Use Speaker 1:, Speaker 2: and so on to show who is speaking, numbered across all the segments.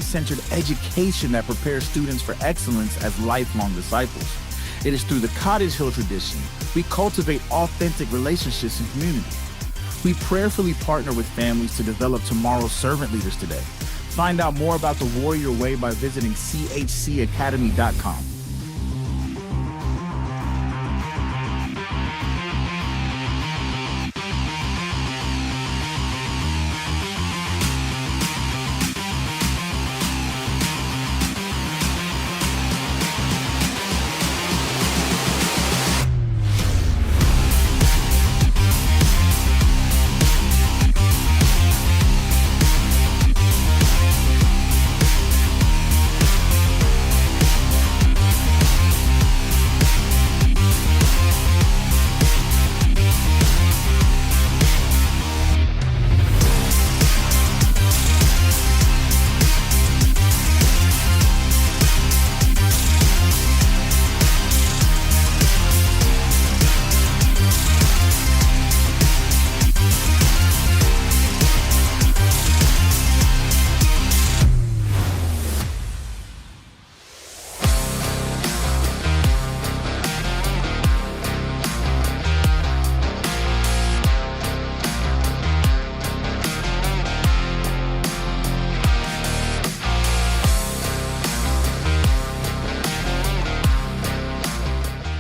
Speaker 1: Christ-centered education that prepares students for excellence as lifelong disciples. It is through the Cottage Hill tradition we cultivate authentic relationships and community. We prayerfully partner with families to develop tomorrow's servant leaders today. Find out more about the Warrior Way by visiting chcacademy.com.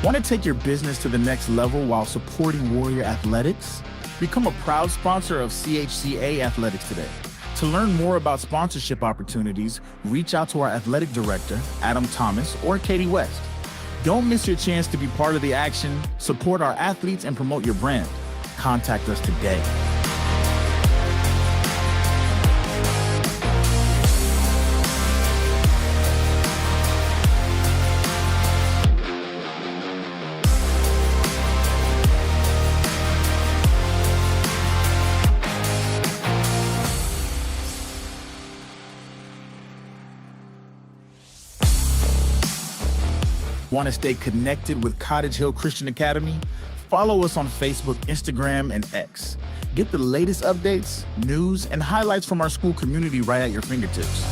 Speaker 1: Want to take your business to the next level while supporting Warrior Athletics? Become a proud sponsor of CHCA Athletics today. To learn more about sponsorship opportunities, reach out to our athletic director, Adam Thomas, or Katie West. Don't miss your chance to be part of the action, support our athletes, and promote your brand. Contact us today. Want to stay connected with Cottage Hill Christian Academy? Follow us on Facebook, Instagram, and X. Get the latest updates, news, and highlights from our school community right at your fingertips.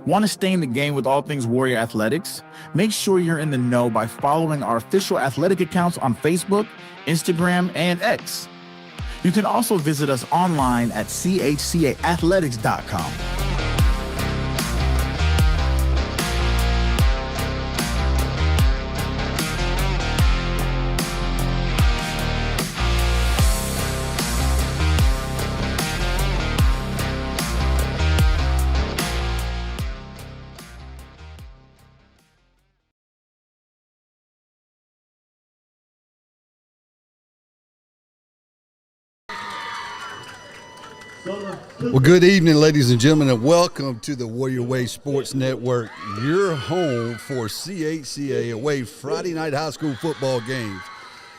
Speaker 1: Want to stay in the game with all things Warrior Athletics? Make sure you're in the know by following our official athletic accounts on Facebook, Instagram, and X. You can also visit us online at chcaathletics.com.
Speaker 2: Well, good evening, ladies and gentlemen, and welcome to the Warrior Way Sports Network, your home for CHCA away Friday night high school football games.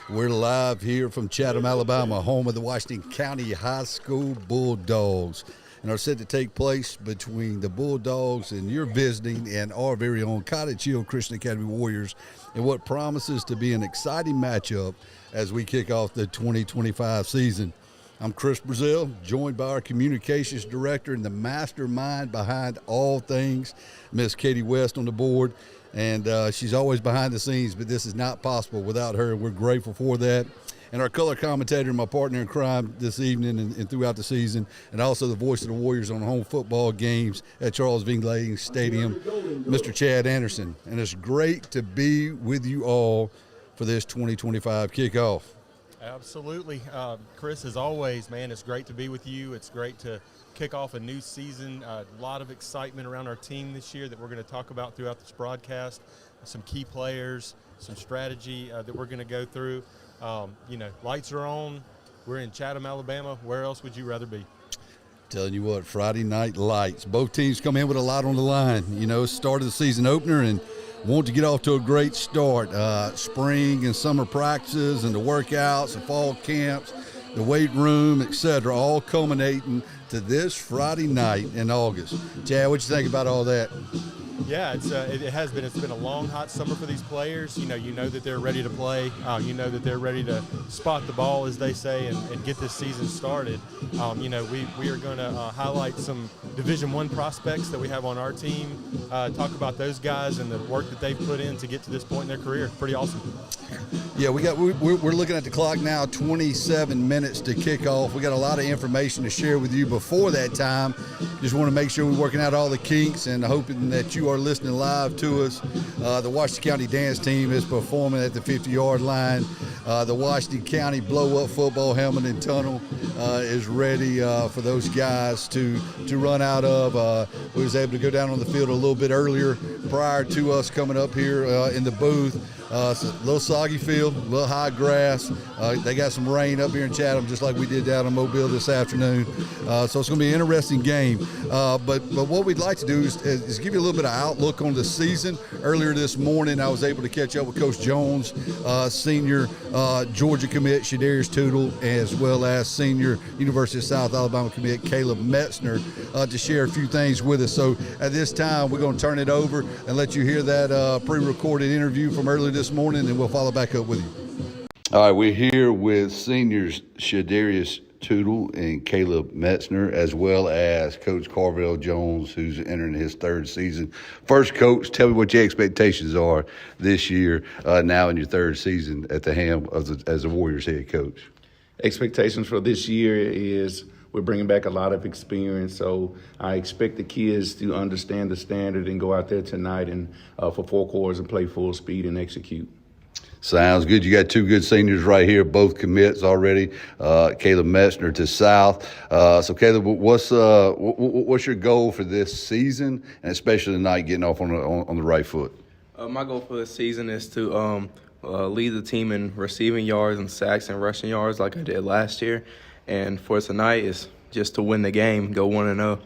Speaker 2: We're live here from Chatham, Alabama, home of the Washington County High School Bulldogs, and are set to take place between the Bulldogs and your visiting and our very own Cottage Hill Christian Academy Warriors in what promises to be an exciting matchup as we kick off the 2025 season. I'm Chris Brazil, joined by our communications director and the mastermind behind all things, Miss Katie West on the board. And she's always behind the scenes, but this is not possible without her. We're grateful for that. And our color commentator, my partner in crime this evening and throughout the season, and also the voice of the Warriors on home football games at Charles V. Laying Stadium, Mr. Chad Anderson. And it's great to be with you all for this 2025 kickoff.
Speaker 3: Absolutely. Chris, as always, man, it's great to be with you. It's great to kick off a new season. A lot of excitement around our team this year that we're going to talk about throughout this broadcast. Some key players, some strategy that we're going to go through. Lights are on. We're in Chatham, Alabama. Where else would you rather be?
Speaker 2: Telling you what, Friday night lights. Both teams come in with a lot on the line. Start of the season opener and want to get off to a great start. Spring and summer practices and the workouts, the fall camps, the weight room, etc., all culminating to this Friday night in August. Chad, what you think about all that?
Speaker 3: Yeah, it has been. It's been a long, hot summer for these players. You know that they're ready to play. You know that they're ready to spot the ball, as they say, and get this season started. We are going to highlight some Division I prospects that we have on our team. Talk about those guys and the work that they've put in to get to this point in their career. Pretty awesome.
Speaker 2: Yeah, we're looking at the clock now. 27 minutes to kick off. We got a lot of information to share with you before that time. Just want to make sure we're working out all the kinks and hoping that you are listening live to us. The Washington County dance team is performing at the 50-yard line. The Washington County blow-up football helmet and tunnel is ready for those guys to run out of. We was able to go down on the field a little bit earlier prior to us coming up here in the booth. It's a little soggy field, a little high grass. They got some rain up here in Chatham, just like we did down in Mobile this afternoon. So it's going to be an interesting game. But what we'd like to do is give you a little bit of outlook on the season. Earlier this morning, I was able to catch up with Coach Jones, senior Georgia commit Shadarius Tootle, as well as senior University of South Alabama commit Caleb Metzner, to share a few things with us. So at this time, we're going to turn it over and let you hear that pre-recorded interview from earlier this morning, and we'll follow back up with you. All right, we're here with seniors Shadarius Tootle and Caleb Metzner, as well as Coach Carvel Jones, who's entering his third season. First, Coach, tell me what your expectations are this year, now in your third season at the helm as the Warriors head coach.
Speaker 4: Expectations for this year is we're bringing back a lot of experience, so I expect the kids to understand the standard and go out there tonight and for 4 quarters and play full speed and execute.
Speaker 2: Sounds good. You got 2 good seniors right here, both commits already. Caleb Metzner to South. So Caleb, what's your goal for this season, and especially tonight getting off on the right foot?
Speaker 5: My goal for this season is to lead the team in receiving yards and sacks and rushing yards like I did last year. And for tonight is just to win the game, go 1-0.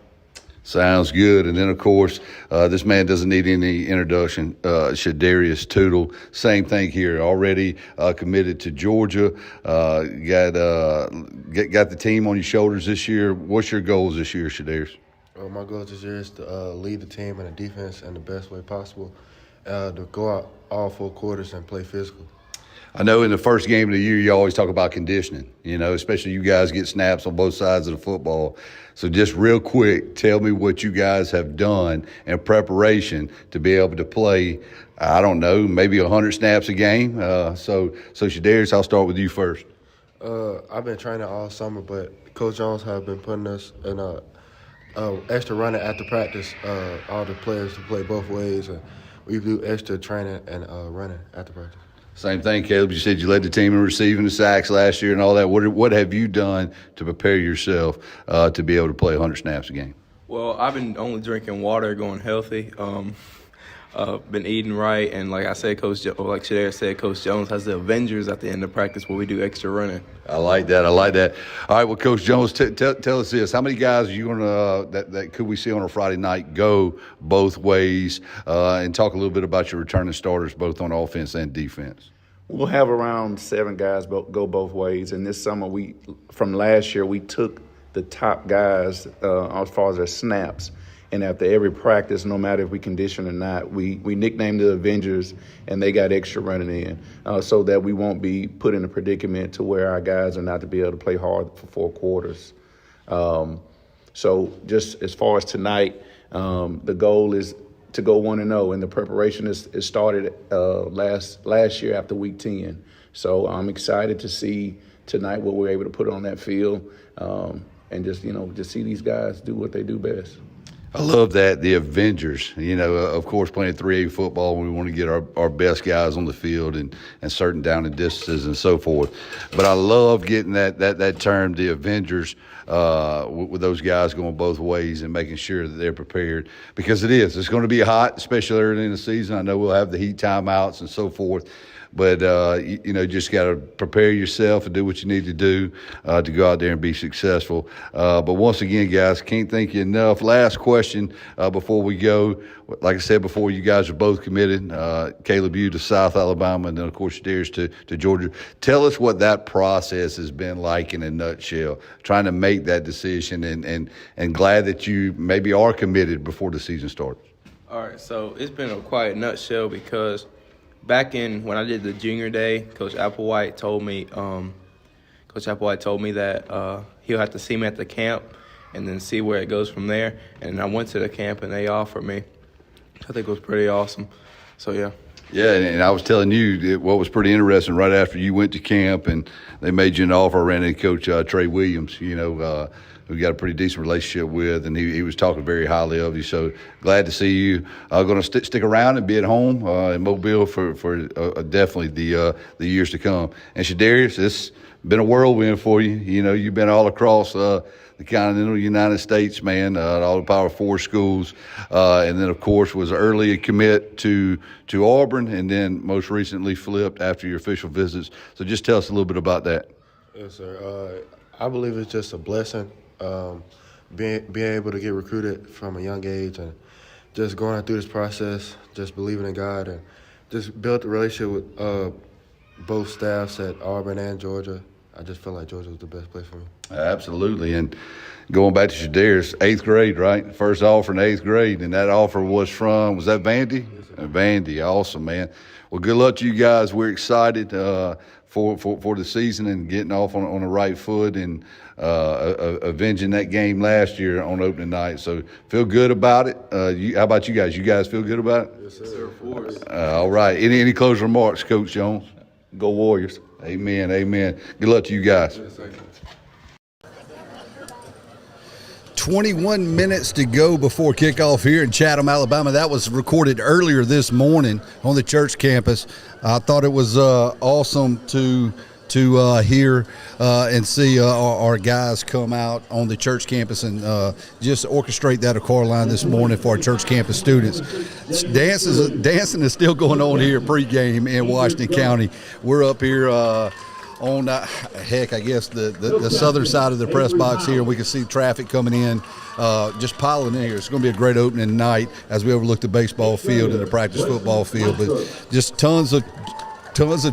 Speaker 2: Sounds good. And then, of course, this man doesn't need any introduction. Shadarius Tootle, same thing here. Already committed to Georgia. Got the team on your shoulders this year. What's your goals this year, Shadarius?
Speaker 6: My goal this year is to lead the team in the defense in the best way possible, to go out all 4 quarters and play physical.
Speaker 2: I know in the first game of the year you always talk about conditioning, especially you guys get snaps on both sides of the football. So just real quick, tell me what you guys have done in preparation to be able to play, I don't know, maybe 100 snaps a game. So Shadarius, I'll start with you first.
Speaker 6: I've been training all summer, but Coach Jones has been putting us in extra running after practice, all the players to play both ways. We do extra training and running after practice.
Speaker 2: Same thing, Caleb. You said you led the team in receiving the sacks last year and all that. What have you done to prepare yourself to be able to play 100 snaps a game?
Speaker 5: Well, I've been only drinking water, going healthy, been eating right, and like I said, like Shadarius said, Coach Jones has the Avengers at the end of practice where we do extra running.
Speaker 2: I like that. All right, well, Coach Jones, tell us this: how many guys are you gonna that could we see on a Friday night go both ways, and talk a little bit about your returning starters, both on offense and defense.
Speaker 4: We'll have around 7 guys go both ways. And this summer, from last year, we took the top guys as far as their snaps. And after every practice, no matter if we condition or not, we nicknamed the Avengers, and they got extra running in so that we won't be put in a predicament to where our guys are not to be able to play hard for 4 quarters. So just as far as tonight, the goal is to go 1-0, and the preparation is started last year after week 10. So I'm excited to see tonight what we're able to put on that field, and just see these guys do what they do best.
Speaker 2: I love that, the Avengers. You know, of course, playing 3A football, we want to get our best guys on the field and certain down and distances and so forth. But I love getting that term, the Avengers, with those guys going both ways and making sure that they're prepared, because it's going to be hot, especially early in the season. I know we'll have the heat timeouts and so forth. But, just got to prepare yourself and do what you need to do to go out there and be successful. But once again, guys, can't thank you enough. Last question before we go. Like I said before, you guys are both committed. Caleb, you to South Alabama, and then, of course, Darius to Georgia. Tell us what that process has been like in a nutshell, trying to make that decision, and glad that you maybe are committed before the season starts.
Speaker 5: All right, so it's been a quiet nutshell because back in when I did the junior day, Coach Applewhite told me that he'll have to see me at the camp and then see where it goes from there. And I went to the camp and they offered me. I think it was pretty awesome. So, yeah.
Speaker 2: Yeah, and I was telling you what was pretty interesting right after you went to camp and they made you an offer. I ran into Coach Trey Williams, who got a pretty decent relationship with, and he was talking very highly of you. So glad to see you. Going to stick around and be at home in Mobile for definitely the years to come. And Shadarius, it's been a whirlwind for you. You've been all across the continental United States, man, all the Power 4 schools, and then, of course, was early a commit to Auburn, and then most recently flipped after your official visits. So just tell us a little bit about that.
Speaker 6: Yes, sir. I believe it's just a blessing, being able to get recruited from a young age and just going through this process, just believing in God, and just built a relationship with both staffs at Auburn and Georgia. I just felt like Georgia was the best place for me.
Speaker 2: Absolutely. And going back to Shadarius, 8th grade, right? First offer in 8th grade, and that offer was was that Vandy?
Speaker 6: Yes, sir.
Speaker 2: Vandy, awesome, man. Well, good luck to you guys. We're excited for the season and getting off on the right foot and avenging that game last year on opening night. So feel good about it. How about you guys? You guys feel good about it?
Speaker 6: Yes, sir. For us.
Speaker 2: All right. Any closing remarks, Coach Jones? Go Warriors. Amen. Amen. Good luck to you guys.
Speaker 6: Yes, sir.
Speaker 2: 21 minutes to go before kickoff here in Chatham, Alabama. That was recorded earlier this morning on the church campus. I thought it was awesome to hear and see our guys come out on the church campus and just orchestrate that car line this morning for our church campus students. Dancing is still going on here Pregame in Washington County. We're up here on I guess the southern side of the press box here. We can see traffic coming in, just piling in here. It's going to be a great opening night as we overlook the baseball field and the practice football field, but just tons of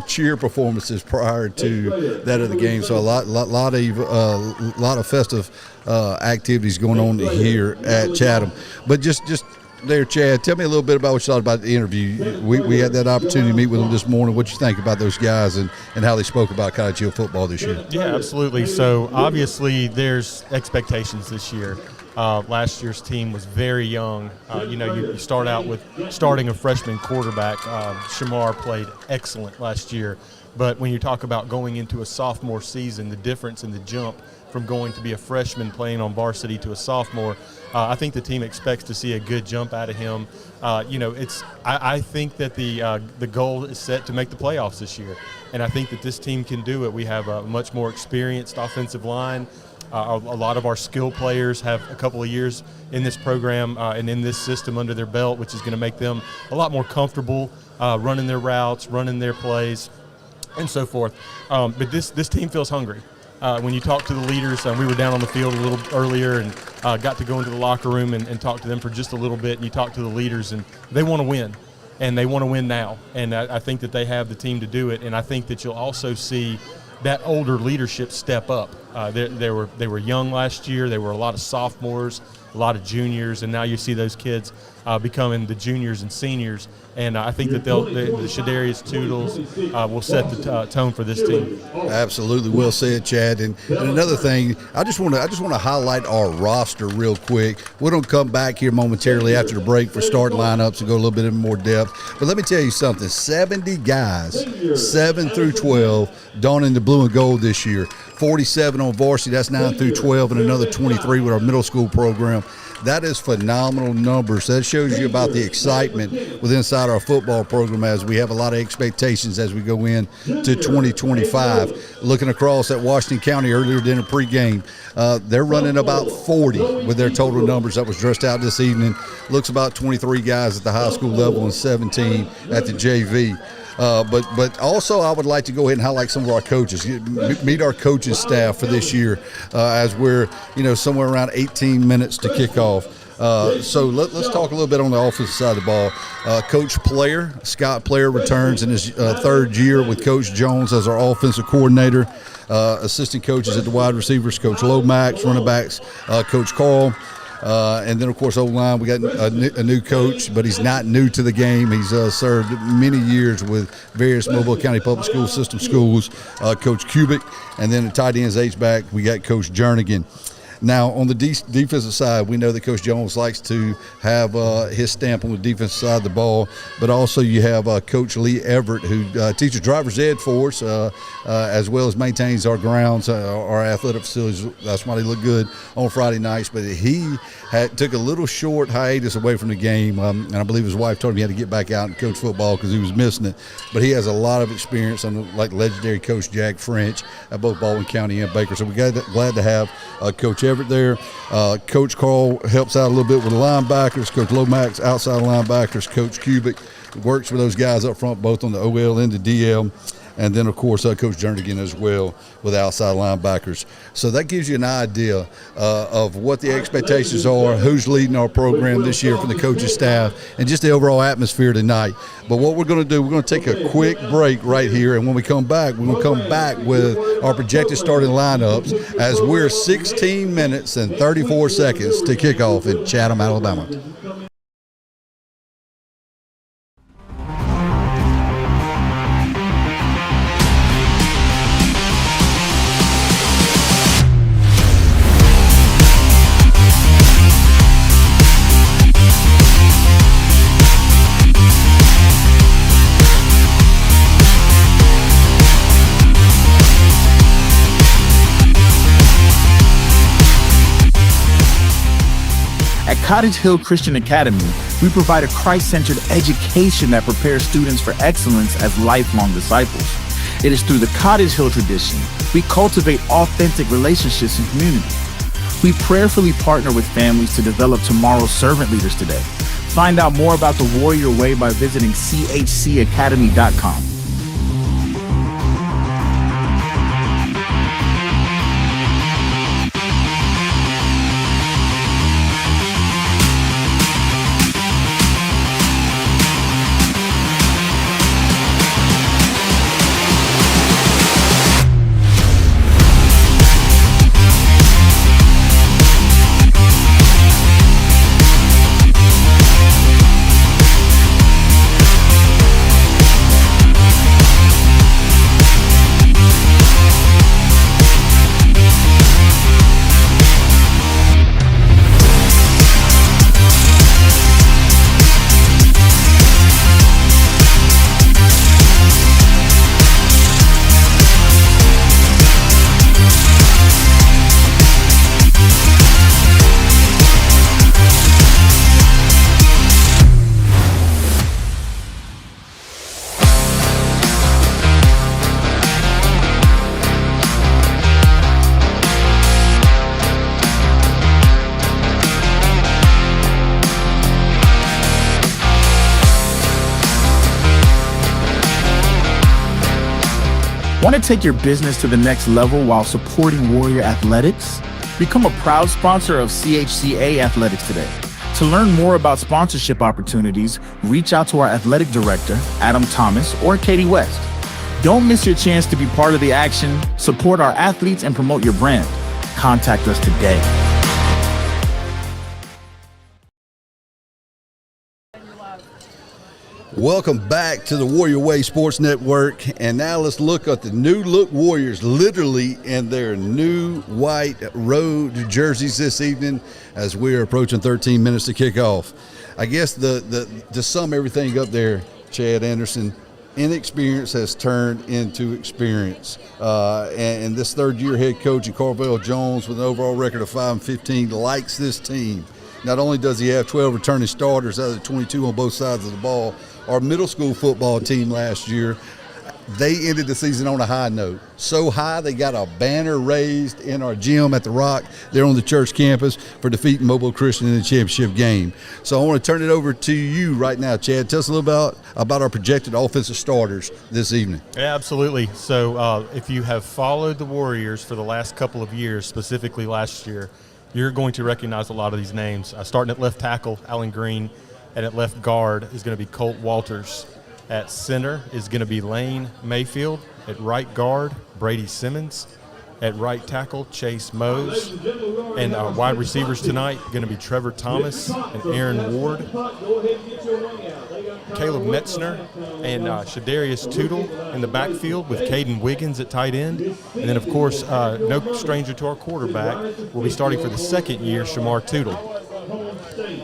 Speaker 2: cheer performances prior to that of the game. So a lot of festive activities going on here at Chatham. But just there, Chad, tell me a little bit about what you thought about the interview. We had that opportunity to meet with them this morning. What you think about those guys and how they spoke about College Hill football this year?
Speaker 3: Yeah, absolutely. So obviously there's expectations this year. Last year's team was very young. You start out with starting a freshman quarterback. Shamar played excellent last year. But when you talk about going into a sophomore season, the difference in the jump from going to be a freshman playing on varsity to a sophomore, I think the team expects to see a good jump out of him. I think that the goal is set to make the playoffs this year, and I think that this team can do it. We have a much more experienced offensive line. A lot of our skill players have a couple of years in this program and in this system under their belt, which is going to make them a lot more comfortable running their routes, running their plays, and so forth. But this team feels hungry. When you talk to the leaders, we were down on the field a little earlier and got to go into the locker room and talk to them for just a little bit, and you talk to the leaders, and they want to win, and they want to win now. And I think that they have the team to do it, and I think that you'll also see that older leadership step up. They were young last year. There were a lot of sophomores, a lot of juniors, and now you see those kids becoming the juniors and seniors. And I think that the Shadarius Toodles will set the tone for this team.
Speaker 2: Absolutely, well said, Chad. And another thing, I just want to highlight our roster real quick. We're going to come back here momentarily after the break for starting lineups and go a little bit in more depth. But let me tell you something: 70 guys, 7 through 12, donning the blue and gold this year. 47 27 on varsity. That's 9 through 12, and another 23 with our middle school program. That is phenomenal numbers. That shows you about the excitement within inside our football program, as we have a lot of expectations as we go in to 2025. Looking across at Washington County earlier in the pregame, they're running about 40 with their total numbers that was dressed out this evening. Looks about 23 guys at the high school level and 17 at the JV. But also I would like to go ahead and highlight some of our coaches, meet our coaching staff for this year, as we're, somewhere around 18 minutes to kick off. So let's talk a little bit on the offensive side of the ball. Coach Scott Player returns in his third year with Coach Jones as our offensive coordinator. Assistant coaches at the wide receivers, Coach Lomax, running backs, Coach Carl. And then, of course, O-line, we got a new coach, but he's not new to the game. He's served many years with various Mobile County Public School System schools, Coach Kubik. And then at tight ends, H-back, we got Coach Jernigan. Now, on the defensive side, we know that Coach Jones likes to have his stamp on the defensive side of the ball, but also you have Coach Lee Everett, who teaches driver's ed for us, as well as maintains our grounds, our athletic facilities. That's why they look good on Friday nights. But he took a little short hiatus away from the game, and I believe his wife told him he had to get back out and coach football because he was missing it. But he has a lot of experience, like legendary Coach Jack French at both Baldwin County and Baker. So we're glad to have Coach Everett there. Coach Carl helps out a little bit with the linebackers. Coach Lomax, outside linebackers. Coach Kubik works with those guys up front, both on the OL and the DL. And then, of course, Coach Jernigan as well with outside linebackers. So that gives you an idea of what the expectations are, who's leading our program this year from the coaching staff, and just the overall atmosphere tonight. But what we're going to do, we're going to take a quick break right here, and when we come back, we're going to come back with our projected starting lineups as we're 16 minutes and 34 seconds to kick off in Chatham, Alabama.
Speaker 1: At Cottage Hill Christian Academy, we provide a Christ-centered education that prepares students for excellence as lifelong disciples. It is through the Cottage Hill tradition we cultivate authentic relationships and community. We prayerfully partner with families to develop tomorrow's servant leaders today. Find out more about the Warrior Way by visiting chcacademy.com. Want to take your business to the next level while supporting Warrior Athletics? Become a proud sponsor of CHCA Athletics today. To learn more about sponsorship opportunities, reach out to our athletic director, Adam Thomas, or Katie West. Don't miss your chance to be part of the action, support our athletes, and promote your brand. Contact us today.
Speaker 2: Welcome back to the Warrior Way Sports Network, and now let's look at the new look Warriors, literally in their new white road jerseys this evening as we're approaching 13 minutes to kick off. I guess to sum everything up there, Chad Anderson, inexperience has turned into experience. And this third-year head coach, Carvel Jones, with an overall record of 5-15, likes this team. Not only does he have 12 returning starters out of the 22 on both sides of the ball, our middle school football team last year, they ended the season on a high note. So high, they got a banner raised in our gym at the Rock there on the church campus for defeating Mobile Christian in the championship game. So I want to turn it over to you right now, Chad. Tell us a little about our projected offensive starters this evening.
Speaker 3: Yeah, absolutely. So if you have followed the Warriors for the last couple of years, specifically last year, you're going to recognize a lot of these names. Starting at left tackle, Alan Green, and at left guard is going to be Colt Walters. At center is going to be Lane Mayfield. At right guard, Brady Simmons. At right tackle, Chase Mose. And our wide receivers tonight going to be Trevor Thomas and Aaron Ward. Caleb Metzner and Shadarius Tootle in the backfield with Caden Wiggins at tight end. And then, of course, no stranger to our quarterback, will be starting for the second year, Shamar Tootle.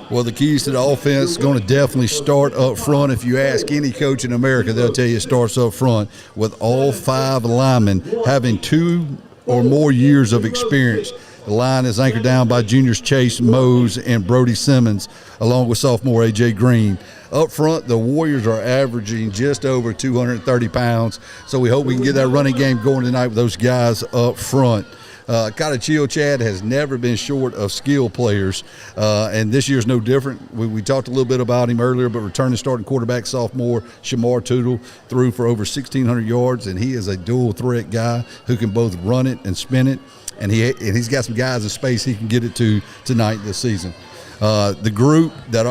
Speaker 2: Well, the keys to the offense is going to definitely start up front. If you ask any coach in America, they'll tell you it starts up front with all 5 linemen having 2 or more years of experience. The line is anchored down by juniors Chase Mose and Brody Simmons, along with sophomore A.J. Green. Up front, the Warriors are averaging just over 230 pounds, so we hope we can get that running game going tonight with those guys up front. Katachio Chad has never been short of skill players, and this year's no different. We talked a little bit about him earlier, but returning starting quarterback sophomore Shamar Tootle threw for over 1,600 yards, and he is a dual threat guy who can both run it and spin it, and he's got some guys in space he can get it to tonight this season. The group that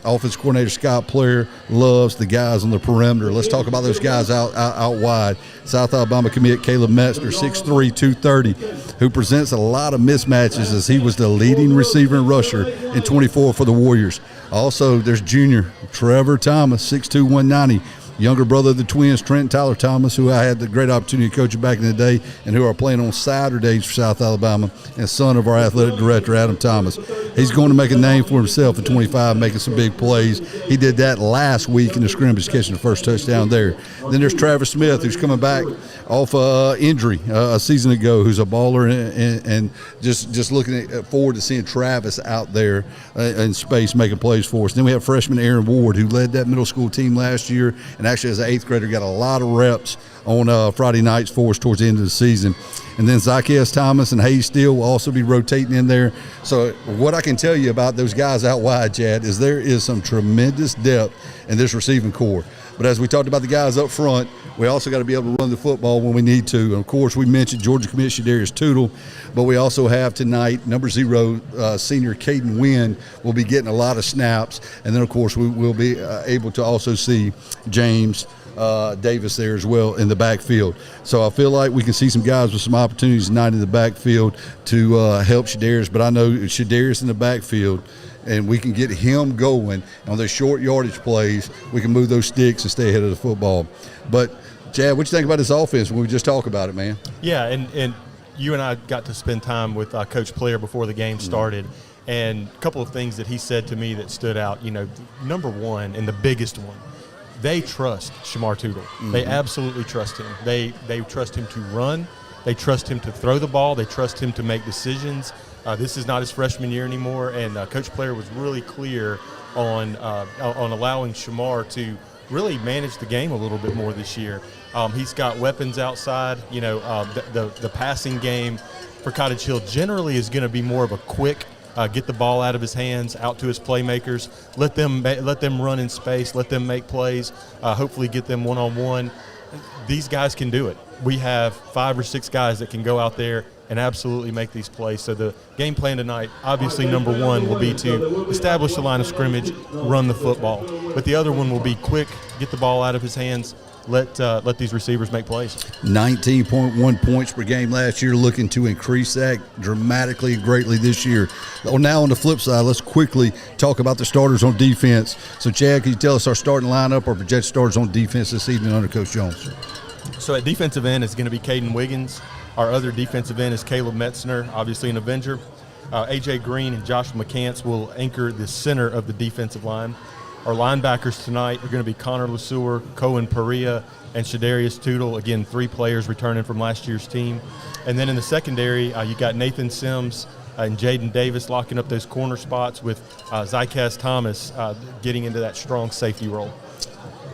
Speaker 2: offensive coordinator Scott Player loves, the guys on the perimeter. Let's talk about those guys out wide. South Alabama commit Caleb Metzner, 6'3", 230, who presents a lot of mismatches as he was the leading receiver and rusher in 24 for the Warriors. Also, there's junior Trevor Thomas, 6'2", 190. Younger brother of the twins, Trent Tyler Thomas, who I had the great opportunity to coach back in the day and who are playing on Saturdays for South Alabama, and son of our athletic director, Adam Thomas. He's going to make a name for himself at 25, making some big plays. He did that last week in the scrimmage, catching the first touchdown there. Then there's Travis Smith, who's coming back off injury a season ago, who's a baller, and just looking forward to seeing Travis out there in space making plays for us. Then we have freshman Aaron Ward, who led that middle school team last year, and actually as an 8th grader got a lot of reps on Friday nights for us towards the end of the season. And then Zacchaeus Thomas and Hayes Steele will also be rotating in there. So what I can tell you about those guys out wide, Chad, is there is some tremendous depth in this receiving core. But as we talked about the guys up front, we also got to be able to run the football when we need to. And, of course, we mentioned Georgia commit Shadarius Tootle, but we also have tonight number 0, senior Caden Wynn will be getting a lot of snaps. And then, of course, we will be able to also see James Davis there as well in the backfield. So I feel like we can see some guys with some opportunities tonight in the backfield to help Shadarius. But I know Shadarius in the backfield, and we can get him going on those short yardage plays. We can move those sticks and stay ahead of the football. But, Chad, what you think about this offense when we just talk about it, man?
Speaker 3: Yeah, and you and I got to spend time with Coach Player before the game started, and a couple of things that he said to me that stood out. You know, number one, and the biggest one, they trust Shamar Tootle. They absolutely trust him. They trust him to run. They trust him to throw the ball. They trust him to make decisions. This is not his freshman year anymore, and Coach Player was really clear on allowing Shamar to really manage the game a little bit more this year. He's got weapons outside. You know, the passing game for Cottage Hill generally is going to be more of a quick get the ball out of his hands, out to his playmakers, let them run in space, let them make plays, hopefully get them one-on-one. These guys can do it. We have 5 or 6 guys that can go out there and absolutely make these plays. So the game plan tonight, obviously number 1 will be to establish the line of scrimmage, run the football. But the other one will be quick, get the ball out of his hands, let these receivers make plays.
Speaker 2: 19.1 points per game last year, looking to increase that dramatically and greatly this year. Now on the flip side, let's quickly talk about the starters on defense. So, Chad, can you tell us our starting lineup or projected starters on defense this evening under Coach Jones?
Speaker 3: So at defensive end, it's going to be Caden Wiggins. Our other defensive end is Caleb Metzner, obviously an Avenger. A.J. Green and Josh McCants will anchor the center of the defensive line. Our linebackers tonight are going to be Connor Lesueur, Cohen Perea, and Shadarius Tootle. Again, 3 players returning from last year's team. And then in the secondary, you got Nathan Sims and Jaden Davis locking up those corner spots with Zycaz Thomas getting into that strong safety role.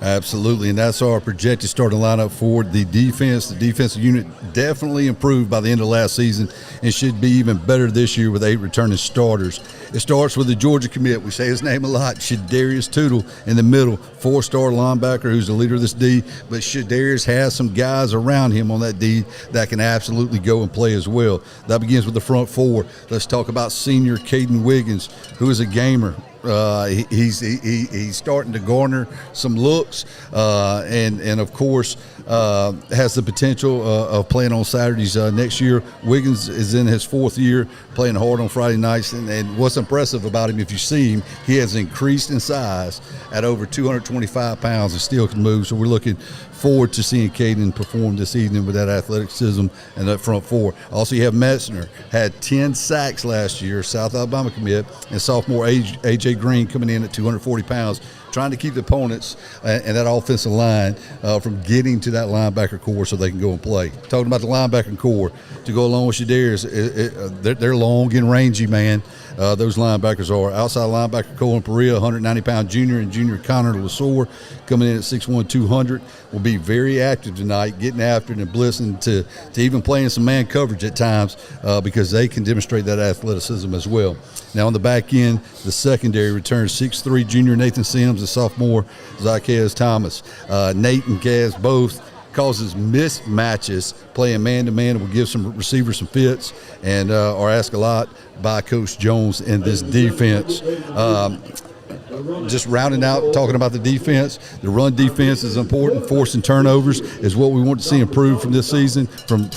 Speaker 2: Absolutely, and that's our projected starting lineup for the defense. The defensive unit definitely improved by the end of last season and should be even better this year with 8 returning starters. It starts with the Georgia commit. We say his name a lot, Shadarius Tootle in the middle, 4-star linebacker who's the leader of this D, but Shadarius has some guys around him on that D that can absolutely go and play as well. That begins with the front 4. Let's talk about senior Caden Wiggins, who is a gamer. He's starting to garner some looks, and of course has the potential of playing on Saturdays next year. Wiggins is in his 4th year, playing hard on Friday nights, and what's impressive about him, if you see him, he has increased in size at over 225 pounds and still can move. So we're looking forward to seeing Caden perform this evening with that athleticism and that front 4. Also, you have Metzner, had 10 sacks last year, South Alabama commit, and sophomore A.J. Green coming in at 240 pounds, trying to keep the opponents and that offensive line from getting to that linebacker core so they can go and play. Talking about the linebacker core, to go along with Shadarius, they're long and rangy, man. Those linebackers are. Outside linebacker Cohen Perea, 190-pound junior, and junior Connor Lesueur coming in at 6'1", 200, will be very active tonight, getting after it and blitzing to even playing some man coverage at times because they can demonstrate that athleticism as well. Now on the back end, the secondary returns 6'3" junior Nathan Sims and sophomore Zycaz Thomas. Nate and Gaz both causes mismatches playing man-to-man, will give some receivers some fits and are asked a lot by Coach Jones in this defense. Just rounding out, talking about the defense, the run defense is important. Forcing turnovers is what we want to see improve from this season, from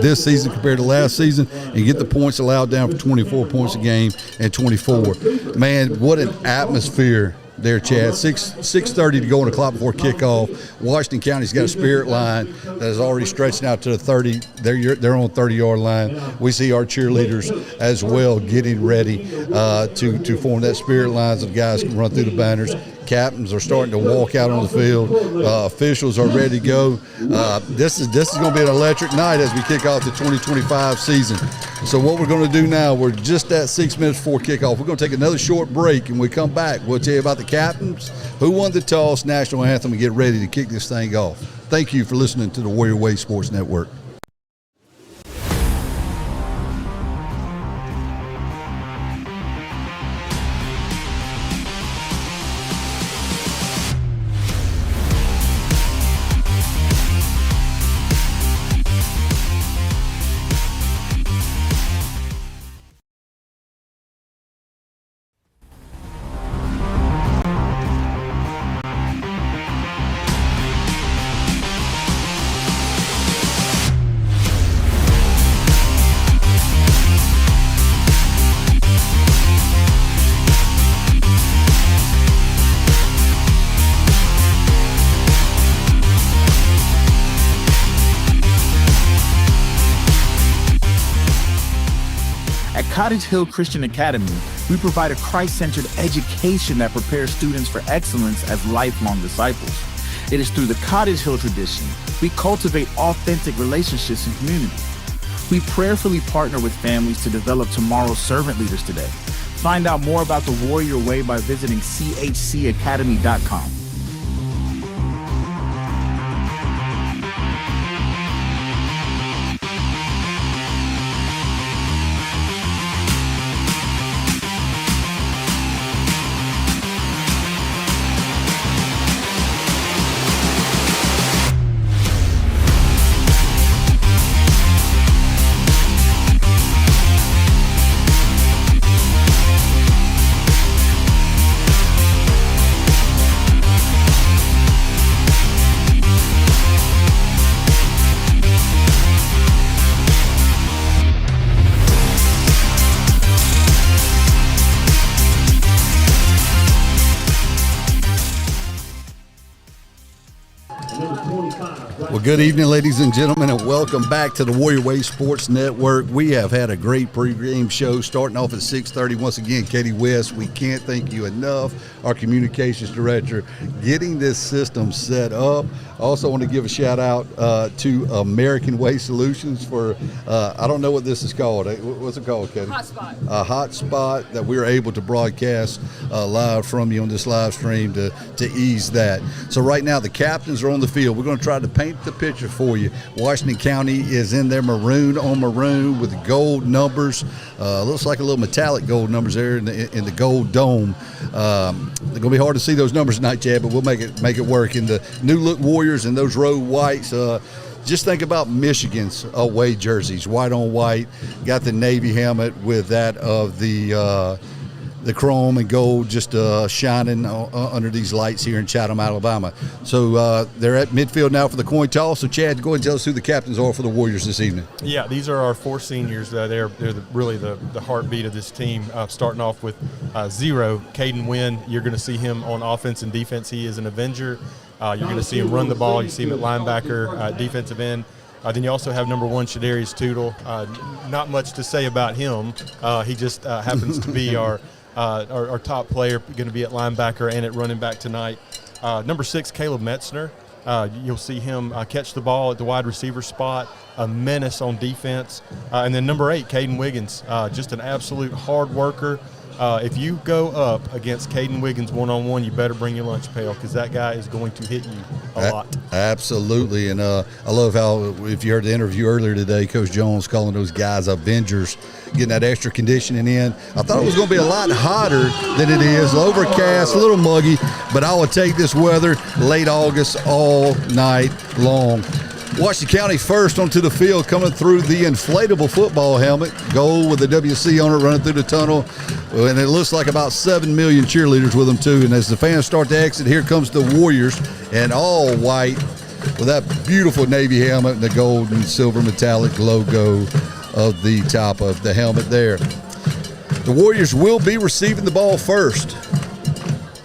Speaker 2: this season compared to last season, and get the points allowed down from 24 points a game and 24. Man, what an atmosphere there, Chad. 6:30 to go on the clock before kickoff. Washington County's got a spirit line that is already stretching out to the 30. They're on the 30-yard line. We see our cheerleaders as well getting ready to form that spirit line so the guys can run through the banners. Captains are starting to walk out on the field. Officials are ready to go. This is going to be an electric night as we kick off the 2025 season. So what we're going to do now, we're just at 6 minutes before kickoff. We're going to take another short break, and when we come back, we'll tell you about the captains, who won the toss, national anthem, and get ready to kick this thing off. Thank you for listening to the Warrior Way Sports Network.
Speaker 1: At Cottage Hill Christian Academy, we provide a Christ-centered education that prepares students for excellence as lifelong disciples. It is through the Cottage Hill tradition we cultivate authentic relationships and community. We prayerfully partner with families to develop tomorrow's servant leaders today. Find out more about the Warrior Way by visiting chcacademy.com.
Speaker 2: Well, good evening, ladies and gentlemen, and welcome back to the Warrior Way Sports Network. We have had a great pregame show starting off at 6:30. Once again, Katie West, we can't thank you enough, our communications director, getting this system set up. I also want to give a shout out to American Way Solutions for, I don't know what this is called. What's it called, Katie?
Speaker 7: Hotspot.
Speaker 2: A hotspot that we're able to broadcast live from you on this live stream to ease that. So right now the captains are on the field. We're going to try to paint the picture for you. Washington County is in their maroon on maroon with the gold numbers. Looks like a little metallic gold numbers there in the gold dome. They're going to be hard to see those numbers tonight, Chad, but we'll make it work. In the new look Warriors and those road whites, just think about Michigan's away jerseys, white on white. Got the navy helmet with that of the chrome and gold just shining under these lights here in Chatham, Alabama. So they're at midfield now for the coin toss. So, Chad, go ahead and tell us who the captains are for the Warriors this evening.
Speaker 3: Yeah, these are our four seniors. They're really the heartbeat of this team. Starting off with 0, Caden Wynn. You're going to see him on offense and defense. He is an avenger. You're going to see him run the ball. You see him at linebacker, defensive end. Then you also have number 1, Shadarius Tootle. Not much to say about him. He just happens to be our top player, going to be at linebacker and at running back tonight. Number 6, Caleb Metzner. You'll see him catch the ball at the wide receiver spot, a menace on defense. And then number 8, Caden Wiggins, just an absolute hard worker. If you go up against Caden Wiggins one-on-one, you better bring your lunch pail because that guy is going to hit you a lot.
Speaker 2: Absolutely. And I love how, if you heard the interview earlier today, Coach Jones calling those guys Avengers, getting that extra conditioning in. I thought it was going to be a lot hotter than it is, overcast, a little muggy, but I would take this weather late August all night long. Washington County first onto the field, coming through the inflatable football helmet, gold with the WC on it, running through the tunnel, and it looks like about 7 million cheerleaders with them too. And as the fans start to exit, here comes the Warriors, and all white with that beautiful navy helmet and the gold and silver metallic logo of the top of the helmet there. The Warriors will be receiving the ball first.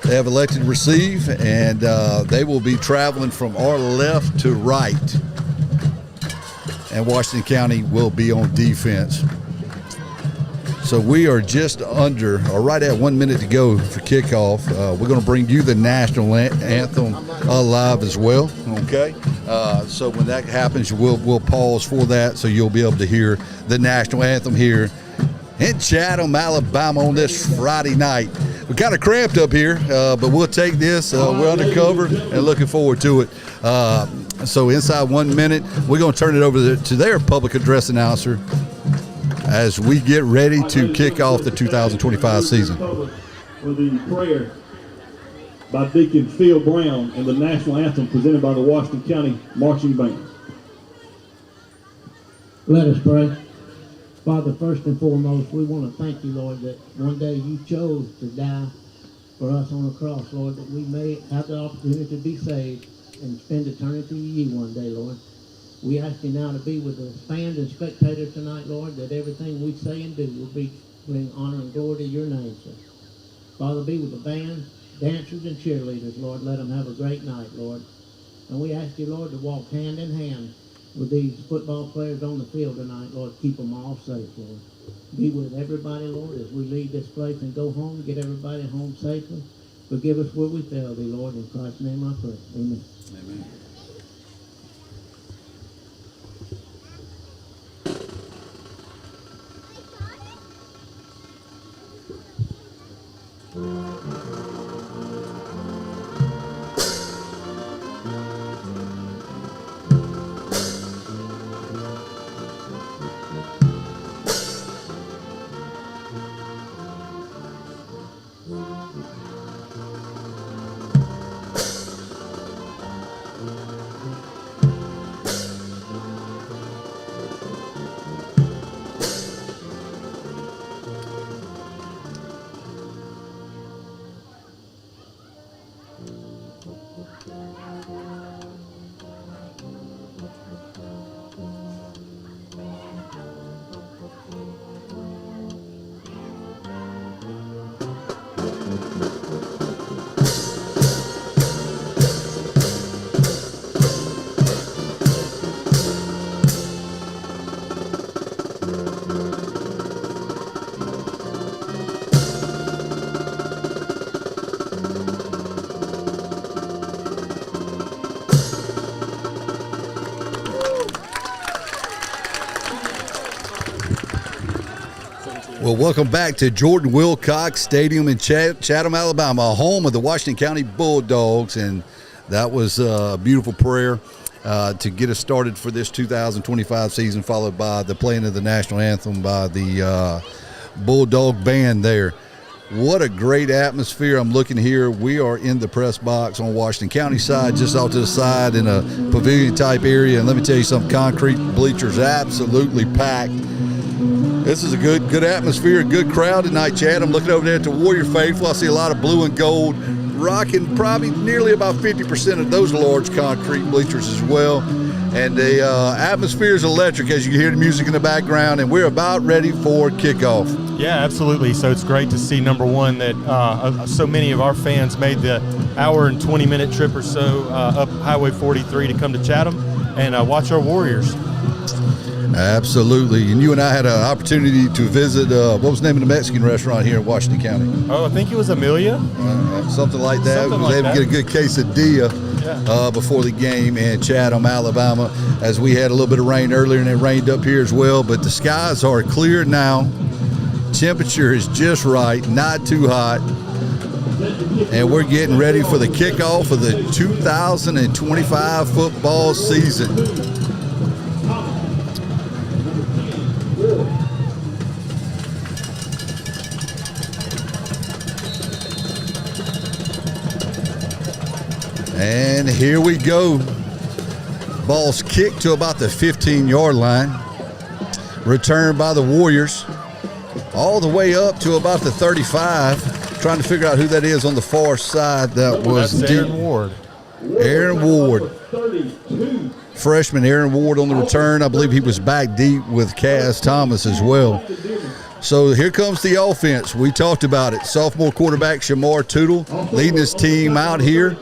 Speaker 2: They have elected to receive, and they will be traveling from our left to right. And Washington County will be on defense. So we are just under, or right at 1 minute to go for kickoff. We're going to bring you the national anthem live as well, okay? So when that happens, we'll pause for that so you'll be able to hear the national anthem here in Chatham, Alabama on this Friday night. We're kind of cramped up here, but we'll take this. We're undercover and looking forward to it. So inside 1 minute, we're going to turn it over to their public address announcer as we get ready to kick off the 2025 season.
Speaker 8: With the prayer by Deacon Phil Brown and the national anthem presented by the Washington County Marching Band.
Speaker 9: Let us pray. Father, first and foremost, we want to thank you, Lord, that one day you chose to die for us on the cross, Lord, that we may have the opportunity to be saved and spend eternity with you one day, Lord. We ask you now to be with the fans and spectators tonight, Lord, that everything we say and do will bring honor and glory to your name, sir. Father, be with the band, dancers, and cheerleaders, Lord. Let them have a great night, Lord. And we ask you, Lord, to walk hand in hand with these football players on the field tonight, Lord. Keep them all safe, Lord. Be with everybody, Lord, as we leave this place and go home. Get everybody home safely. Forgive us where we fail thee, Lord. In Christ's name I pray. Amen.
Speaker 2: Amen. Well, welcome back to Jordan Wilcox Stadium in Chatham, Alabama, home of the Washington County Bulldogs. And that was a beautiful prayer to get us started for this 2025 season, followed by the playing of the national anthem by the Bulldog Band there. What a great atmosphere. I'm looking here. We are in the press box on Washington County side, just off to the side in a pavilion-type area. And let me tell you something, concrete bleachers absolutely packed. This is a good atmosphere, a good crowd tonight, Chad. I'm looking over there at the Warrior Faithful. I see a lot of blue and gold, rocking probably nearly about 50% of those large concrete bleachers as well. And the atmosphere is electric as you can hear the music in the background, and we're about ready for kickoff.
Speaker 3: Yeah, absolutely. So it's great to see, number one, that so many of our fans made the hour and 20-minute trip or so up Highway 43 to come to Chatham and watch our Warriors.
Speaker 2: Absolutely. And you and I had an opportunity to visit, what was the name of the Mexican restaurant here in Washington County?
Speaker 3: Oh, I think it was Amelia.
Speaker 2: Something like that.
Speaker 3: Something
Speaker 2: we was
Speaker 3: like
Speaker 2: able to get a good quesadilla before the game in Chatham, Alabama, as we had a little bit of rain earlier, and it rained up here as well. But the skies are clear now. Temperature is just right, not too hot. And we're getting ready for the kickoff of the 2025 football season. And here we go. Ball's kicked to about the 15-yard line. Returned by the Warriors. All the way up to about the 35. Trying to figure out who that is on the far side. That's
Speaker 3: Aaron Ward.
Speaker 2: Aaron Ward. Freshman Aaron Ward on the return. I believe he was back deep with Cass Thomas as well. So here comes the offense. We talked about it. Sophomore quarterback Shamar Tootle leading his team out here.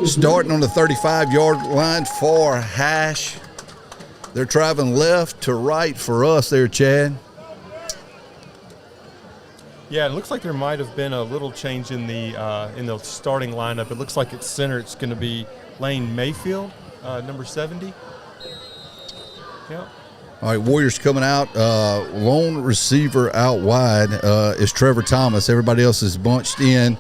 Speaker 2: Starting on the 35-yard line, far hash. They're traveling left to right for us there, Chad.
Speaker 3: Yeah, it looks like there might have been a little change in the starting lineup. It looks like at center it's going to be Lane Mayfield, number 70. Yep.
Speaker 2: All right, Warriors coming out. Lone receiver out wide is Trevor Thomas. Everybody else is bunched in.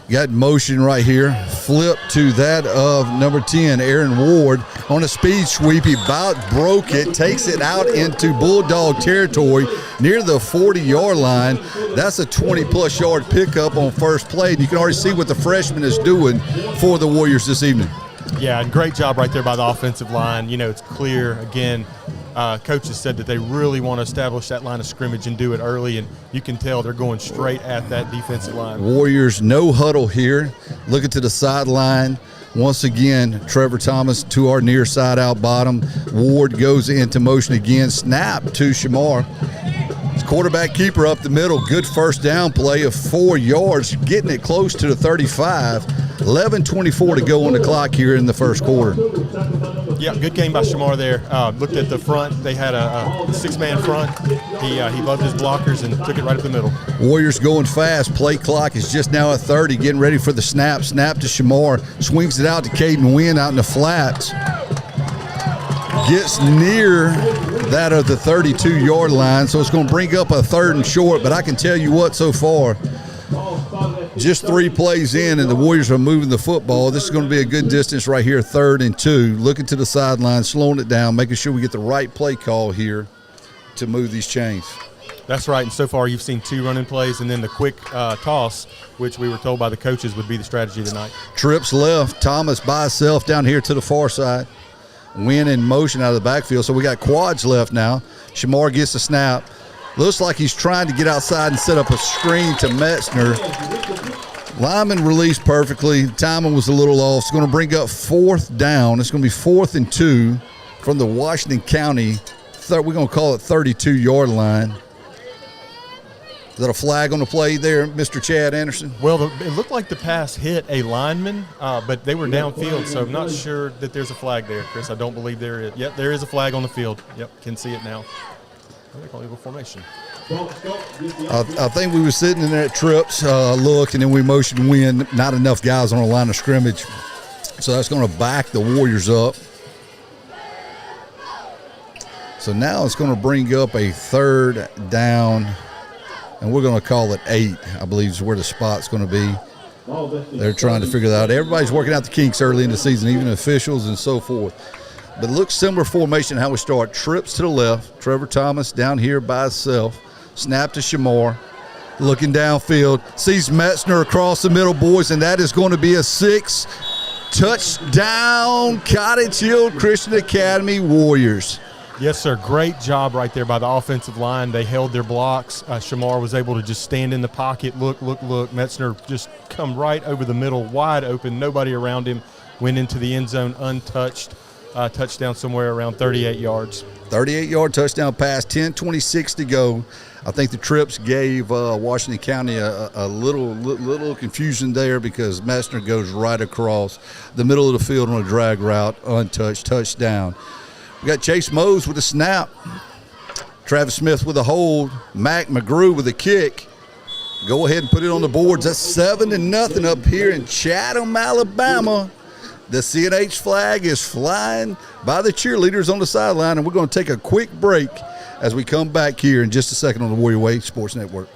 Speaker 2: Got motion right here. Flip to that of number 10, Aaron Ward. On a speed sweep, he about broke it, takes it out into Bulldog territory near the 40-yard line. That's a 20-plus yard pickup on first play. And you can already see what the freshman is doing for the Warriors this evening.
Speaker 3: Yeah, great job right there by the offensive line. You know, it's clear, again, coaches said that they really want to establish that line of scrimmage and do it early, and you can tell they're going straight at that defensive line.
Speaker 2: Warriors no huddle here. Looking to the sideline. Once again, Trevor Thomas to our near side out bottom. Ward goes into motion again. Snap to Shamar. Quarterback keeper up the middle. Good first down play of 4 yards, getting it close to the 35. 11:24 to go on the clock here in the first quarter.
Speaker 3: Yeah, good game by Shamar there. Looked at the front. They had a six-man front. He loved his blockers and took it right up the middle.
Speaker 2: Warriors going fast. Play clock is just now at 30, getting ready for the snap. Snap to Shamar. Swings it out to Caden Wynn out in the flats. Gets near that of the 32-yard line, so it's going to bring up a 3rd and short. But I can tell you what, so far, just 3 plays in, and the Warriors are moving the football. This is going to be a good distance right here, 3rd and 2. Looking to the sideline, slowing it down, making sure we get the right play call here to move these chains.
Speaker 3: That's right, and so far you've seen 2 running plays and then the quick toss, which we were told by the coaches would be the strategy tonight.
Speaker 2: Trips left, Thomas by himself down here to the far side. Win in motion out of the backfield, so we got quads left now. Shamar gets the snap. Looks like he's trying to get outside and set up a screen to Metzner. Lyman released perfectly. Timing was a little off. It's going to bring up 4th down. It's going to be 4th and 2 from the Washington County. We're going to call it 32-yard line. Is that a flag on the play there, Mr. Chad Anderson?
Speaker 3: Well, it looked like the pass hit a lineman, but they were downfield, so I'm not sure that there's a flag there, Chris. I don't believe there is. Yep, there is a flag on the field. Yep, can see it now. They're calling eagle formation.
Speaker 2: I think we were sitting in there at trips, look, and then we motioned win. Not enough guys on the line of scrimmage. So that's going to back the Warriors up. So now it's going to bring up a 3rd down, and we're going to call it 8, I believe is where the spot's going to be. They're trying to figure that out. Everybody's working out the kinks early in the season, even officials and so forth. But it looks similar formation how we start. Trips to the left. Trevor Thomas down here by himself. Snap to Shamar. Looking downfield. Sees Metzner across the middle, boys, and that is going to be a 6. Touchdown, Cottage Hill Christian Academy Warriors.
Speaker 3: Yes, sir. Great job right there by the offensive line. They held their blocks. Shamar was able to just stand in the pocket. Look. Metzner just come right over the middle, wide open, nobody around him. Went into the end zone untouched. Touchdown somewhere around 38 yards.
Speaker 2: 38-yard touchdown pass, 10:26 to go. I think the trips gave Washington County a little confusion there because Metzner goes right across the middle of the field on a drag route, untouched, touchdown. We got Chase Mose with a snap. Travis Smith with a hold. Mac McGrew with a kick. Go ahead and put it on the boards. That's 7-0 up here in Chatham, Alabama. The CNH flag is flying by the cheerleaders on the sideline, and we're going to take a quick break as we come back here in just a second on the Warrior Way Sports Network.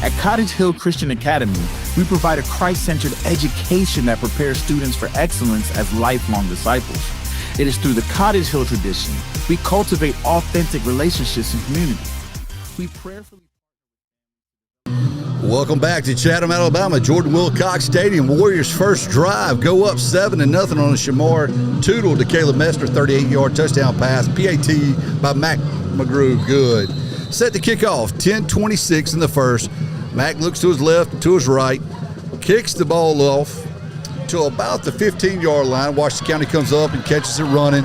Speaker 1: At Cottage Hill Christian Academy, we provide a Christ-centered education that prepares students for excellence as lifelong disciples. It is through the Cottage Hill tradition we cultivate authentic relationships and community. We prayerfully.
Speaker 2: Welcome back to Chatham, Alabama. Jordan Wilcox Stadium. Warriors' first drive go up 7-0 on a Shamar Tootle to Caleb Metzner, 38-yard touchdown pass. PAT by Mac McGrew. Good. Set to kick off. 10:26 in the first. Mac looks to his left and to his right. Kicks the ball off to about the 15-yard line. Washington County comes up and catches it running.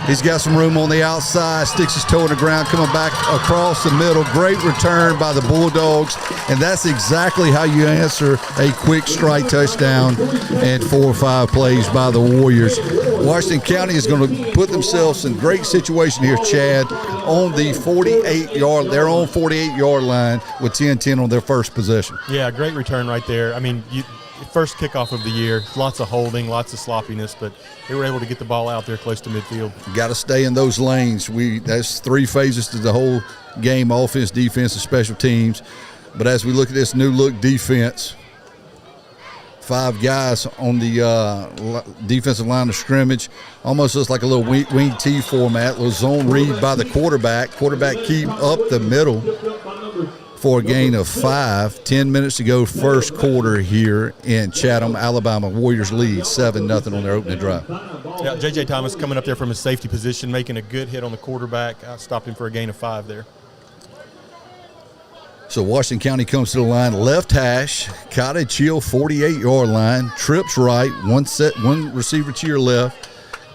Speaker 2: He's got some room on the outside, sticks his toe in the ground, coming back across the middle. Great return by the Bulldogs, and that's exactly how you answer a quick strike touchdown and 4 or 5 plays by the Warriors. Washington County is going to put themselves in great situation here, Chad, on the 48-yard, their own 48-yard line with 10-10 on their first possession.
Speaker 3: Yeah, great return right there. I mean, first kickoff of the year, lots of holding, lots of sloppiness, but they were able to get the ball out there close to midfield.
Speaker 2: Got to stay in those lanes. That's 3 phases to the whole game: offense, defense, and special teams. But as we look at this new look defense, 5 guys on the defensive line of scrimmage, almost looks like a little wing T format. Little zone read by the quarterback. Quarterback keep up the middle for a gain of 5. 10 minutes to go, first quarter here in Chatham, Alabama. Warriors lead 7-0 on their opening drive.
Speaker 3: Yeah, J.J. Thomas coming up there from his safety position, making a good hit on the quarterback. Stopped him for a gain of 5 there.
Speaker 2: So Washington County comes to the line, left hash, Cottage Hill 48-yard line, trips right, one receiver to your left,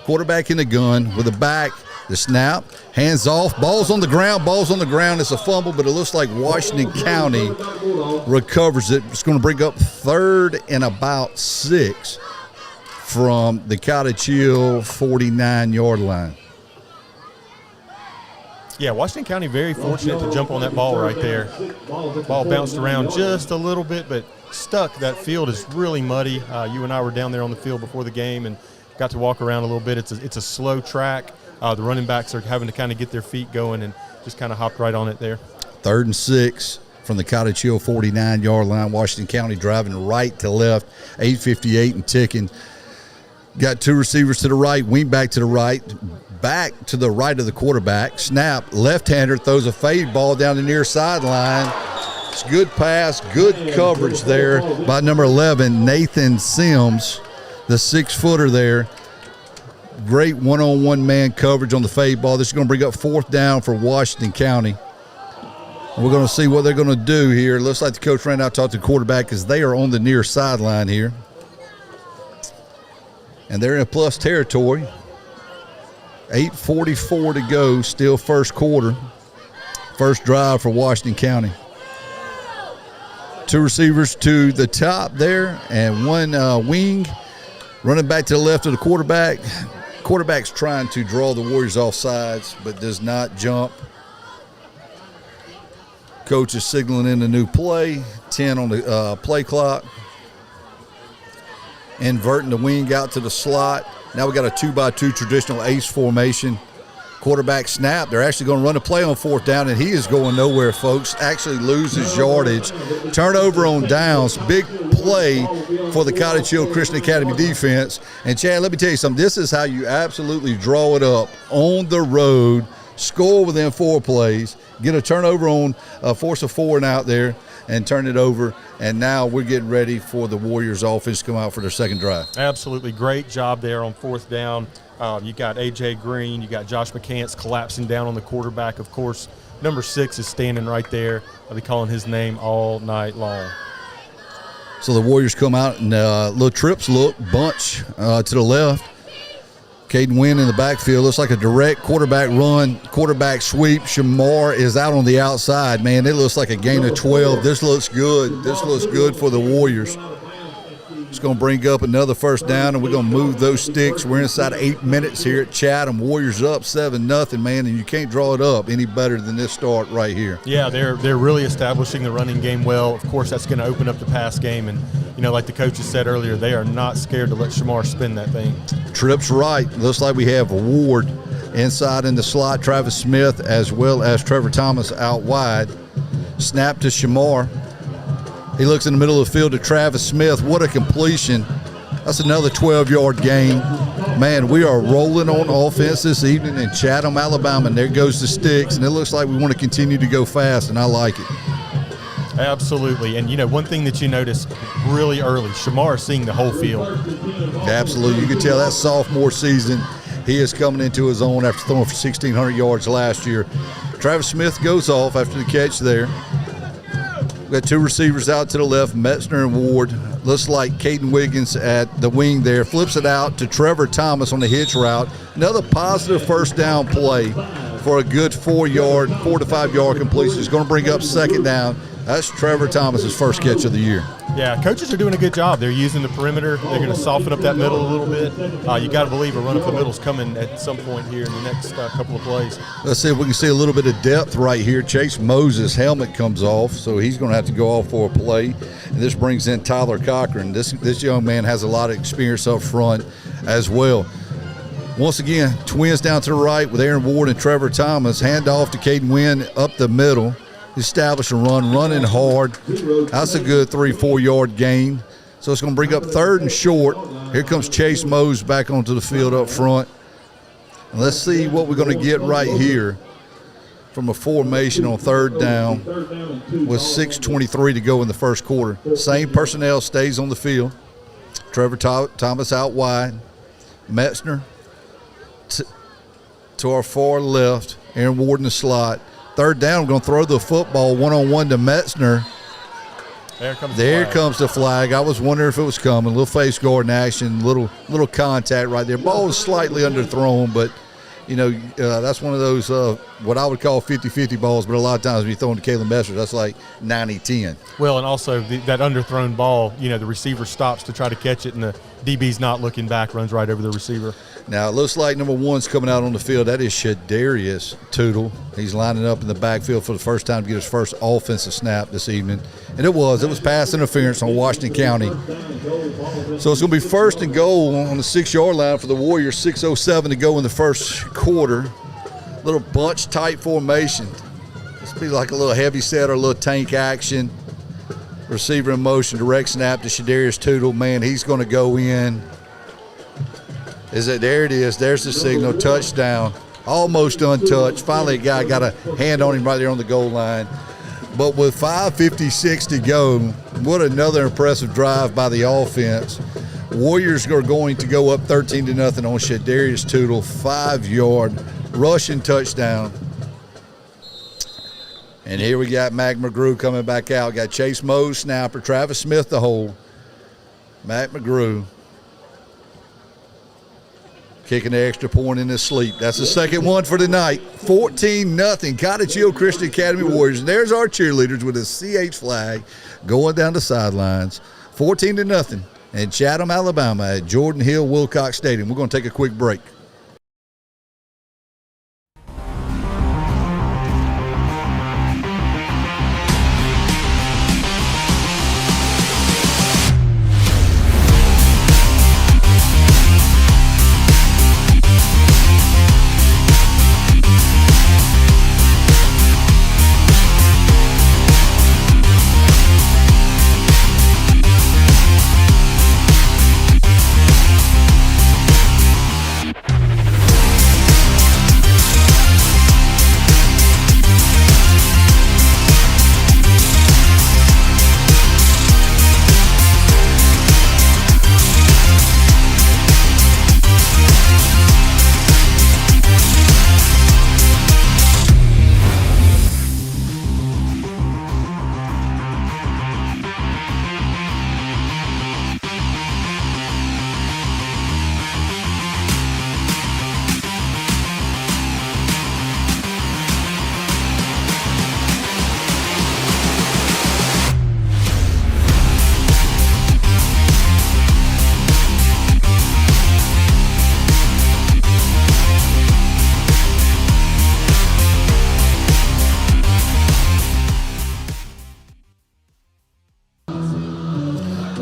Speaker 2: quarterback in the gun with a back. The snap, hands off, ball's on the ground. It's a fumble, but it looks like Washington County recovers it. It's going to bring up 3rd and about 6 from the Cottage Hill 49-yard line.
Speaker 3: Yeah, Washington County very fortunate to jump on that ball right there. Ball bounced around just a little bit, but stuck. That field is really muddy. You and I were down there on the field before the game and got to walk around a little bit. It's a slow track. The running backs are having to kind of get their feet going and just kind of hopped right on it there.
Speaker 2: 3rd and 6 from the Cottage Hill 49-yard line. Washington County driving right to left, 8:58 and ticking. Got 2 receivers to the right, wing back to the right, back to the right of the quarterback. Snap, left-hander throws a fade ball down the near sideline. It's good pass, good coverage there by number 11, Nathan Sims, the 6-footer there. Great one-on-one man coverage on the fade ball. This is going to bring up 4th down for Washington County. We're going to see what they're going to do here. Looks like the coach ran out, talked to the quarterback because they are on the near sideline here. And they're in plus territory. 8:44 to go, still first quarter. First drive for Washington County. Two receivers to the top there and one wing. Running back to the left of the quarterback. Quarterback's trying to draw the Warriors off sides but does not jump. Coach is signaling in the new play. 10 on the play clock. Inverting the wing out to the slot. Now we got a 2x2 traditional ace formation. Quarterback snap. They're actually going to run a play on fourth down, and he is going nowhere, folks. Actually loses yardage. Turnover on downs. Big play for the Cottage Hill Christian Academy defense. And, Chad, let me tell you something. This is how you absolutely draw it up on the road, score within 4 plays, get a turnover on force of 4 and out there, and turn it over. And now we're getting ready for the Warriors offense to come out for their second drive.
Speaker 3: Absolutely great job there on fourth down. You got A.J. Green. You got Josh McCants collapsing down on the quarterback. Of course, number 6 is standing right there. I'll be calling his name all night long.
Speaker 2: So the Warriors come out and little trips look, bunch to the left. Caden Wynn in the backfield. Looks like a direct quarterback run, quarterback sweep. Shamar is out on the outside. Man, it looks like a gain of 12. This looks good. This looks good for the Warriors. It's going to bring up another first down, and we're going to move those sticks. We're inside 8 minutes here at Chatham. Warriors up 7-0, man, and you can't draw it up any better than this start right here.
Speaker 3: Yeah, they're really establishing the running game well. Of course, that's going to open up the pass game. And, you know, like the coaches said earlier, they are not scared to let Shamar spin that thing.
Speaker 2: Trips right. Looks like we have Ward inside in the slot, Travis Smith, as well as Trevor Thomas out wide. Snap to Shamar. He looks in the middle of the field to Travis Smith. What a completion. That's another 12-yard gain. Man, we are rolling on offense this evening in Chatham, Alabama, and there goes the sticks, and it looks like we want to continue to go fast, and I like it.
Speaker 3: Absolutely. And, you know, one thing that you notice really early, Shamar is seeing the whole field.
Speaker 2: Absolutely. You can tell that sophomore season he is coming into his own after throwing for 1,600 yards last year. Travis Smith goes off after the catch there. We've got 2 receivers out to the left, Metzner and Ward. Looks like Caden Wiggins at the wing there. Flips it out to Trevor Thomas on the hitch route. Another positive first down play for a good 4 to 5 yard completion. It's going to bring up second down. That's Trevor Thomas's first catch of the year.
Speaker 3: Yeah, coaches are doing a good job. They're using the perimeter. They're going to soften up that middle a little bit. You got to believe a run up the middle is coming at some point here in the next couple of plays.
Speaker 2: Let's see if we can see a little bit of depth right here. Chase Moses' helmet comes off, so he's going to have to go off for a play. And this brings in Tyler Cochran. This young man has a lot of experience up front as well. Once again, twins down to the right with Aaron Ward and Trevor Thomas. Hand off to Caden Wynn up the middle. Establish a run, running hard. That's a good 3-4 yard gain. So it's going to bring up third and short. Here comes Chase Mose back onto the field up front. And let's see what we're going to get right here from a formation on third down with 6:23 to go in the first quarter. Same personnel stays on the field. Trevor Thomas out wide. Metzner to our far left. Aaron Ward in the slot. Third down, we're going to throw the football one-on-one to Metzner. There comes the flag. I was wondering if it was coming. A little face guard in action, little contact right there. Ball was slightly underthrown, but, you know, that's one of those what I would call 50-50 balls, but a lot of times when you throw into Caleb Metzner, that's like 90-10.
Speaker 3: Well, and also that underthrown ball, you know, the receiver stops to try to catch it, and the DB's not looking back, runs right over the receiver. Now,
Speaker 2: it looks like number 1's coming out on the field. That is Shadarius Tootle. He's lining up in the backfield for the first time to get his first offensive snap this evening. And it was pass interference on Washington County. So it's going to be first and goal on the 6-yard line for the Warriors. 6:07 to go in the first quarter. Little bunch type formation. This be like a little heavy set or a little tank action. Receiver in motion, direct snap to Shadarius Tootle. Man, he's going to go in. There it is. There's the signal. Touchdown. Almost untouched. Finally, a guy got a hand on him right there on the goal line. But with 5:56 to go, what another impressive drive by the offense. Warriors are going to go up 13-0 on Shadarius Tootle. 5-yard rushing touchdown. And here we got Mac McGrew coming back out. Got Chase Mose, snapper, Travis Smith, the hole. Mac McGrew kicking the extra point in his sleep. That's the second one for tonight. 14-0 Cottage Hill Christian Academy Warriors. And there's our cheerleaders with a CH flag going down the sidelines. 14-0 in Chatham, Alabama at Jordan Hill Wilcox Stadium. We're going to take a quick break.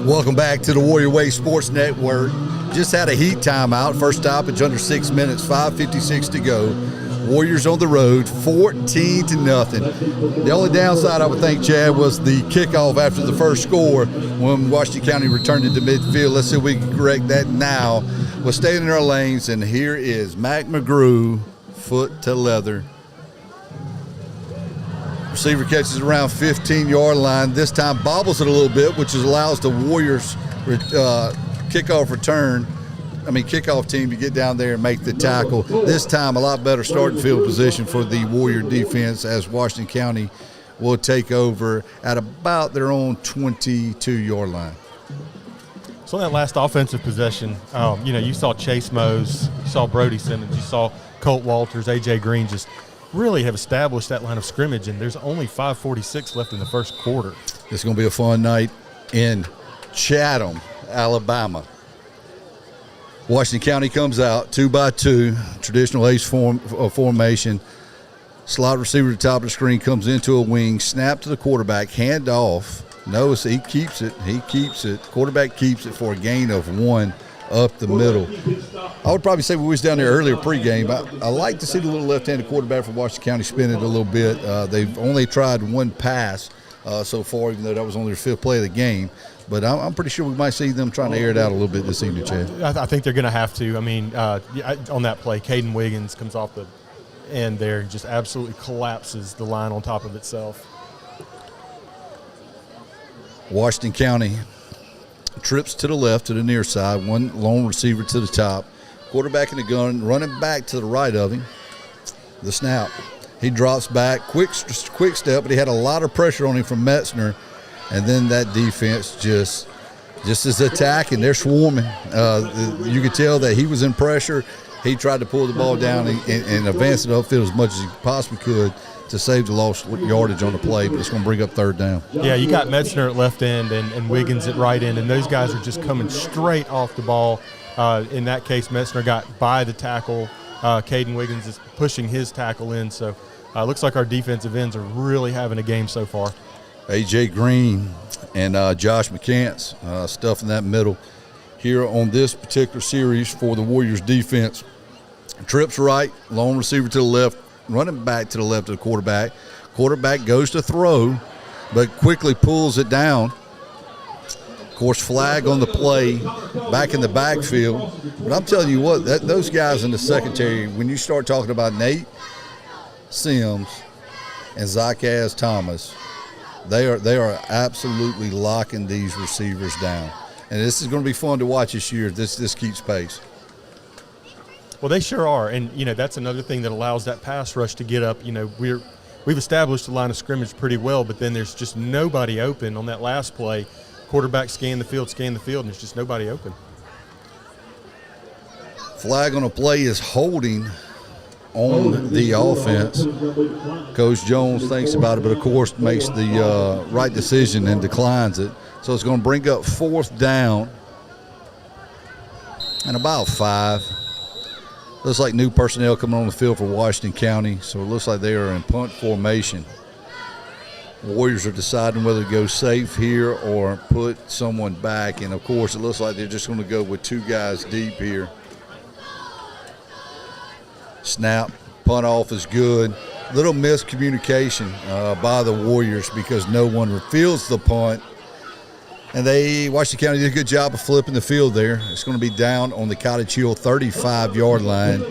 Speaker 2: Welcome back to the Warrior Way Sports Network. Just had a heat timeout. First stoppage under 6 minutes, 5:56 to go. Warriors on the road, 14-0. The only downside I would think, Chad, was the kickoff after the first score when Washington County returned it to midfield. Let's see if we can correct that now. We're staying in our lanes, and here is Mac McGrew, foot to leather. Receiver catches around 15-yard line. This time bobbles it a little bit, which allows the Warriors kickoff team to get down there and make the tackle. This time a lot better starting field position for the Warrior defense as Washington County will take over at about their own 22-yard line.
Speaker 3: So on that last offensive possession, you saw Chase Mose, you saw Brody Simmons, you saw Colt Walters, A.J. Green just really have established that line of scrimmage, and there's only 5:46 left in the first quarter.
Speaker 2: It's going to be a fun night in Chatham, Alabama. Washington County comes out 2-by-2, traditional ace formation. Slot receiver at the top of the screen comes into a wing, snap to the quarterback, hand off. Notice he keeps it. Quarterback keeps it for a gain of 1 up the middle. I would probably say we was down there earlier pregame. I like to see the little left-handed quarterback from Washington County spin it a little bit. They've only tried one pass so far, even though that was only their 5th play of the game. But I'm pretty sure we might see them trying to air it out a little bit this evening, Chad.
Speaker 3: I think they're going to have to. On that play, Caden Wiggins comes off the end there and just absolutely collapses the line on top of itself.
Speaker 2: Washington County trips to the left to the near side, one lone receiver to the top, quarterback in the gun, running back to the right of him. The snap. He drops back, quick step, but he had a lot of pressure on him from Metzner, and then that defense just is attacking. They're swarming. You could tell that he was in pressure. He tried to pull the ball down and advance it upfield as much as he possibly could to save the lost yardage on the play, but it's going to bring up 3rd down.
Speaker 3: Yeah, you got Metzner at left end and Wiggins at right end, and those guys are just coming straight off the ball. In that case, Metzner got by the tackle. Caden Wiggins is pushing his tackle in, so looks like our defensive ends are really having a game so far.
Speaker 2: A.J. Green and Josh McCants stuff in that middle here on this particular series for the Warriors defense. Trips right, lone receiver to the left, running back to the left of the quarterback. Quarterback goes to throw, but quickly pulls it down. Of course, flag on the play, back in the backfield. But I'm telling you what, those guys in the secondary, when you start talking about Nate Sims and Zacchaeus Thomas, they are absolutely locking these receivers down. And this is going to be fun to watch this year if this keeps pace.
Speaker 3: Well, they sure are, and that's another thing that allows that pass rush to get up. we've established the line of scrimmage pretty well, but then there's just nobody open on that last play. Quarterback scan the field, and there's just nobody open.
Speaker 2: Flag on a play is holding on the offense. Coach Jones thinks about it, but of course makes the right decision and declines it. So it's going to bring up 4th down and about 5. Looks like new personnel coming on the field for Washington County, so it looks like they are in punt formation. Warriors are deciding whether to go safe here or put someone back, and of course it looks like they're just going to go with 2 guys deep here. Snap, punt off is good. Little miscommunication by the Warriors because no one fields the punt. And Washington County did a good job of flipping the field there. It's going to be down on the Cottage Hill 35-yard line.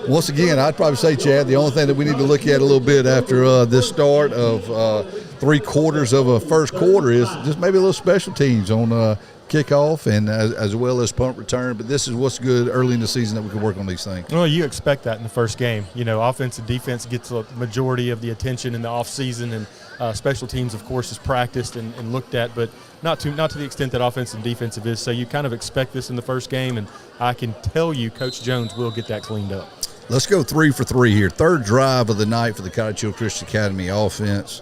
Speaker 2: Once again, I'd probably say, Chad, the only thing that we need to look at a little bit after this start of 3/4 of a first quarter is just maybe a little special teams on kickoff and as well as punt return. But this is what's good early in the season that we can work on these things.
Speaker 3: Well, you expect that in the first game. Offense and defense gets a majority of the attention in the offseason, and special teams, of course, is practiced and looked at, but not to the extent that offensive and defensive is. So you kind of expect this in the first game, and I can tell you Coach Jones will get that cleaned up.
Speaker 2: Let's go 3 for 3 here. 3rd drive of the night for the Cottage Hill Christian Academy offense.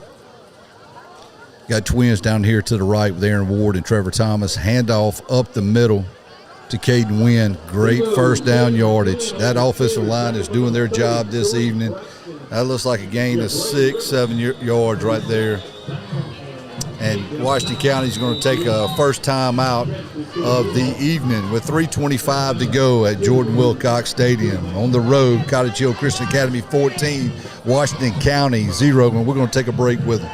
Speaker 2: Got twins down here to the right with Aaron Ward and Trevor Thomas. Handoff up the middle to Caden Wynn. Great first down yardage. That offensive line is doing their job this evening. That looks like a gain of 6-7 yards right there. And Washington County is going to take a first time out of the evening with 3:25 to go at Jordan Wilcox Stadium. On the road, Cottage Hill Christian Academy 14, Washington County 0. And we're going to take a break with them.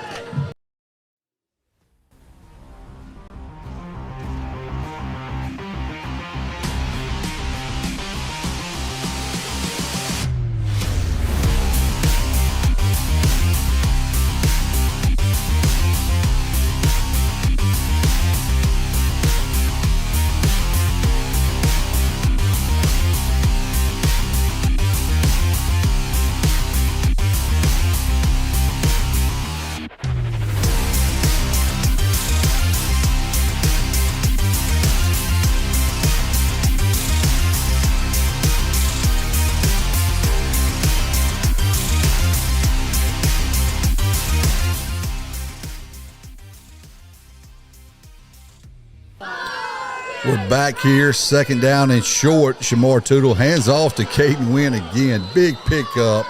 Speaker 2: We're back here, 2nd down and short. Shamar Tootle hands off to Caden Wynn again. Big pickup,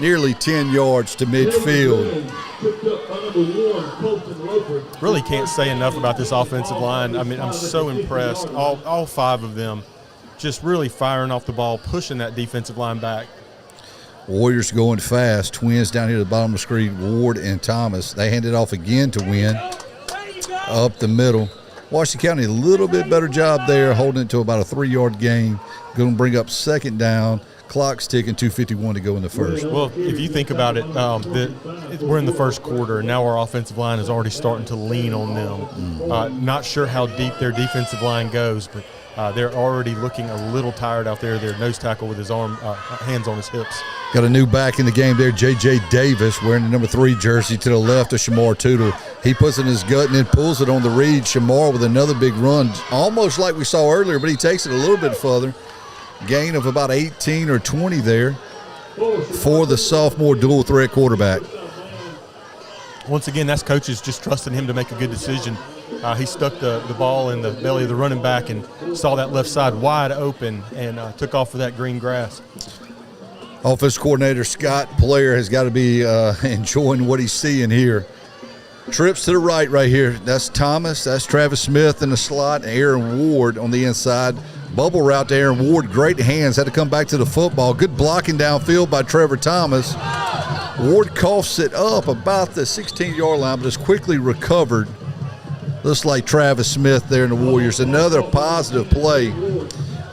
Speaker 2: nearly 10 yards to midfield.
Speaker 3: Really can't say enough about this offensive line. I mean, I'm so impressed. All 5 of them just really firing off the ball, pushing that defensive line back.
Speaker 2: Warriors going fast. Twins down here at the bottom of the screen, Ward and Thomas. They hand it off again to Wynn. Up the middle. Washington County, a little bit better job there, holding it to about a 3-yard gain. Going to bring up 2nd down. Clock's ticking, 2:51 to go in the first.
Speaker 3: Well, if you think about it, we're in the first quarter, and now our offensive line is already starting to lean on them. Not sure how deep their defensive line goes, but they're already looking a little tired out there. Their nose tackle with his hands on his hips.
Speaker 2: Got a new back in the game there, J.J. Davis, wearing the number 3 jersey to the left of Shamar Tootle. He puts it in his gut and then pulls it on the read. Shamar with another big run, almost like we saw earlier, but he takes it a little bit further. Gain of about 18 or 20 there for the sophomore dual threat quarterback.
Speaker 3: Once again, that's coaches just trusting him to make a good decision. He stuck the ball in the belly of the running back and saw that left side wide open and took off for that green grass.
Speaker 2: Offensive coordinator Scott Player has got to be enjoying what he's seeing here. Trips to the right here. That's Thomas. That's Travis Smith in the slot. Aaron Ward on the inside. Bubble route to Aaron Ward. Great hands. Had to come back to the football. Good blocking downfield by Trevor Thomas. Ward coughs it up about the 16-yard line, but is quickly recovered. Looks like Travis Smith there in the Warriors. Another positive play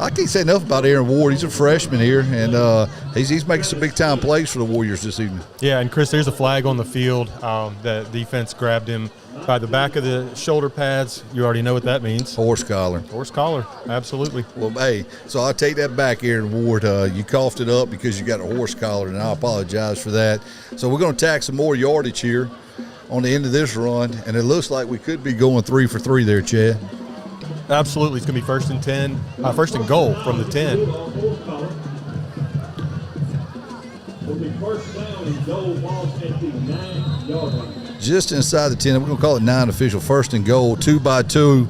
Speaker 2: I can't say enough about Aaron Ward. He's a freshman here, and he's making some big-time plays for the Warriors this evening.
Speaker 3: Yeah, and Chris, there's a flag on the field. The defense grabbed him by the back of the shoulder pads. You already know what that means.
Speaker 2: Horse collar.
Speaker 3: Horse collar, absolutely.
Speaker 2: Well, hey, so I'll take that back, Aaron Ward. You coughed it up because you got a horse collar, and I apologize for that. So we're going to tack some more yardage here on the end of this run, and it looks like we could be going 3 for 3 there, Chad.
Speaker 3: Absolutely. It's going to be 1st and 10, 1st and goal from the 10.
Speaker 8: Will be first down and goal, ball at the 9-yard line.
Speaker 2: Just inside the 10. We're going to call it 9 official. 1st and goal, 2 by 2.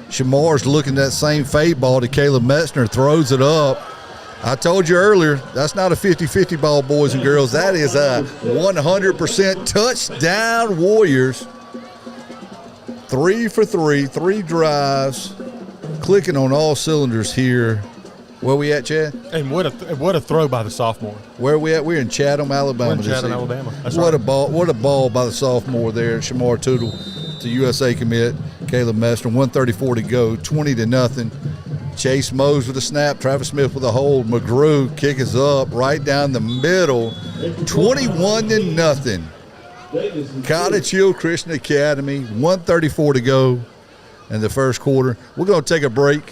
Speaker 2: Shamar's looking at that same fade ball to Caleb Metzner, throws it up. I told you earlier, that's not a 50-50 ball, boys and girls. That is a 100% touchdown Warriors. 3 for 3, 3 drives, clicking on all cylinders here. Where we at, Chad?
Speaker 3: And what a throw by the sophomore.
Speaker 2: Where are we at? We're in Chatham, Alabama.
Speaker 3: We're in Chatham, Alabama. That's
Speaker 2: what
Speaker 3: right.
Speaker 2: What a ball by the sophomore there. Shamar Tootle to USA commit. Caleb Mester, 1:34 to go, 20-0. Chase Mose with a snap. Travis Smith with a hold. McGrew kick is up right down the middle, 21-0. Cottage Hill Christian Academy, 1:34 to go in the first quarter. We're going to take a break.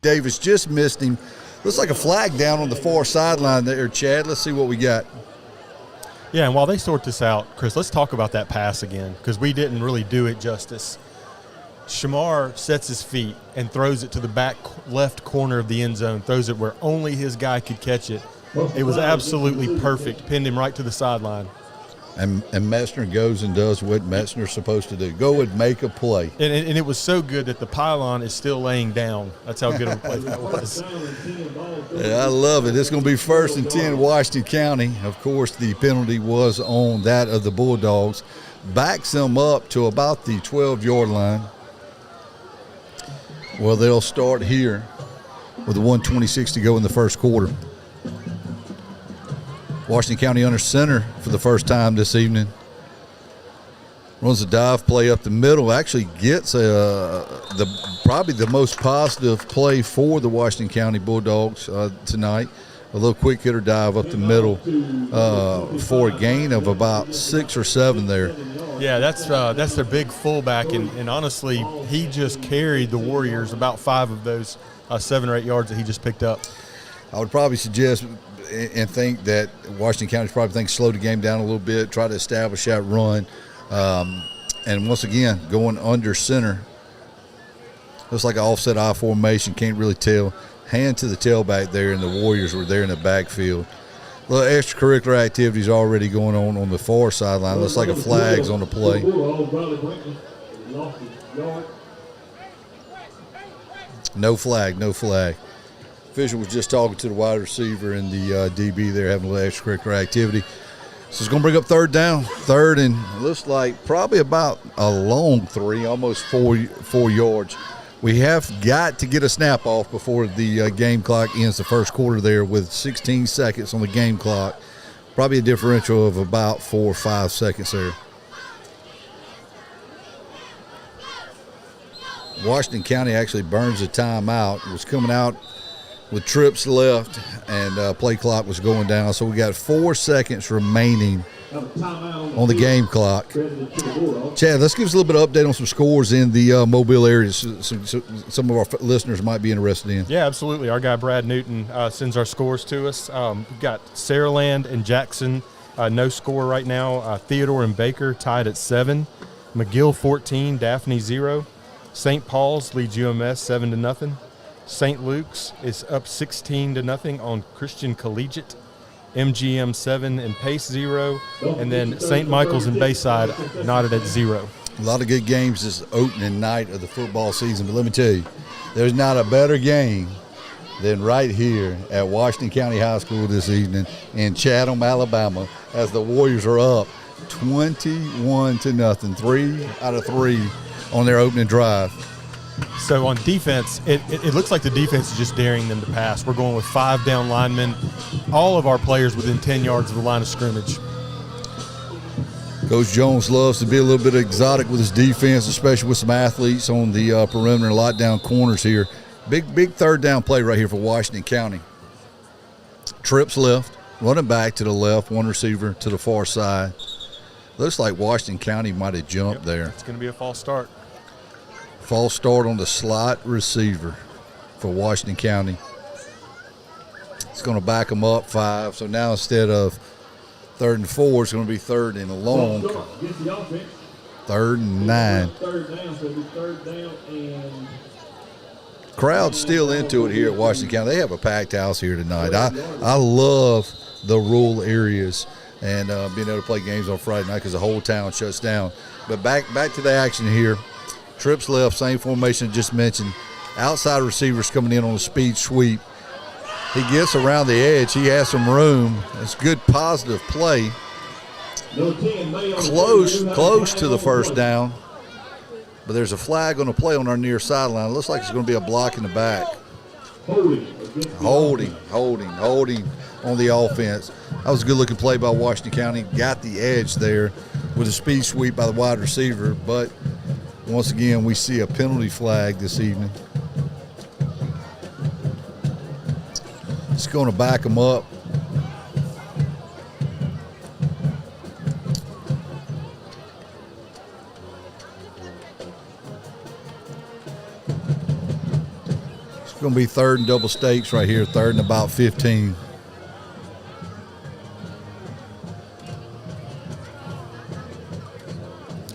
Speaker 2: Davis just missed him. Looks like a flag down on the far sideline there, Chad. Let's see what we got.
Speaker 3: Yeah, and while they sort this out, Chris, let's talk about that pass again because we didn't really do it justice. Shamar sets his feet and throws it to the back left corner of the end zone, throws it where only his guy could catch it. It was absolutely perfect, pinned him right to the sideline.
Speaker 2: And Metzner goes and does what Metzner's supposed to do. Go and make a play.
Speaker 3: And it was so good that the pylon is still laying down. That's how good of a play that was.
Speaker 2: Yeah, I love it. It's going to be 1st and 10 Washington County. Of course, the penalty was on that of the Bulldogs. Backs them up to about the 12-yard line. Well, they'll start here with 1:26 to go in the first quarter. Washington County under center for the first time this evening. Runs a dive play up the middle. Actually gets probably the most positive play for the Washington County Bulldogs tonight. A little quick hitter dive up the middle for a gain of about 6 or 7 there.
Speaker 3: Yeah, that's their big fullback, and honestly, he just carried the Warriors about 5 of those 7 or 8 yards that he just picked up.
Speaker 2: I would probably suggest and think that Washington County's probably thinking slow the game down a little bit, try to establish that run. And once again, going under center. Looks like an offset I formation, can't really tell. Hand to the tailback there, and the Warriors were there in the backfield. A little extracurricular activities already going on the far sideline. Looks like a flag's on the play. No flag, no flag. Official was just talking to the wide receiver and the DB there, having a little extracurricular activity. So it's going to bring up 3rd down. 3rd and looks like probably about a long 3, almost 4 yards. We have got to get a snap off before the game clock ends the first quarter there with 16 seconds on the game clock. Probably a differential of about 4 or 5 seconds there. Washington County actually burns a timeout. It was coming out with trips left, and play clock was going down. So we got 4 seconds remaining on the game clock. Chad, let's give us a little bit of update on some scores in the Mobile area. Some of our listeners might be interested in.
Speaker 3: Yeah, absolutely. Our guy Brad Newton sends our scores to us. We've got Saraland and Jackson, no score right now. Theodore and Baker tied at 7. McGill 14, Daphne 0. St. Paul's leads UMS 7-0. St. Luke's is up 16-0 on Christian Collegiate. MGM 7 and Pace 0. And then St. Michael's and Bayside knotted at 0.
Speaker 2: A lot of good games this opening night of the football season. But let me tell you, there's not a better game than right here at Washington County High School this evening in Chatham, Alabama, as the Warriors are up 21-0, 3 out of 3 on their opening drive.
Speaker 3: So on defense, it looks like the defense is just daring them to pass. We're going with 5 down linemen, all of our players within 10 yards of the line of scrimmage.
Speaker 2: Coach Jones loves to be a little bit exotic with his defense, especially with some athletes on the perimeter and lockdown corners here. Big third down play right here for Washington County. Trips left, running back to the left, one receiver to the far side. Looks like Washington County might have jumped there.
Speaker 3: It's going to be a false start.
Speaker 2: False start on the slot receiver for Washington County. It's going to back them up 5. So now instead of 3rd and 4, it's going to be 3rd and long. 3rd and 9.
Speaker 8: Third down and
Speaker 2: Crowd's still into it here at Washington County. They have a packed house here tonight. I love the rural areas and being able to play games on Friday night because the whole town shuts down. But back to the action here. Trips left, same formation I just mentioned. Outside receivers coming in on a speed sweep. He gets around the edge. He has some room. It's good positive play. Close to the first down. But there's a flag on the play on our near sideline. It looks like it's going to be a block in the back. Holding on the offense. That was a good-looking play by Washington County. Got the edge there with a speed sweep by the wide receiver. But once again, we see a penalty flag this evening. It's going to back them up. It's going to be 3rd and double stakes right here, 3rd and about 15.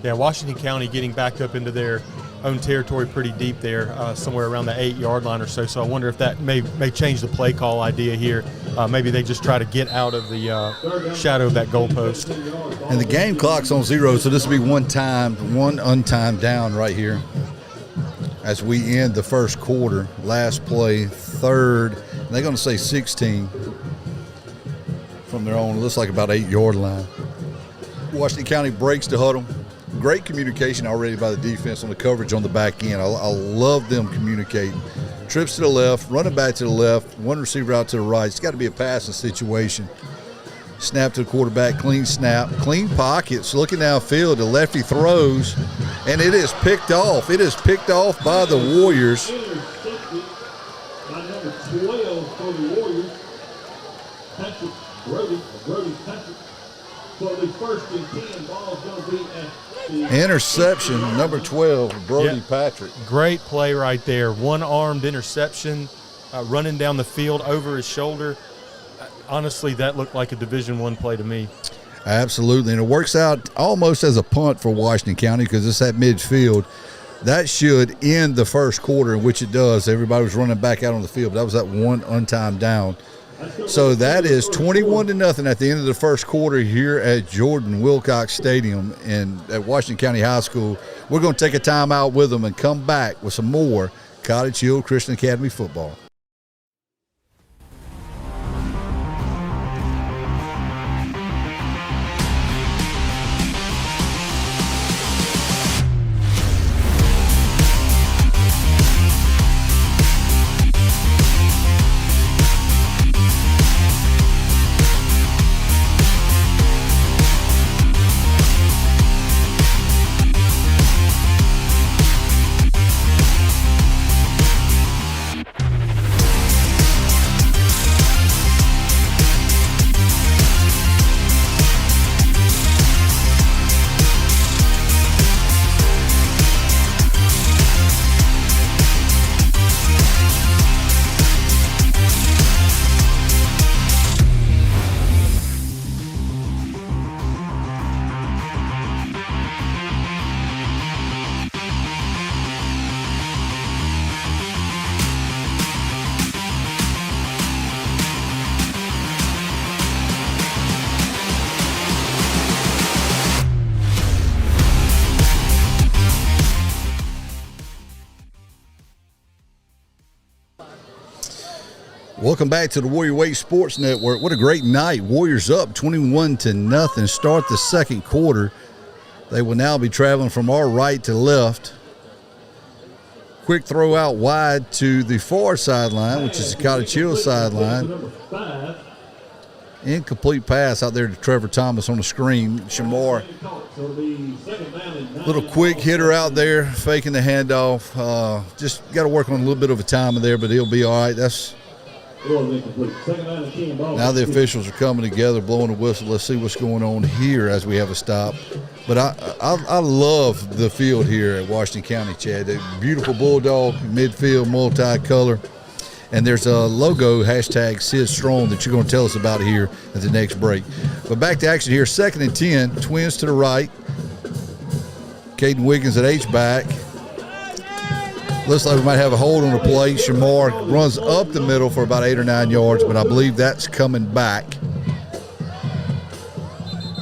Speaker 3: Yeah, Washington County getting back up into their own territory pretty deep there, somewhere around the 8-yard line or so. So I wonder if that may change the play call idea here. Maybe they just try to get out of the shadow of that goalpost.
Speaker 2: And the game clock's on 0, so this will be one untimed down right here as we end the first quarter. Last play, 3rd. They're going to say 16 from their own, it looks like about 8-yard line. Washington County breaks the huddle. Great communication already by the defense on the coverage on the back end. I love them communicating. Trips to the left, running back to the left, one receiver out to the right. It's got to be a passing situation. Snap to the quarterback, clean snap, clean pockets, looking downfield. The lefty throws, and it is picked off. It is picked off by the Warriors.
Speaker 8: intercepted by number 12 for the Warriors, Patrick Brody Patrick. So the 1st and 10 ball is going to be at the
Speaker 2: Interception, number 12, Brody
Speaker 3: Yep.
Speaker 2: Patrick.
Speaker 3: Great play right there. One-armed interception, running down the field over his shoulder. Honestly, that looked like a Division I play to me.
Speaker 2: Absolutely, and it works out almost as a punt for Washington County because it's at midfield. That should end the first quarter, in which it does. Everybody was running back out on the field, but that was that one untimed down. So that is 21-0 at the end of the first quarter here at Jordan Wilcox Stadium and at Washington County High School. We're going to take a timeout with them and come back with some more Cottage Hill Christian Academy football. Welcome back to the Warrior Way Sports Network. What a great night. Warriors up 21-0. Start the second quarter. They will now be traveling from our right to left. Quick throw out wide to the far sideline, which is the Cottage Hill sideline. Incomplete pass out there to Trevor Thomas on the screen. Shamar, little quick hitter out there, faking the handoff. Just got to work on a little bit of a timing there, but he'll be all right. Now the officials are coming together, blowing the whistle. Let's see what's going on here as we have a stop. But I love the field here at Washington County, Chad. A beautiful bulldog, midfield, multicolor. And there's a logo, hashtag Sid Strong, that you're going to tell us about here at the next break. But back to action here, 2nd and 10, Twins to the right. Caden Wiggins at H-back. Looks like we might have a hold on the play. Shamar runs up the middle for about 8 or 9 yards, but I believe that's coming back.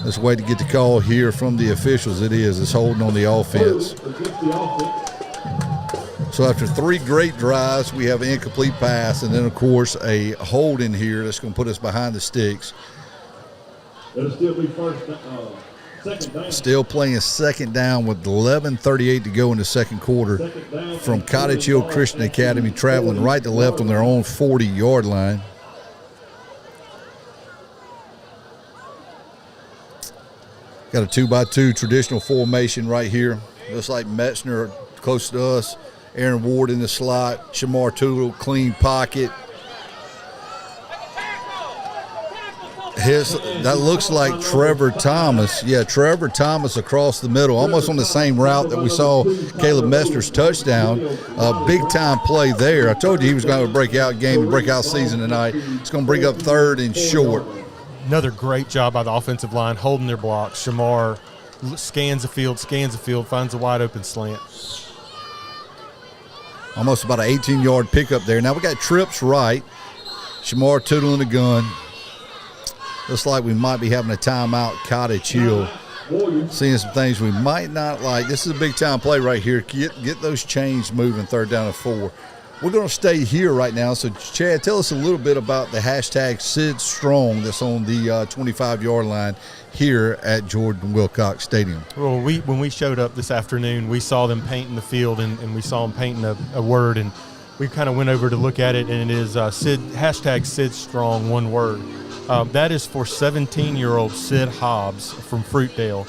Speaker 2: Let's wait to get the call here from the officials. It is. It's holding on the offense. So after 3 great drives, we have an incomplete pass, and then, of course, a hold in here that's going to put us behind the sticks.
Speaker 8: It'll still be second down.
Speaker 2: Still playing second down with 11:38 to go in the second quarter from Cottage Hill Christian Academy, traveling right to left on their own 40-yard line. Got a 2-by-2 traditional formation right here. Looks like Metzner close to us. Aaron Ward in the slot. Shamar Tootle, clean pocket. That looks like Trevor Thomas. Yeah, Trevor Thomas across the middle, almost on the same route that we saw Caleb Metzner's touchdown. Big-time play there. I told you he was going to have a breakout game, a breakout season tonight. It's going to bring up 3rd and short.
Speaker 3: Another great job by the offensive line, holding their blocks. Shamar scans the field, finds a wide-open slant.
Speaker 2: Almost about an 18-yard pickup there. Now we got trips right. Shamar Tootle in the gun. Looks like we might be having a timeout, Cottage Hill. Seeing some things we might not like. This is a big-time play right here. Get those chains moving, 3rd down and 4. We're going to stay here right now. So, Chad, tell us a little bit about the hashtag Sid Strong that's on the 25-yard line here at Jordan Wilcox Stadium.
Speaker 3: Well, when we showed up this afternoon, we saw them painting the field, and we saw them painting a word, and we kind of went over to look at it, and it is hashtag Sid Strong, one word. That is for 17-year-old Sid Hobbs from Fruitdale.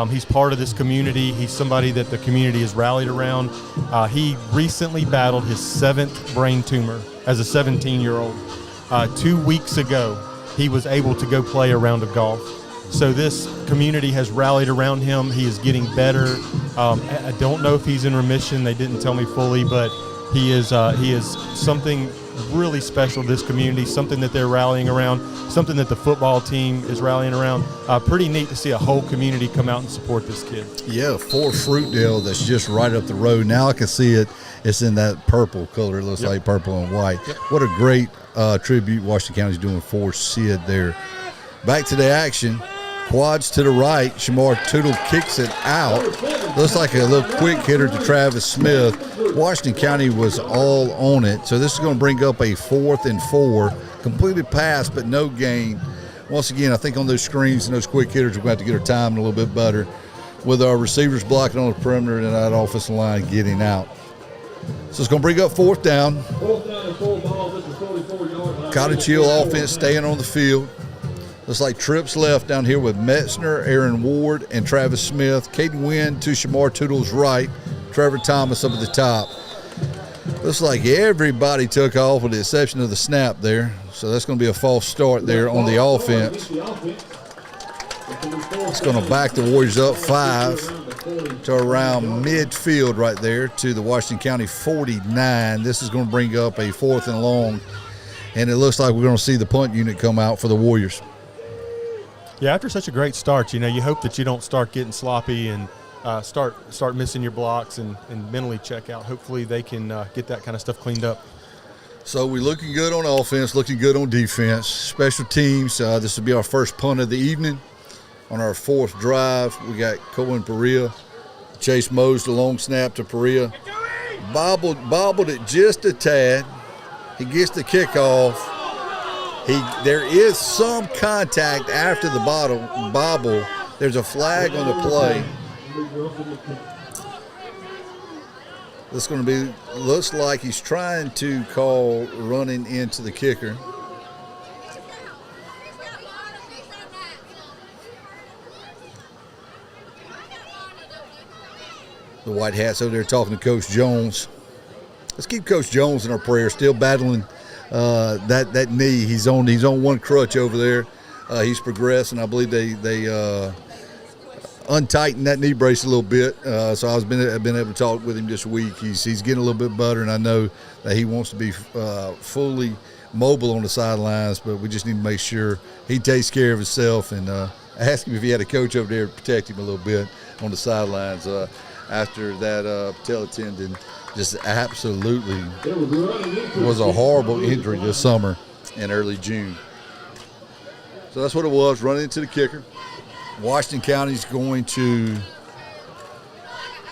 Speaker 3: He's part of this community. He's somebody that the community has rallied around. He recently battled his 7th brain tumor as a 17-year-old. 2 weeks ago, he was able to go play a round of golf. So this community has rallied around him. He is getting better. I don't know if he's in remission. They didn't tell me fully, but he is something really special to this community, something that they're rallying around, something that the football team is rallying around. Pretty neat to see a whole community come out and support this kid.
Speaker 2: Yeah, for Fruitdale, that's just right up the road. Now I can see it. It's in that purple color. It looks like purple and white. Yep. What a great tribute Washington County's doing for Sid there. Back to the action. Quads to the right. Shamar Tootle kicks it out. Looks like a little quick hitter to Travis Smith. Washington County was all on it. So this is going to bring up a 4th and 4. Completed pass, but no gain. Once again, I think on those screens and those quick hitters, we're going to have to get our timing a little bit better with our receivers blocking on the perimeter and that offensive line getting out. So it's going to bring up 4th down.
Speaker 8: 4th down and 4 ball. This is 44-yard line.
Speaker 2: Cottage Hill offense staying on the field. Looks like trips left down here with Metzner, Aaron Ward, and Travis Smith. Caden Wynn to Shamar Tootle's right. Trevor Thomas up at the top. Looks like everybody took off with the exception of the snap there. So that's going to be a false start there on the offense. It's going to back the Warriors up 5 to around midfield right there to the Washington County 49. This is going to bring up a 4th and long. And it looks like we're going to see the punt unit come out for the Warriors.
Speaker 3: Yeah, after such a great start, you hope that you don't start getting sloppy and start missing your blocks and mentally check out. Hopefully they can get that kind of stuff cleaned up.
Speaker 2: So we're looking good on offense, looking good on defense. Special teams, this will be our first punt of the evening. On our 4th drive, we got Cohen Perea. Chase Mose, the long snap to Perea. Bobbled it just a tad. He gets the kickoff. There is some contact after the bobble. There's a flag on the play. This going to be, looks like he's trying to call running into the kicker. The White Hats over there talking to Coach Jones. Let's keep Coach Jones in our prayers. Still battling that knee. He's on one crutch over there. He's progressing. I believe they untightened that knee brace a little bit. So I've been able to talk with him this week. He's getting a little bit better, and I know that he wants to be fully mobile on the sidelines. But we just need to make sure he takes care of himself, and ask him if he had a coach over there to protect him a little bit on the sidelines after that patella tendon. Just absolutely was a horrible injury this summer in early June. So that's what it was, running into the kicker. Washington County's going to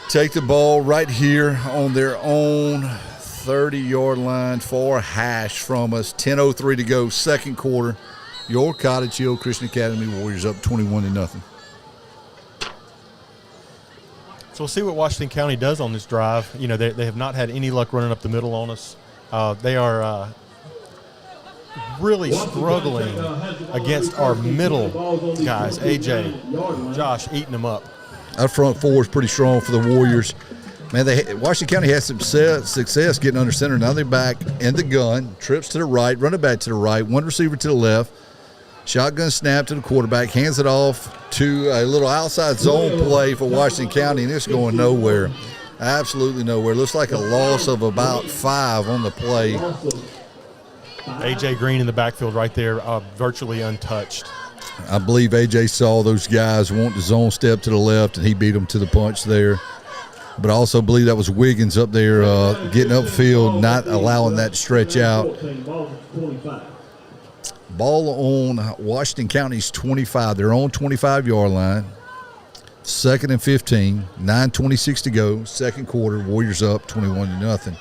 Speaker 2: take the ball right here on their own 30-yard line, far hash from us. 10:03 to go, second quarter. Your Cottage Hill Christian Academy Warriors up 21-0.
Speaker 3: So we'll see what Washington County does on this drive. You know, they have not had any luck running up the middle on us. They are really struggling against our middle guys. AJ, Josh, eating them up.
Speaker 2: Our front four is pretty strong for the Warriors. Man, Washington County has some success getting under center. Now they're back in the gun, trips to the right, running back to the right, one receiver to the left. Shotgun snap to the quarterback, hands it off to a little outside zone play for Washington County, and it's going nowhere. Absolutely nowhere. Looks like a loss of about 5 on the play.
Speaker 3: A.J. Green in the backfield right there, virtually untouched.
Speaker 2: I believe A.J. saw those guys want the zone step to the left, and he beat them to the punch there. But I also believe that was Wiggins up there getting upfield, not allowing that to stretch out. Ball on Washington County's 25, their own 25-yard line. 2nd and 15, 9:26 to go, second quarter. Warriors up 21-0.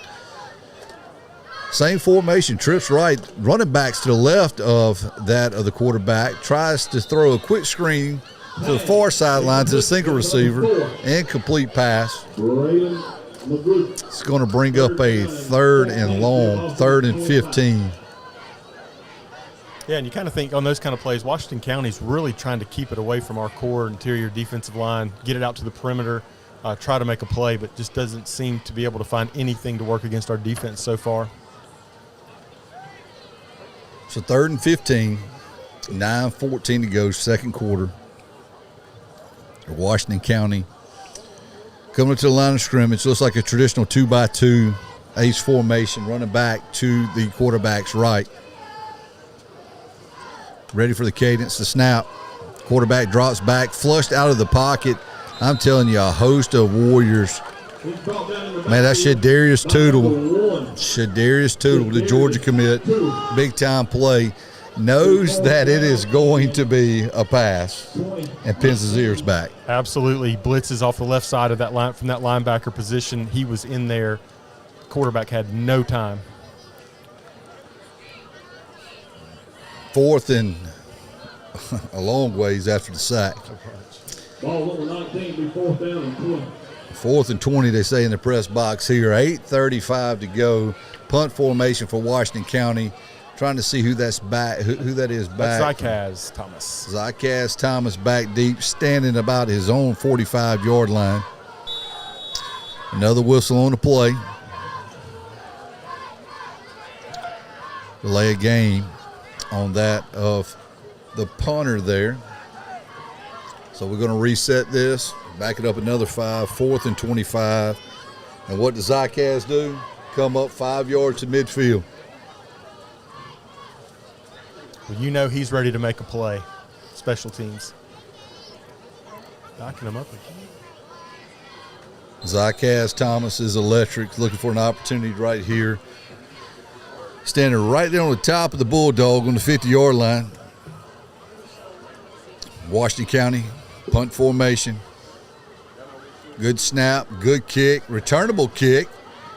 Speaker 2: Same formation, trips right, running backs to the left of the quarterback, tries to throw a quick screen to the far sideline to the single receiver, incomplete pass. It's going to bring up a 3rd and long, 3rd and 15.
Speaker 3: Yeah, and you kind of think on those kind of plays, Washington County's really trying to keep it away from our core interior defensive line, get it out to the perimeter, try to make a play, but just doesn't seem to be able to find anything to work against our defense so far.
Speaker 2: So 3rd and 15, 9:14 to go, second quarter. Washington County coming to the line of scrimmage. Looks like a traditional 2-by-2 ace formation, running back to the quarterback's right. Ready for the cadence, the snap. Quarterback drops back, flushed out of the pocket. I'm telling you, a host of Warriors. Man, that's Shadarius Tootle, the Georgia commit, big-time play. Knows that it is going to be a pass and pins his ears back.
Speaker 3: Absolutely. Blitzes off the left side of that line from that linebacker position. He was in there. Quarterback had no time.
Speaker 2: 4th and a long ways after the sack.
Speaker 8: Ball number 19, be 4th down and 20.
Speaker 2: 4th and 20, they say in the press box here. 8:35 to go. Punt formation for Washington County. Trying to see who that's back. Who that is back.
Speaker 3: That's Zycaz Thomas.
Speaker 2: Zycaz Thomas back deep, standing about his own 45-yard line. Another whistle on the play. Delay a game on that of the punter there. So we're going to reset this, back it up another 5, 4th and 25. And what does Zycaz do? Come up 5 yards to midfield.
Speaker 3: Well, you know he's ready to make a play. Special teams. Knocking him up again.
Speaker 2: Zycaz Thomas is electric, looking for an opportunity right here. Standing right there on the top of the Bulldog on the 50-yard line. Washington County, punt formation. Good snap, good kick, returnable kick.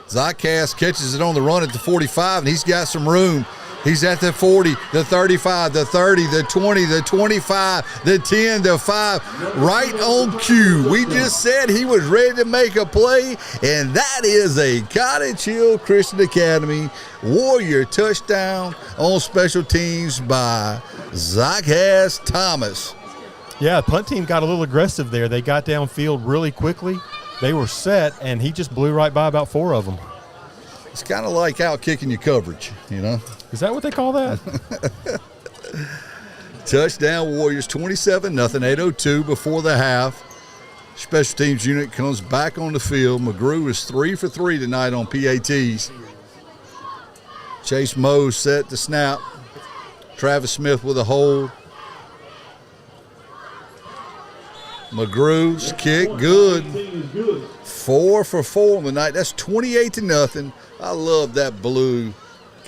Speaker 2: Zycaz catches it on the run at the 45, and he's got some room. He's at the 40, the 35, the 30, the 20, the 25, the 10, the 5, right on cue. We just said he was ready to make a play, and that is a Cottage Hill Christian Academy Warrior touchdown on special teams by Zachas Thomas.
Speaker 3: Yeah, punt team got a little aggressive there. They got downfield really quickly. They were set, and he just blew right by about 4 of them.
Speaker 2: It's kind of like out kicking your coverage, you know.
Speaker 3: Is that what they call that?
Speaker 2: Touchdown Warriors, 27-0, 8:02 before the half. Special teams unit comes back on the field. McGrew is 3 for 3 tonight on PATs. Chase Mose set to snap. Travis Smith with a hold. McGrew's kick, good. 4 for 4 on the night. That's 28-0. I love that blue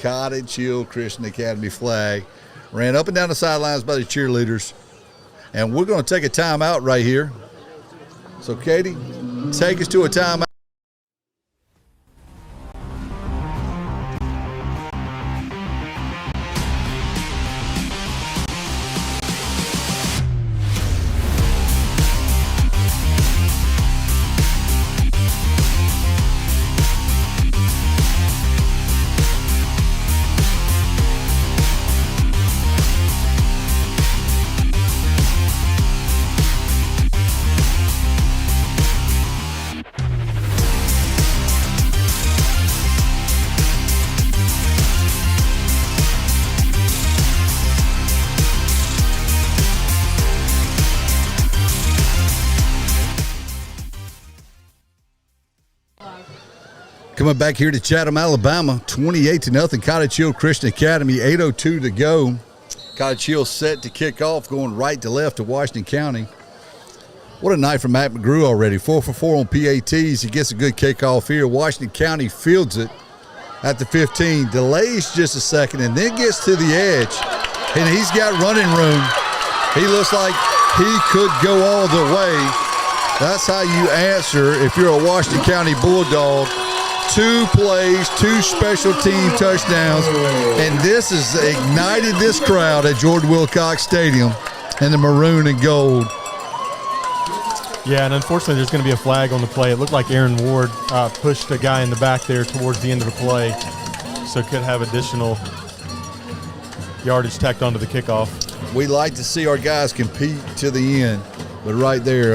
Speaker 2: Cottage Hill Christian Academy flag. Ran up and down the sidelines by the cheerleaders. And we're going to take a timeout right here. So, Katie, take us to a timeout. Coming back here to Chatham, Alabama, 28-0, Cottage Hill Christian Academy, 8:02 to go. Cottage Hill set to kick off, going right to left to Washington County. What a night for Matt McGrew already, 4 for 4 on PATs. He gets a good kickoff here. Washington County fields it at the 15, delays just a second, and then gets to the edge. And he's got running room. He looks like he could go all the way. That's how you answer if you're a Washington County Bulldog. 2 plays, 2 special team touchdowns, and this has ignited this crowd at Jordan Wilcox Stadium in the maroon and gold.
Speaker 3: Yeah, and unfortunately there's going to be a flag on the play. It looked like Aaron Ward pushed a guy in the back there towards the end of the play, so could have additional yardage tacked onto the kickoff.
Speaker 2: We like to see our guys compete to the end, but right there,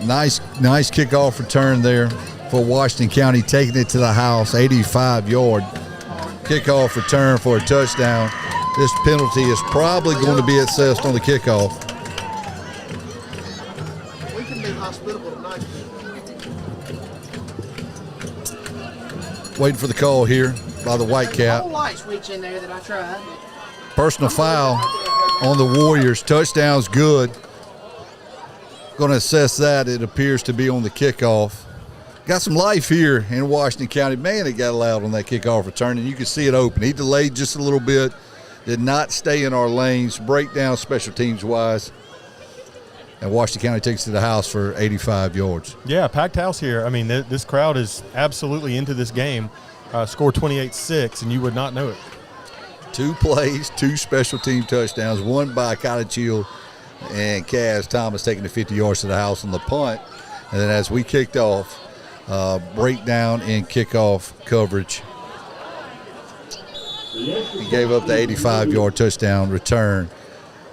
Speaker 2: nice kickoff return there for Washington County, taking it to the house, 85-yard kickoff return for a touchdown. This penalty is probably going to be assessed on the kickoff.
Speaker 7: We can be hospitable tonight.
Speaker 2: Waiting for the call here by the Whitecap.
Speaker 7: Whole light switch in there that I tried.
Speaker 2: Personal foul on the Warriors. Touchdown's good. Going to assess that. It appears to be on the kickoff. Got some life here in Washington County. Man, it got loud on that kickoff return, and you can see it open. He delayed just a little bit, did not stay in our lanes, breakdown special teams-wise, and Washington County takes it to the house for 85 yards.
Speaker 3: Yeah, packed house here. I mean, this crowd is absolutely into this game. Score 28-6, and you would not know it.
Speaker 2: 2 plays, 2 special team touchdowns, one by Cottage Hill and Kaz Thomas taking the 50 yards to the house on the punt. And then as we kicked off, breakdown in kickoff coverage. He gave up the 85-yard touchdown return.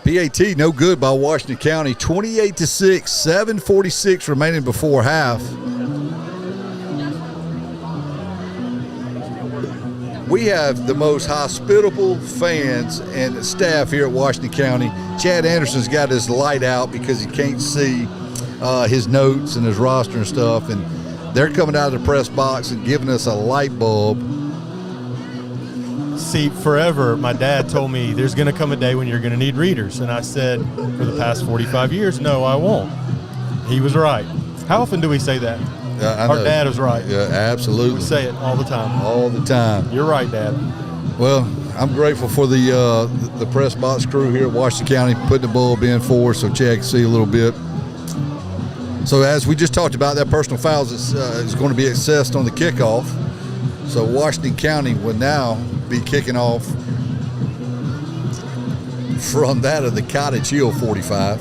Speaker 2: PAT no good by Washington County, 28-6, 7:46 remaining before half. We have the most hospitable fans and staff here at Washington County. Chad Anderson's got his light out because he can't see his notes and his roster and stuff, and they're coming out of the press box and giving us a light bulb.
Speaker 3: See, forever, my dad told me there's going to come a day when you're going to need readers. And I said, for the past 45 years, no, I won't. He was right. How often do we say that? Our dad was right.
Speaker 2: Yeah, absolutely.
Speaker 3: We say it all the time.
Speaker 2: All the time.
Speaker 3: You're right, Dad.
Speaker 2: Well, I'm grateful for the press box crew here at Washington County putting the bulb in for us so Chad can see a little bit. So as we just talked about, that personal fouls is going to be assessed on the kickoff. So Washington County will now be kicking off from that of the Cottage Hill 45.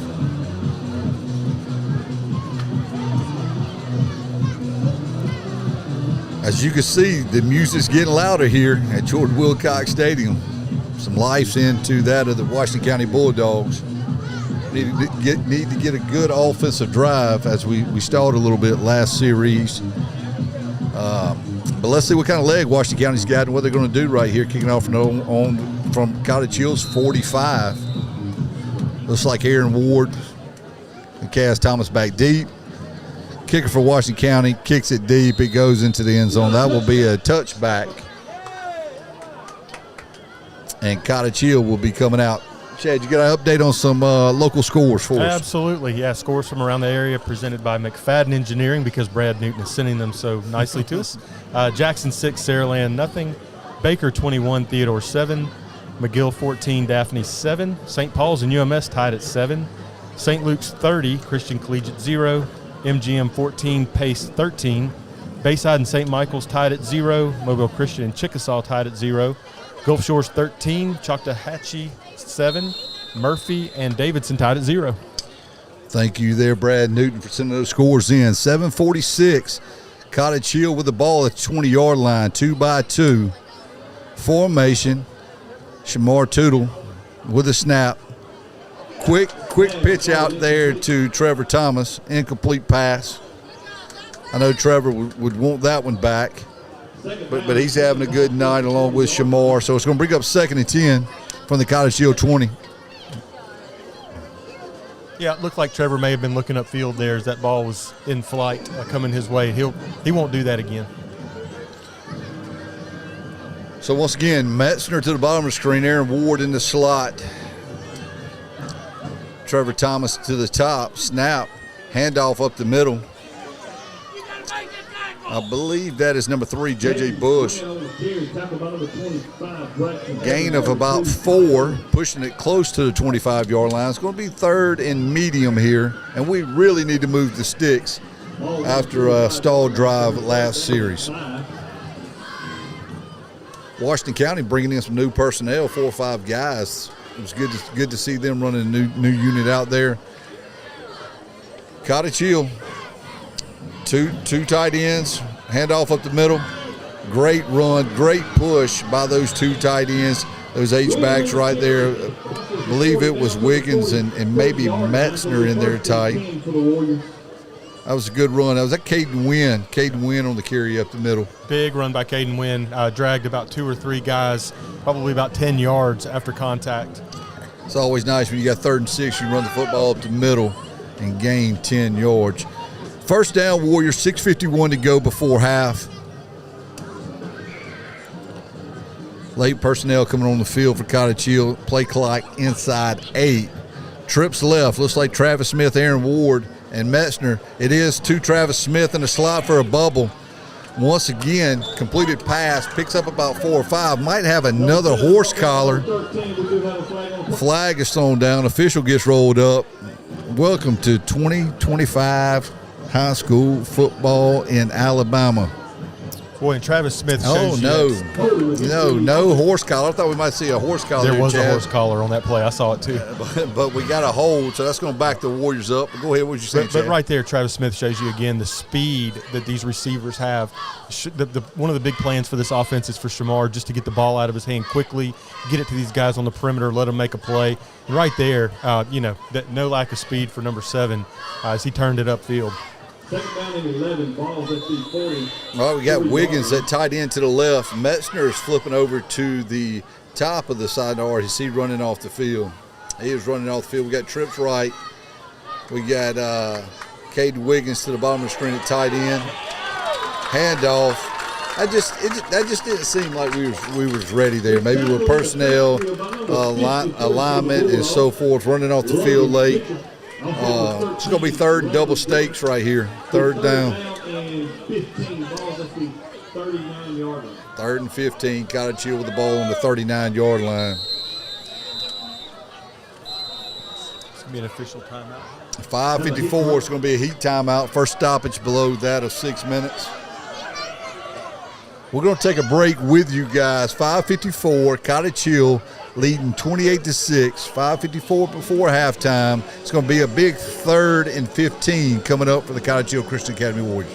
Speaker 2: As you can see, the music's getting louder here at George Wilcox Stadium. Some life's into that of the Washington County Bulldogs. Need to get a good offensive drive as we stalled a little bit last series. But let's see what kind of leg Washington County's got and what they're going to do right here, kicking off from Cottage Hills 45. Looks like Aaron Ward and Cass Thomas back deep. Kicker for Washington County, kicks it deep. It goes into the end zone. That will be a touchback. And Cottage Hill will be coming out. Chad, you got an update on some local scores for us?
Speaker 3: Absolutely, yeah. Scores from around the area presented by McFadden Engineering because Brad Newton is sending them so nicely to us. Jackson 6, Saraland nothing. Baker 21, Theodore 7. McGill 14, Daphne 7. St. Paul's and UMS tied at 7. St. Luke's 30, Christian Collegiate 0. MGM 14, Pace 13. Bayside and St. Michael's tied at 0. Mobile Christian and Chickasaw tied at 0. Gulf Shores 13, Choctawhatchee 7. Murphy and Davidson tied at 0.
Speaker 2: Thank you there, Brad Newton, for sending those scores in. 7:46, Cottage Hill with the ball at the 20-yard line, 2-by-2. Formation, Shamar Tootle with a snap. Quick pitch out there to Trevor Thomas. Incomplete pass. I know Trevor would want that one back, but he's having a good night along with Shamar. So it's going to bring up 2nd and 10 from the Cottage Hill 20.
Speaker 3: Yeah, it looked like Trevor may have been looking upfield there as that ball was in flight coming his way. He won't do that again.
Speaker 2: So once again, Metzner to the bottom of the screen, Aaron Ward in the slot. Trevor Thomas to the top, snap, handoff up the middle. I believe that is number 3, J.J. Bush. Gain of about 4, pushing it close to the 25-yard line. It's going to be 3rd and medium here, and we really need to move the sticks after a stalled drive last series. Washington County bringing in some new personnel, 4 or 5 guys. It was good to see them running a new unit out there. Cottage Hill, two tight ends, handoff up the middle. Great run, great push by those 2 tight ends, those H-backs right there. I believe it was Wiggins and maybe Metzner in there tight. That was a good run. That was Caden Wynn. Caden Wynn on the carry up the middle.
Speaker 3: Big run by Caden Wynn. Dragged about 2 or 3 guys, probably about 10 yards after contact.
Speaker 2: It's always nice when you got 3rd and 6, you run the football up the middle and gain 10 yards. First down, Warriors, 6:51 to go before half. Late personnel coming on the field for Cottage Hill. Play clock inside 8. Trips left. Looks like Travis Smith, Aaron Ward, and Metzner. It is to Travis Smith in the slot for a bubble. Once again, completed pass, picks up about 4 or 5. Might have another horse collar. Flag is thrown down. Official gets rolled up. Welcome to 2025 high school football in Alabama.
Speaker 3: Boy, and Travis Smith shows
Speaker 2: no horse collar. I thought we might see a horse collar.
Speaker 3: There was a horse collar on that play. I saw it too.
Speaker 2: But we got a hold, so that's going to back the Warriors up. Go ahead, what you saying,
Speaker 3: But right there, Travis Smith shows you again the speed that these receivers have. One of the big plans for this offense is for Shamar just to get the ball out of his hand quickly, get it to these guys on the perimeter, let them make a play. And right there, that no lack of speed for number 7 as he turned it upfield.
Speaker 8: 2nd down and 11, balls at the 40.
Speaker 2: All right, we got Wiggins at tight end to the left. Metzner is flipping over to the top of the sidearm. You see running off the field. He is running off the field. We got Trips right. We got Caden Wiggins to the bottom of the screen at tight end. Handoff. That just didn't seem like we was ready there. Maybe with personnel, alignment, and so forth, running off the field late. It's going to be 3rd and double stakes right here. 3rd down. 3rd and 15. Cottage Hill with the ball on the 39-yard line.
Speaker 3: It's going to be an official timeout.
Speaker 2: 5:54. It's going to be a heat timeout. First stoppage below that of 6 minutes. We're going to take a break with you guys. 5:54. Cottage Hill leading 28-6, 5:54 before halftime. It's going to be a big 3rd and 15 coming up for the Cottage Hill Christian Academy Warriors.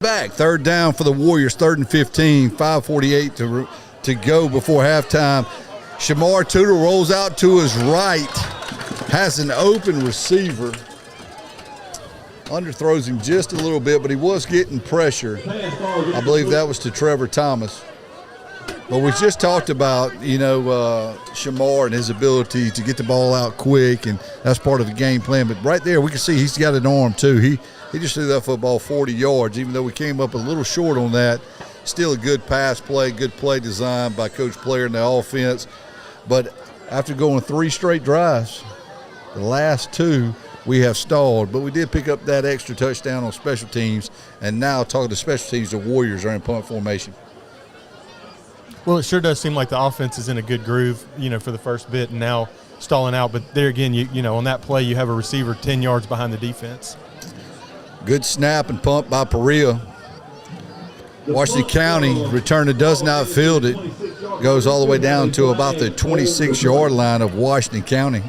Speaker 2: Back, 3rd down for the Warriors, 3rd and 15, 5:48 to go before halftime. Shamar Tootle rolls out to his right, has an open receiver, underthrows him just a little bit, but he was getting pressure. I believe that was to Trevor Thomas. But we just talked about, Shamar and his ability to get the ball out quick, and that's part of the game plan. But right there, we can see he's got an arm too. He just threw that football 40 yards, even though we came up a little short on that. Still a good pass play, good play design by Coach Player in the offense. But after going 3 straight drives, the last 2 we have stalled. But we did pick up that extra touchdown on special teams. And now, talking to special teams, the Warriors are in punt formation.
Speaker 3: Well, it sure does seem like the offense is in a good groove, for the first bit, and now stalling out. But there again, on that play, you have a receiver 10 yards behind the defense.
Speaker 2: Good snap and pump by Perea. Washington County returner does not field it. Goes all the way down to about the 26-yard line of Washington County.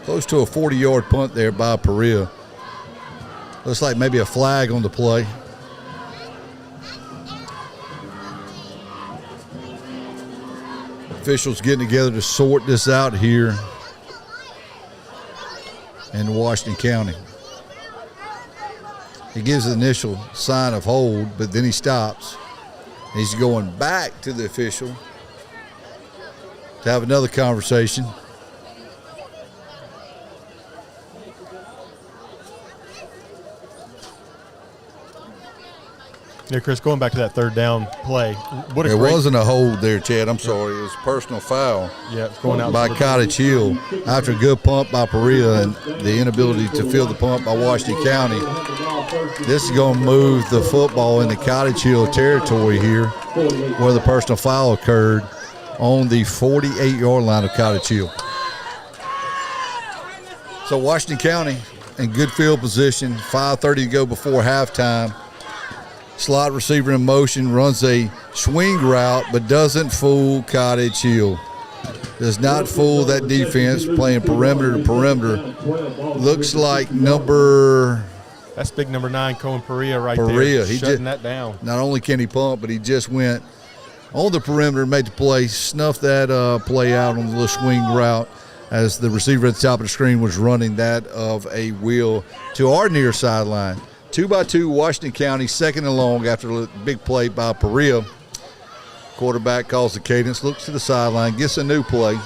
Speaker 2: Close to a 40-yard punt there by Perea. Looks like maybe a flag on the play. Officials getting together to sort this out here in Washington County. He gives the initial sign of hold, but then he stops. He's going back to the official to have another conversation.
Speaker 3: Yeah, Chris, going back to that 3rd down play.
Speaker 2: It wasn't a hold there, Chad. I'm sorry. It was a personal foul
Speaker 3: going out
Speaker 2: by Cottage Hill after a good pump by Perea and the inability to field the pump by Washington County. This is going to move the football into Cottage Hill territory here where the personal foul occurred on the 48-yard line of Cottage Hill. So Washington County in good field position, 5:30 to go before halftime. Slot receiver in motion, runs a swing route, but doesn't fool Cottage Hill. Does not fool that defense playing perimeter to perimeter. Looks like
Speaker 3: that's big number 9, Cohen Perea
Speaker 2: Perea.
Speaker 3: There. He shutting that down.
Speaker 2: Not only can he pump, but he just went on the perimeter, made the play, snuffed that play out on the little swing route as the receiver at the top of the screen was running that of a wheel to our near sideline. 2-by-2, Washington County, 2nd and long after a big play by Perea. Quarterback calls the cadence, looks to the sideline, gets a new play.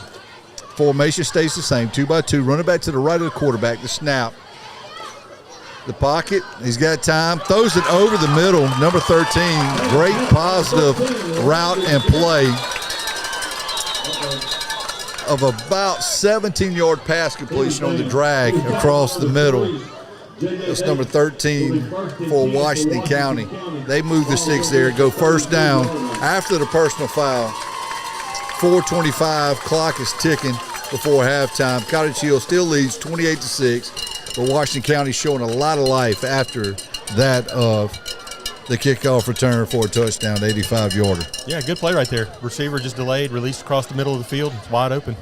Speaker 2: Formation stays the same, 2-by-2, running back to the right of the quarterback, the snap. The pocket, he's got time, throws it over the middle, number 13. Great positive route and play of about 17-yard pass completion on the drag across the middle. That's number 13 for Washington County. They move the sticks there, go 1st down after the personal foul. 4:25, clock is ticking before halftime. Cottage Hill still leads 28-6, but Washington County showing a lot of life after that of the kickoff return for a touchdown, 85-yarder.
Speaker 3: Yeah, good play right there. Receiver just delayed, released across the middle of the field. It's wide open.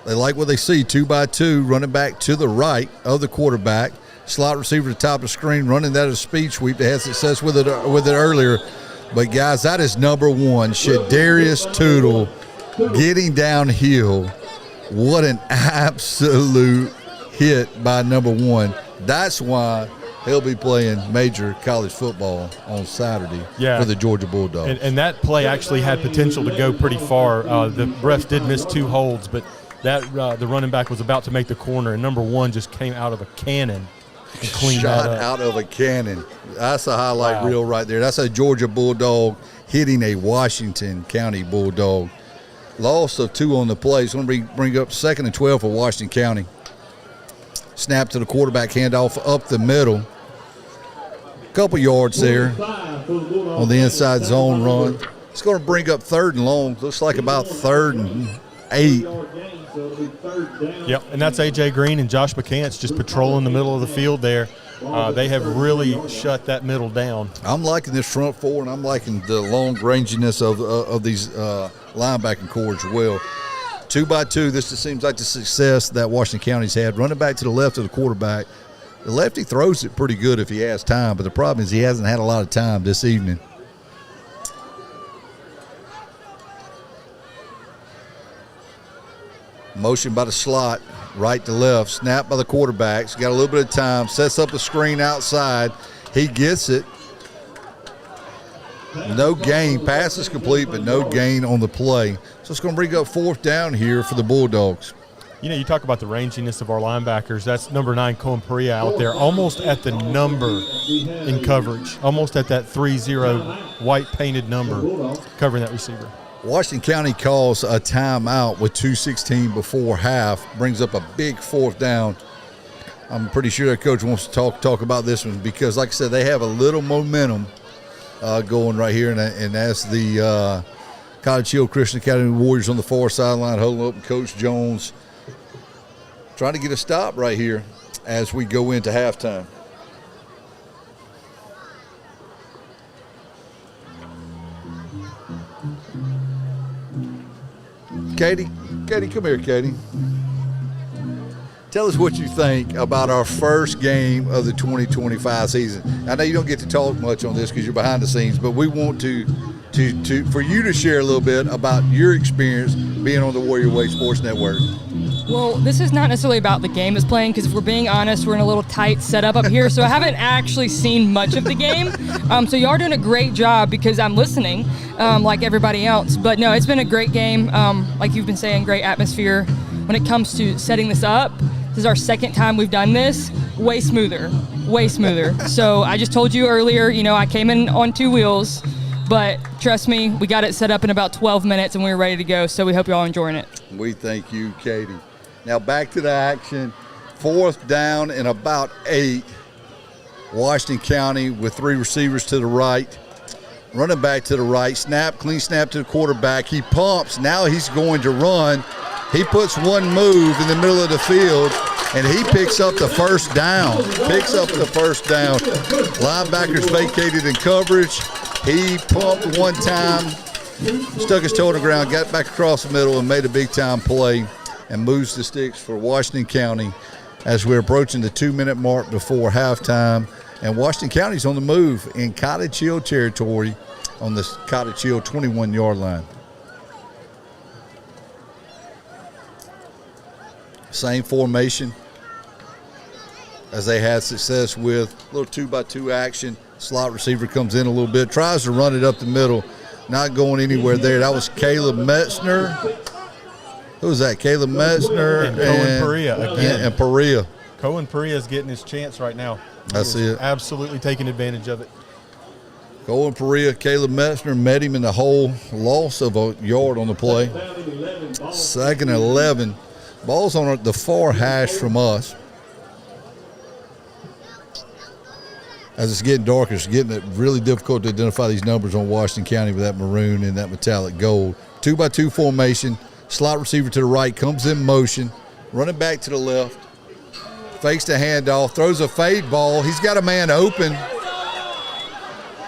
Speaker 2: They like what they see, 2-by-2, running back to the right of the quarterback. Slot receiver at the top of the screen, running that as a speed sweep. They had success with it earlier. But, guys, that is number 1, Shadarius Tootle getting downhill. What an absolute hit by number 1. That's why He'll be playing major college football on Saturday for the Georgia Bulldogs.
Speaker 3: And that play actually had potential to go pretty far. The refs did miss 2 holds, but that the running back was about to make the corner, and number 1 just came out of a cannon and cleaned
Speaker 2: Shot
Speaker 3: that up.
Speaker 2: out of a cannon. That's a highlight reel right there. That's a Georgia Bulldog hitting a Washington County Bulldog. Loss of 2 on the play. It's going to bring up 2nd and 12 for Washington County. Snap to the quarterback, handoff up the middle. Couple yards there on the inside zone run. It's going to bring up 3rd and long. Looks like about 3rd and 8.
Speaker 3: Yep, and that's A.J. Green and Josh McCants just patrolling the middle of the field there. They have really shut that middle down.
Speaker 2: I'm liking this front 4, and I'm liking the long ranginess of these linebacking core as well. 2-by-2, this just seems like the success that Washington County's had. Running back to the left of the quarterback. The lefty throws it pretty good if he has time, but the problem is he hasn't had a lot of time this evening. Motion by the slot, right to left. Snap by the quarterback. He's got a little bit of time. Sets up the screen outside. He gets it. No gain. Pass is complete, but no gain on the play. So it's going to bring up 4th down here for the Bulldogs.
Speaker 3: You know, you talk about the ranginess of our linebackers. That's number 9, Cohen Perea, out there, almost at the number in coverage, almost at that 3-0 white painted number covering that receiver.
Speaker 2: Washington County calls a timeout with 2:16 before half, brings up a big 4th down. I'm pretty sure that coach wants to talk about this one because, like I said, they have a little momentum going right here, and that's the Cottage Hill Christian Academy Warriors on the far sideline holding up Coach Jones trying to get a stop right here as we go into halftime. Katie, come here, Katie. Tell us what you think about our first game of the 2025 season. I know you don't get to talk much on this because you're behind the scenes, but we want to for you to share a little bit about your experience being on the Warrior Way Sports Network.
Speaker 10: Well, this is not necessarily about the game that's playing because if we're being honest, we're in a little tight setup up here, so I haven't actually seen much of the game. So you are doing a great job because I'm listening like everybody else. But no, it's been a great game. Like you've been saying, great atmosphere. When it comes to setting this up, this is our 2nd time we've done this. Way smoother. So I just told you earlier, I came in on 2 wheels. But trust me, we got it set up in about 12 minutes and we were ready to go. So we hope you're all enjoying it.
Speaker 2: We thank you, Katie. Now back to the action. 4th down and about 8. Washington County with 3 receivers to the right. Running back to the right. Clean snap to the quarterback. He pumps. Now he's going to run. He puts one move in the middle of the field, and he picks up the 1st down. Linebackers vacated in coverage. He pumped one time, stuck his toe on the ground, got back across the middle, and made a big-time play and moves the sticks for Washington County as we're approaching the 2-minute mark before halftime. And Washington County's on the move in Cottage Hill territory on the Cottage Hill 21-yard line. Same formation as they had success with. A little 2-by-2 action. Slot receiver comes in a little bit, tries to run it up the middle, not going anywhere there. That was Caleb Metzner. Who was that? Caleb Metzner
Speaker 3: and Cohen Perea again.
Speaker 2: And Perea.
Speaker 3: Cohen Perea is getting his chance right now.
Speaker 2: That's it.
Speaker 3: Absolutely taking advantage of it.
Speaker 2: Cohen Perea, Caleb Metzner met him in the hole. Loss of a yard on the play. 2nd and 11. Ball's on the far hash from us. As it's getting darker, it's getting really difficult to identify these numbers on Washington County with that maroon and that metallic gold. 2-by-2 formation. Slot receiver to the right, comes in motion. Running back to the left. Fakes the handoff, throws a fade ball. He's got a man open.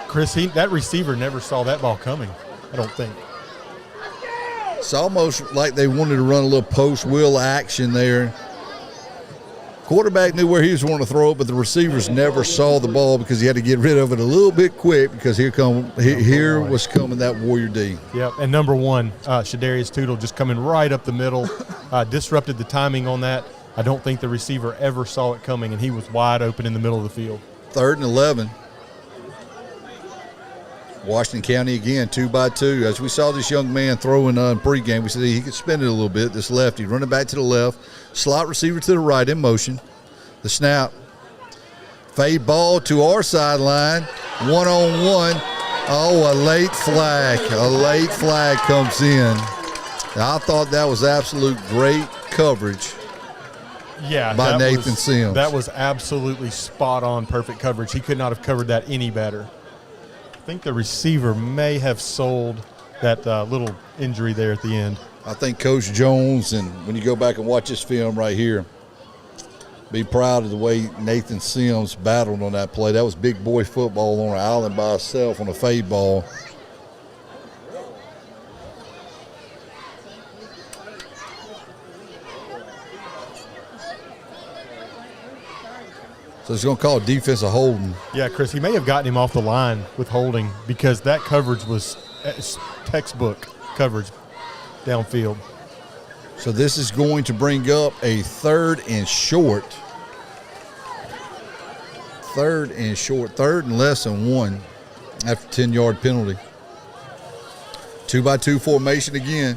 Speaker 3: Chris, that receiver never saw that ball coming, I don't think.
Speaker 2: It's almost like they wanted to run a little post-wheel action there. Quarterback knew where he was wanting to throw it, but the receivers never saw the ball because he had to get rid of it a little bit quick because here was coming that Warrior D.
Speaker 3: Yep, and number 1, Shadarius Tootle just coming right up the middle, disrupted the timing on that. I don't think the receiver ever saw it coming, and he was wide open in the middle of the field.
Speaker 2: 3rd and 11. Washington County again, 2-by-2. As we saw this young man throwing in pregame, we said he could spin it a little bit, this lefty. Running back to the left, slot receiver to the right in motion. The snap. Fade ball to our sideline, one-on-one. Oh, a late flag. A late flag comes in. I thought that was absolute great coverage by Nathan Sims.
Speaker 3: That was absolutely spot-on, perfect coverage. He could not have covered that any better. I think the receiver may have sold that little injury there at the end.
Speaker 2: I think Coach Jones, and when you go back and watch this film right here, be proud of the way Nathan Sims battled on that play. That was big boy football on an island by himself on a fade ball. So he's going to call a defensive holding.
Speaker 3: Yeah, Chris, he may have gotten him off the line with holding because that coverage was textbook coverage downfield.
Speaker 2: So this is going to bring up a 3rd and short. 3rd and short, 3rd and less than 1 after 10-yard penalty. 2-by-2 formation again.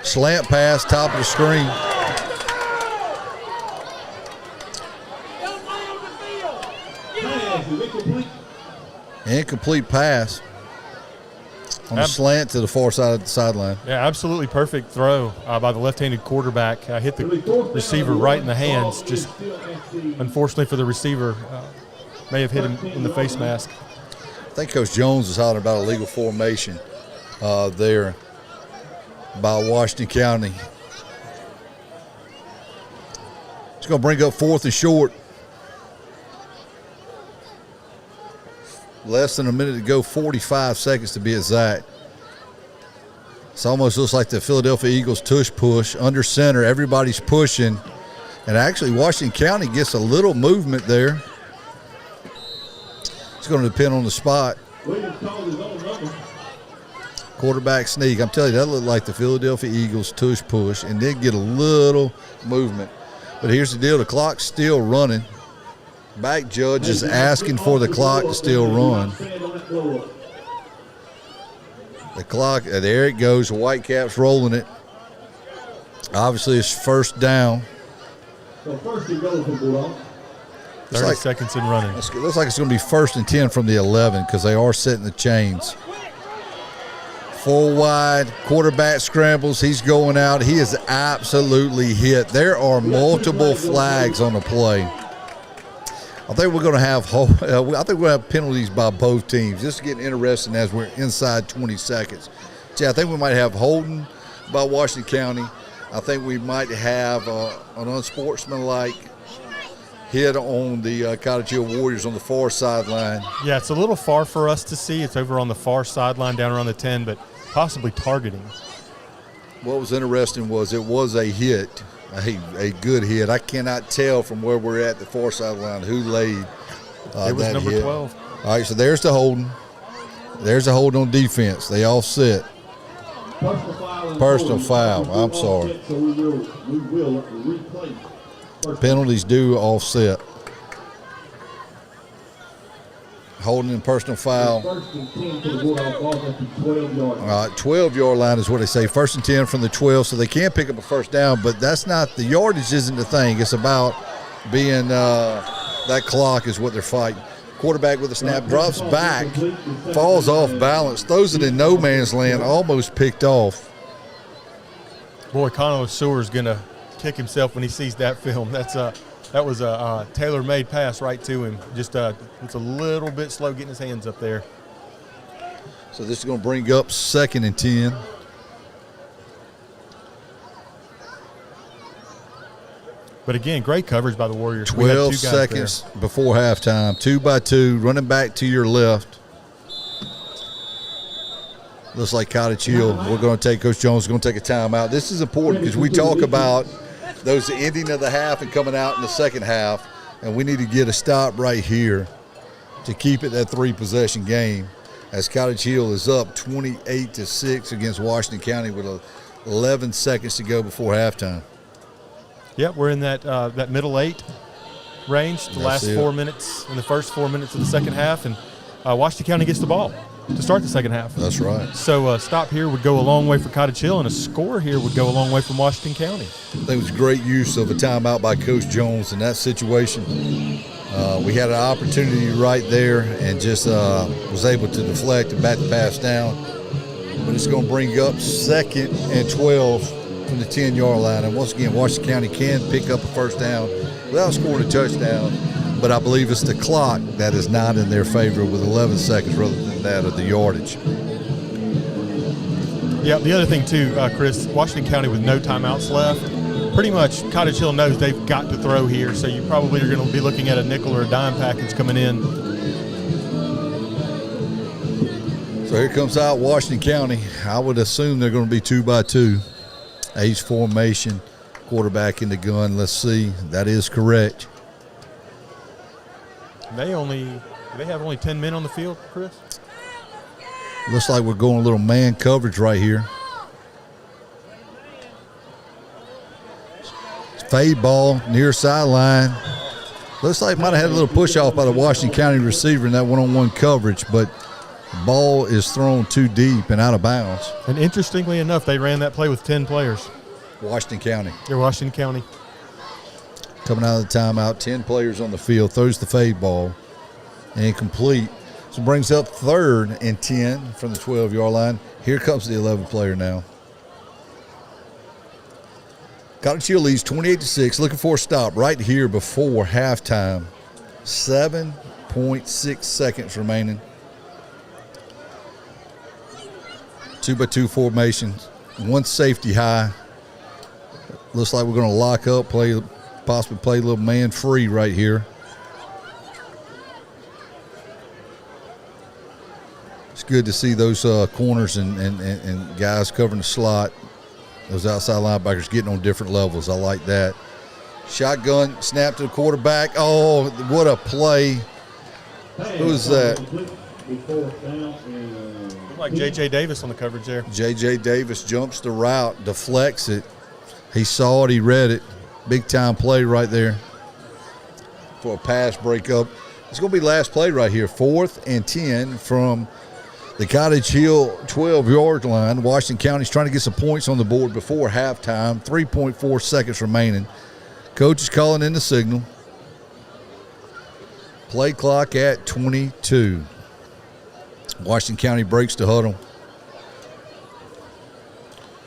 Speaker 2: Slant pass, top of the screen. Incomplete pass on the slant to the far side of the sideline.
Speaker 3: Yeah, absolutely perfect throw by the left-handed quarterback. Hit the receiver right in the hands. Just unfortunately for the receiver, may have hit him in the face mask.
Speaker 2: I think Coach Jones was hollering about a legal formation there by Washington County. It's going to bring up 4th and short. Less than a minute to go, 45 seconds to be exact. It almost looks like the Philadelphia Eagles tush push under center. Everybody's pushing. And actually, Washington County gets a little movement there. It's going to depend on the spot. Quarterback sneak. I'm telling you, that looked like the Philadelphia Eagles tush push and did get a little movement. But here's the deal. The clock's still running. Back judge is asking for the clock to still run. The clock, there it goes. The Whitecaps rolling it. Obviously, it's first down.
Speaker 3: 30 seconds in running.
Speaker 2: It looks like it's going to be 1st and 10 from the 11 because they are setting the chains. 4 wide, quarterback scrambles. He's going out. He is absolutely hit. There are multiple flags on the play. I think we're going to have penalties by both teams. This is getting interesting as we're inside 20 seconds. See, I think we might have holding by Washington County. I think we might have an unsportsmanlike hit on the Cottage Hill Warriors on the far sideline.
Speaker 3: Yeah, it's a little far for us to see. It's over on the far sideline down around the 10, but possibly targeting.
Speaker 2: What was interesting was it was a hit. A good hit. I cannot tell from where we're at the far sideline who laid
Speaker 3: it was
Speaker 2: that
Speaker 3: number
Speaker 2: hit.
Speaker 3: 12.
Speaker 2: All right, so there's the holding. There's the hold on defense. They all set. Personal foul. I'm sorry. Penalties do offset. Holding and personal foul. All right, 12-yard line is what they say. 1st and 10 from the 12, so they can pick up a first down, but that's not, the yardage isn't the thing. It's about being, that clock is what they're fighting. Quarterback with a snap, drops back, falls off balance, throws it in no man's land, almost picked off.
Speaker 3: Boy, Conor Sewer's going to kick himself when he sees that film. That was a tailor-made pass right to him. Just it's a little bit slow getting his hands up there.
Speaker 2: So this is going to bring up 2nd and 10.
Speaker 3: But again, great coverage by the Warriors.
Speaker 2: 12 seconds before halftime. 2-by-2, running back to your left. Looks like Cottage Hill. We're going to take, Coach Jones is going to take a timeout. This is important because we talk about those ending of the half and coming out in the second half, and we need to get a stop right here to keep it that 3-possession game as Cottage Hill is up 28-6 against Washington County with 11 seconds to go before halftime.
Speaker 3: Yep, we're in that middle 8 range, the last 4 minutes, in the first 4 minutes of the second half, and Washington County gets the ball to start the second half.
Speaker 2: That's right.
Speaker 3: So a stop here would go a long way for Cottage Hill, and a score here would go a long way from Washington County.
Speaker 2: I think it was great use of a timeout by Coach Jones in that situation. We had an opportunity right there and just was able to deflect and bat the pass down. But it's going to bring up 2nd and 12 from the 10-yard line. And once again, Washington County can pick up a first down without scoring a touchdown. But I believe it's the clock that is not in their favor with 11 seconds rather than that of the yardage.
Speaker 3: Yeah, the other thing too, Chris, Washington County with no timeouts left, pretty much Cottage Hill knows they've got to throw here, so you probably are going to be looking at a nickel or a dime package coming in.
Speaker 2: So here comes out Washington County. I would assume they're going to be 2-by-2. H formation, quarterback in the gun. Let's see. That is correct.
Speaker 3: They have only 10 men on the field, Chris?
Speaker 2: Looks like we're going a little man coverage right here. Fade ball near sideline. Looks like might have had a little push off by the Washington County receiver in that one-on-one coverage, but the ball is thrown too deep and out of bounds.
Speaker 3: And interestingly enough, they ran that play with 10 players.
Speaker 2: Washington County.
Speaker 3: Yeah, Washington County.
Speaker 2: Coming out of the timeout, 10 players on the field, throws the fade ball, incomplete. So brings up 3rd and 10 from the 12-yard line. Here comes the 11th player now. Cottage Hill leads 28-6, looking for a stop right here before halftime. 7.6 seconds remaining. 2-by-2 formation, one safety high. Looks like we're going to lock up, possibly play a little man free right here. It's good to see those corners and guys covering the slot. Those outside linebackers getting on different levels. I like that. Shotgun, snap to the quarterback. Oh, what a play. Who's that?
Speaker 3: Like J.J. Davis on the coverage there.
Speaker 2: J.J. Davis jumps the route, deflects it. He saw it, he read it. Big-time play right there for a pass breakup. It's going to be last play right here. 4th and 10 from the Cottage Hill 12-yard line. Washington County's trying to get some points on the board before halftime. 3.4 seconds remaining. Coach is calling in the signal. Play clock at 22. Washington County breaks the huddle.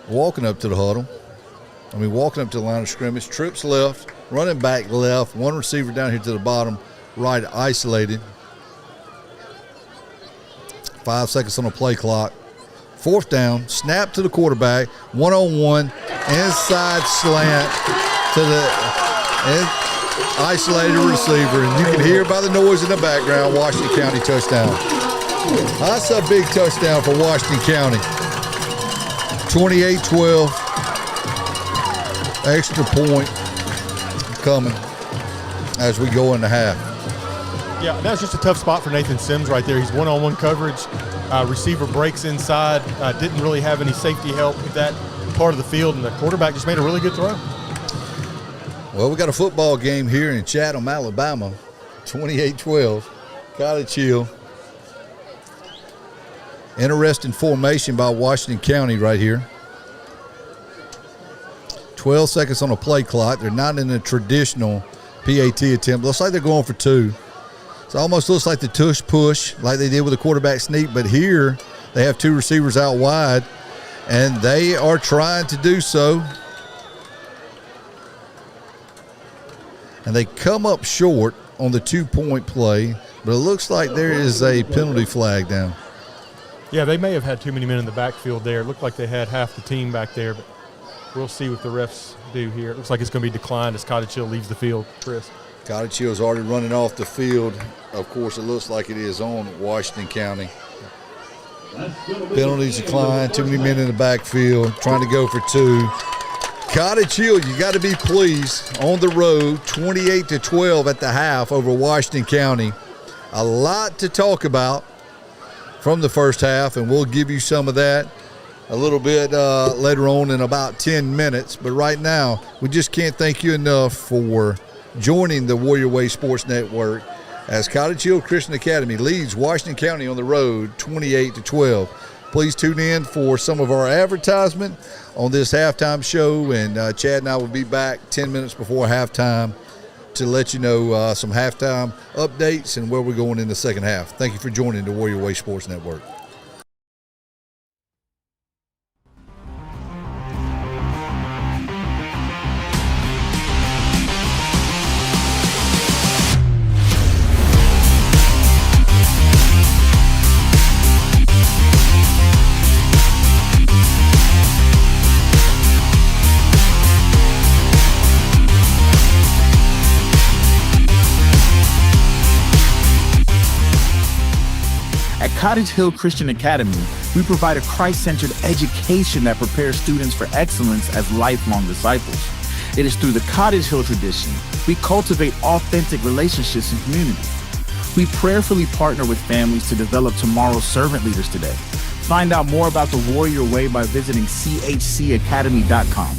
Speaker 2: Walking up to the huddle. Walking up to the line of scrimmage. Trips left, running back left. One receiver down here to the bottom right, isolated. 5 seconds on the play clock. 4th down, snap to the quarterback. One-on-one, inside slant to the isolated receiver. And you can hear by the noise in the background, Washington County touchdown. That's a big touchdown for Washington County. 28-12. Extra point coming as we go into half.
Speaker 3: Yeah, that's just a tough spot for Nathan Sims right there. He's one-on-one coverage. Receiver breaks inside. Didn't really have any safety help with that part of the field, and the quarterback just made a really good throw.
Speaker 2: Well, we got a football game here in Chatham, Alabama. 28-12. Cottage Hill. Interesting formation by Washington County right here. 12 seconds on a play clock. They're not in a traditional PAT attempt. Looks like they're going for 2. It almost looks like the tush push like they did with the quarterback sneak, but here they have 2 receivers out wide, and they are trying to do so. And they come up short on the 2-point play, but it looks like there is a penalty flag down.
Speaker 3: Yeah, they may have had too many men in the backfield there. It looked like they had half the team back there, but we'll see what the refs do here. It looks like it's going to be declined as Cottage Hill leaves the field, Chris.
Speaker 2: Cottage Hill is already running off the field. Of course, it looks like it is on Washington County. Penalties declined. Too many men in the backfield trying to go for 2. Cottage Hill, you got to be pleased on the road, 28-12 at the half over Washington County. A lot to talk about from the first half, and we'll give you some of that a little bit later on in about 10 minutes. But right now, we just can't thank you enough for joining the Warrior Way Sports Network as Cottage Hill Christian Academy leads Washington County on the road 28-12. Please tune in for some of our advertisement on this halftime show, and Chad and I will be back 10 minutes before halftime to let you know some halftime updates and where we're going in the second half. Thank you for joining the Warrior Way Sports Network.
Speaker 1: At Cottage Hill Christian Academy, we provide a Christ-centered education that prepares students for excellence as lifelong disciples. It is through the Cottage Hill tradition we cultivate authentic relationships and community. We prayerfully partner with families to develop tomorrow's servant leaders today. Find out more about the Warrior Way by visiting chcacademy.com.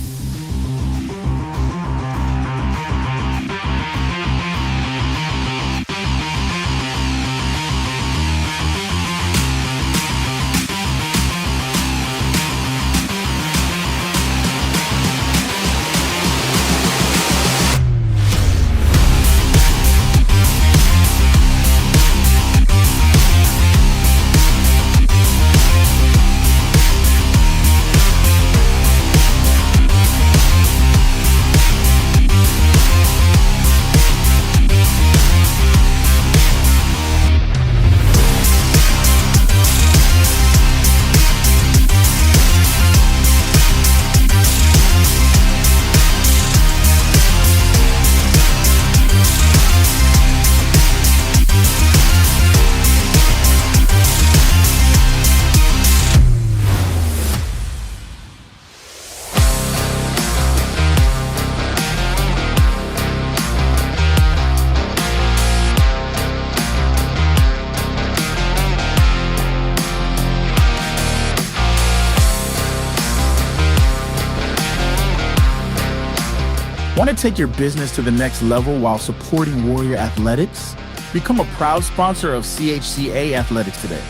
Speaker 1: Want to take your business to the next level while supporting Warrior Athletics? Become a proud sponsor of CHCA Athletics today.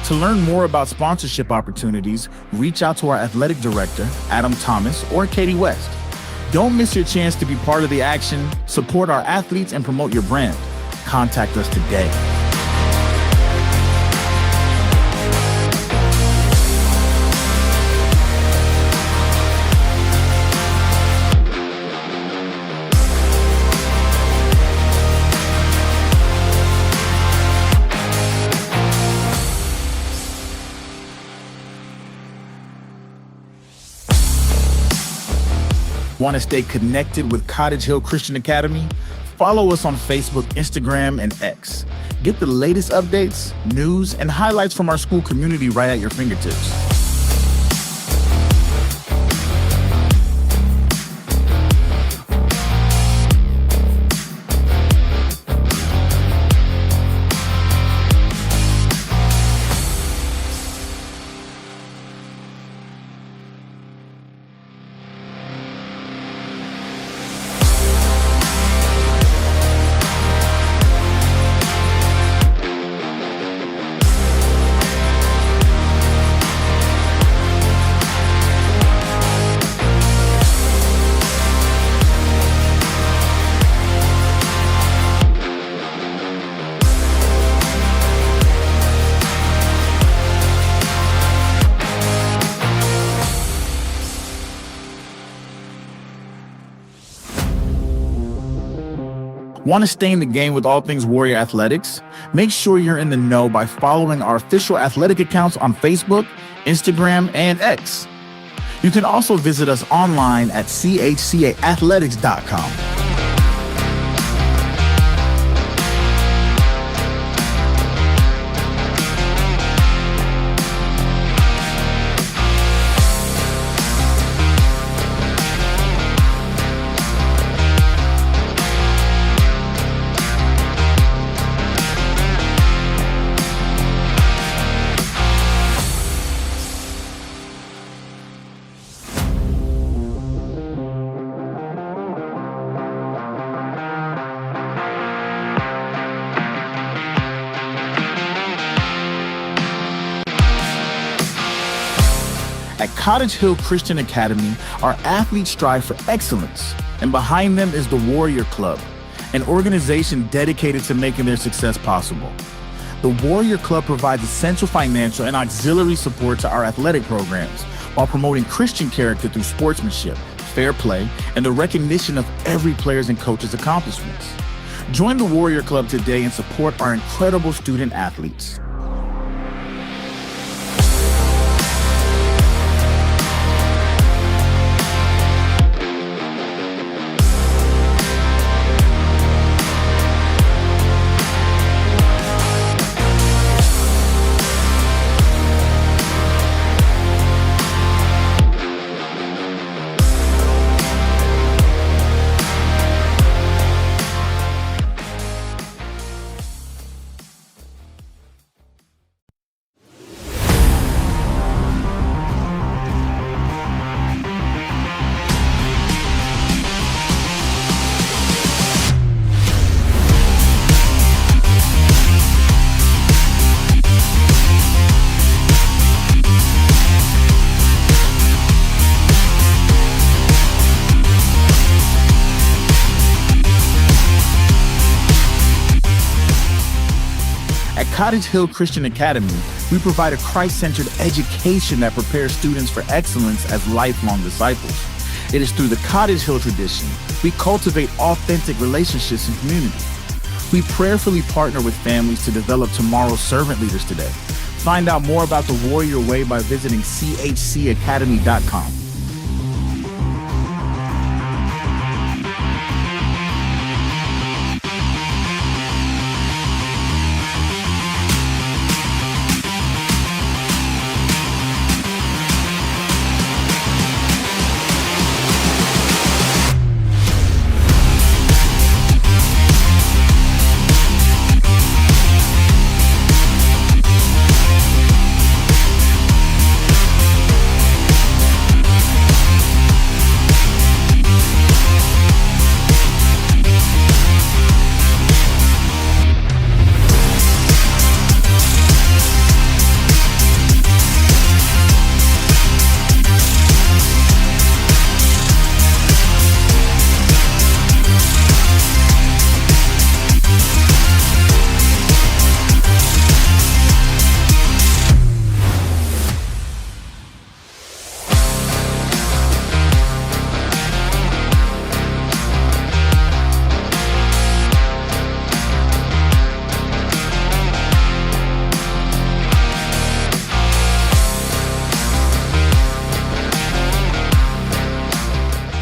Speaker 1: To learn more about sponsorship opportunities, reach out to our athletic director, Adam Thomas, or Katie West. Don't miss your chance to be part of the action, support our athletes, and promote your brand. Contact us today. Want to stay connected with Cottage Hill Christian Academy? Follow us on Facebook, Instagram, and X. Get the latest updates, news, and highlights from our school community right at your fingertips. Want to stay in the game with all things Warrior Athletics? Make sure you're in the know by following our official athletic accounts on Facebook, Instagram, and X. You can also visit us online at chcaathletics.com. Cottage Hill Christian Academy, our athletes strive for excellence, and behind them is the Warrior Club, an organization dedicated to making their success possible. The Warrior Club provides essential financial and auxiliary support to our athletic programs while promoting Christian character through sportsmanship, fair play, and the recognition of every player's and coach's accomplishments. Join the Warrior Club today and support our incredible student athletes. At Cottage Hill Christian Academy, we provide a Christ-centered education that prepares students for excellence as lifelong disciples. It is through the Cottage Hill tradition we cultivate authentic relationships and community. We prayerfully partner with families to develop tomorrow's servant leaders today. Find out more about the Warrior Way by visiting chcacademy.com.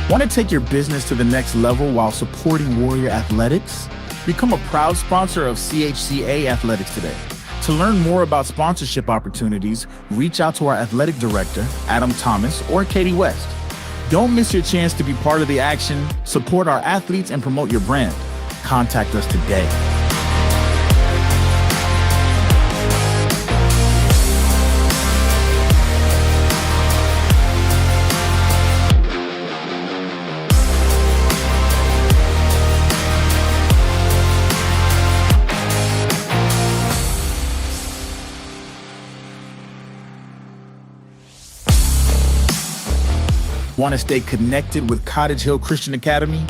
Speaker 1: Want to take your business to the next level while supporting Warrior athletics? Become a proud sponsor of CHCA Athletics today. To learn more about sponsorship opportunities, reach out to our athletic director, Adam Thomas, or Katie West. Don't miss your chance to be part of the action, support our athletes, and promote your brand. Contact us today. Want to stay connected with Cottage Hill Christian Academy?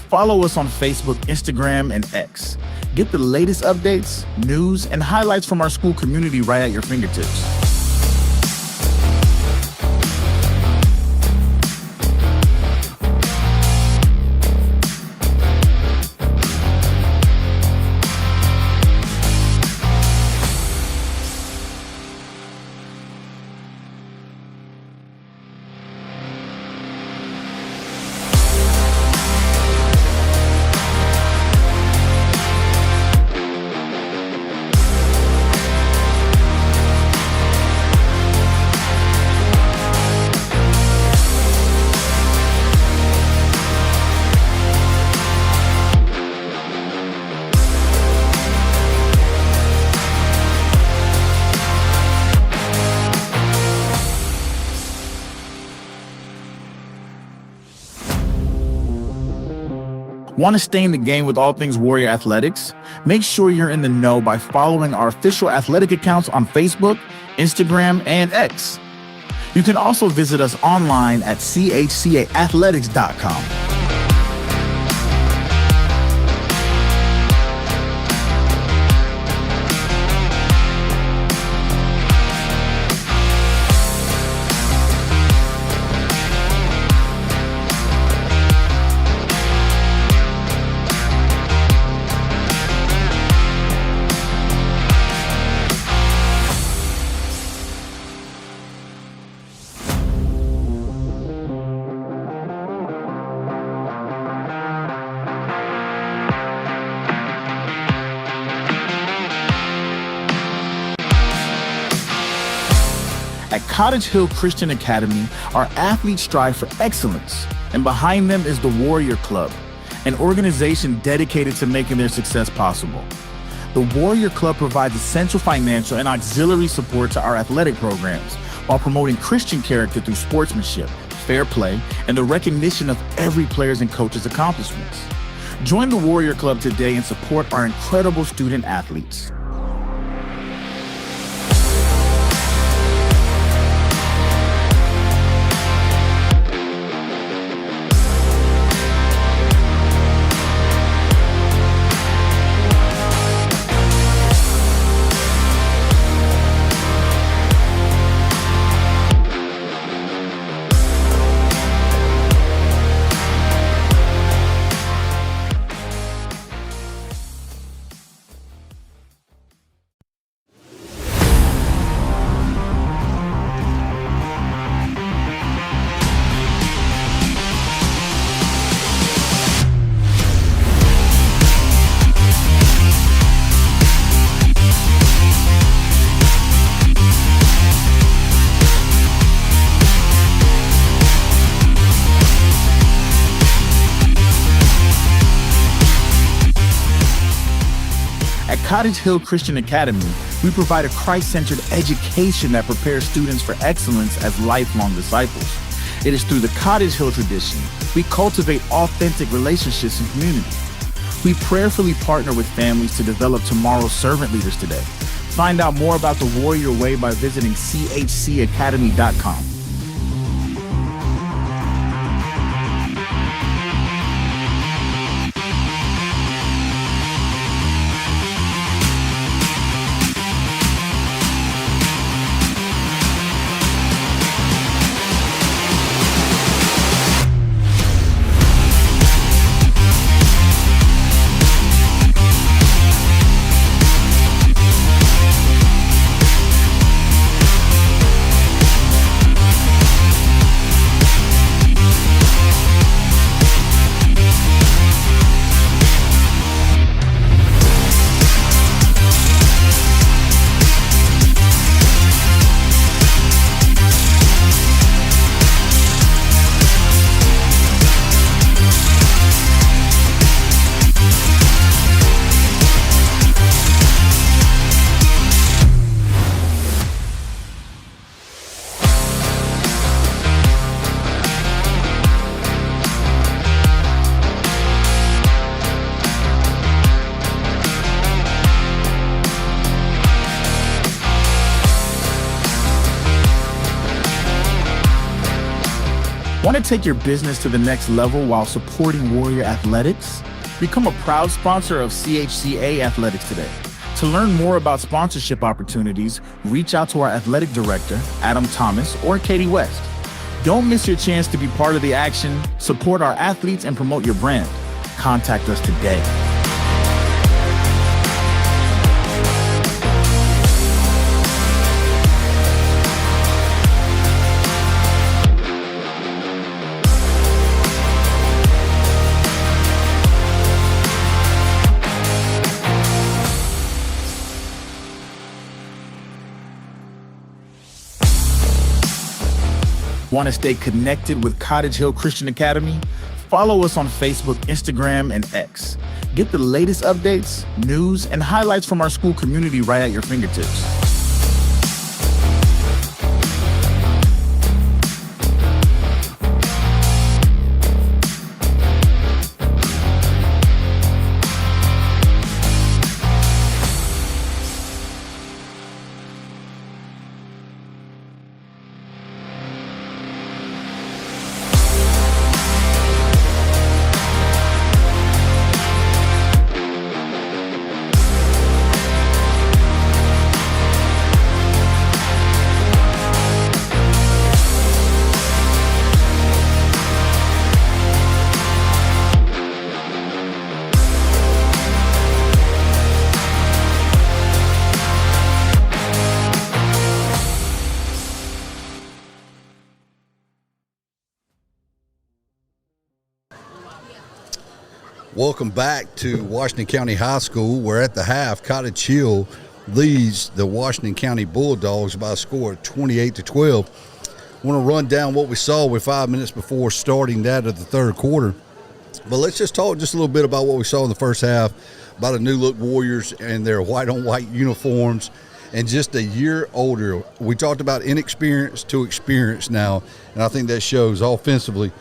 Speaker 1: Follow us on Facebook, Instagram, and X. Get the latest updates, news, and highlights from our school community right at your fingertips. Want to stay in the game with all things Warrior Athletics? Make sure you're in the know by following our official athletic accounts on Facebook, Instagram, and X. You can also visit us online at chcaathletics.com. At Cottage Hill Christian Academy, our athletes strive for excellence, and behind them is the Warrior Club, an organization dedicated to making their success possible. The Warrior Club provides essential financial and auxiliary support to our athletic programs while promoting Christian character through sportsmanship, fair play, and the recognition of every player's and coach's accomplishments. Join the Warrior Club today and support our incredible student athletes. At Cottage Hill Christian Academy, we provide a Christ-centered education that prepares students for excellence as lifelong disciples. It is through the Cottage Hill tradition we cultivate authentic relationships and community. We prayerfully partner with families to develop tomorrow's servant leaders today. Find out more about the Warrior Way by visiting chcacademy.com. Want to take your business to the next level while supporting Warrior Athletics? Become a proud sponsor of CHCA Athletics today. To learn more about sponsorship opportunities, reach out to our athletic director, Adam Thomas, or Katie West. Don't miss your chance to be part of the action, support our athletes, and promote your brand. Contact us today. Want to stay connected with Cottage Hill Christian Academy? Follow us on Facebook, Instagram, and X. Get the latest updates, news, and highlights from our school community right at your fingertips.
Speaker 2: Welcome back to Washington County High School, where at the half, Cottage Hill leads the Washington County Bulldogs by a score of 28-12. I want to run down what we saw with 5 minutes before starting that of the third quarter. But let's just talk just a little bit about what we saw in the first half, about the new-look Warriors and their white-on-white uniforms, and just a year older. We talked about inexperience to experience now, and I think that shows offensively.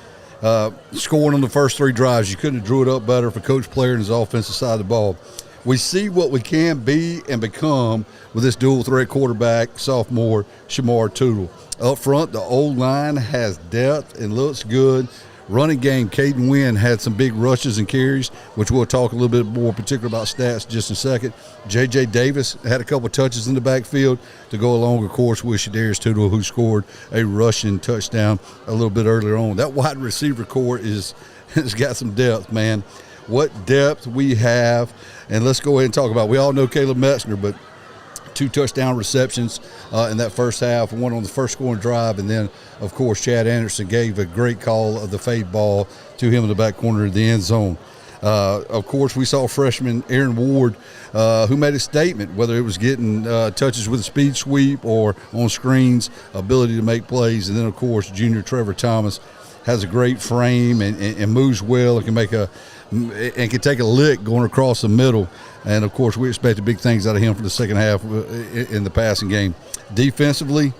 Speaker 2: Scoring on the first 3 drives, you couldn't have drew it up better for Coach Player and his offensive side of the ball. We see what we can be and become with this dual-threat quarterback, sophomore Shamar Tootle. Up front, the O-line has depth and looks good. Running game, Caden Wynn had some big rushes and carries, which we'll talk a little bit more particular about stats just in a second. J.J. Davis had a couple touches in the backfield to go along, of course, with Shadarius Tootle, who scored a rushing touchdown a little bit earlier on. That wide receiver core has got some depth, man. What depth we have, and let's go ahead and talk about it. We all know Caleb Metzner, but 2 touchdown receptions in that first half, one on the first scoring drive, and then, of course, Chad Anderson gave a great call of the fade ball to him in the back corner of the end zone. Of course, we saw freshman Aaron Ward, who made a statement, whether it was getting touches with a speed sweep or on screens, ability to make plays. And then, of course, junior Trevor Thomas has a great frame and moves well and can take a lick going across the middle. And, of course, we expected big things out of him for the second half in the passing game. Defensively,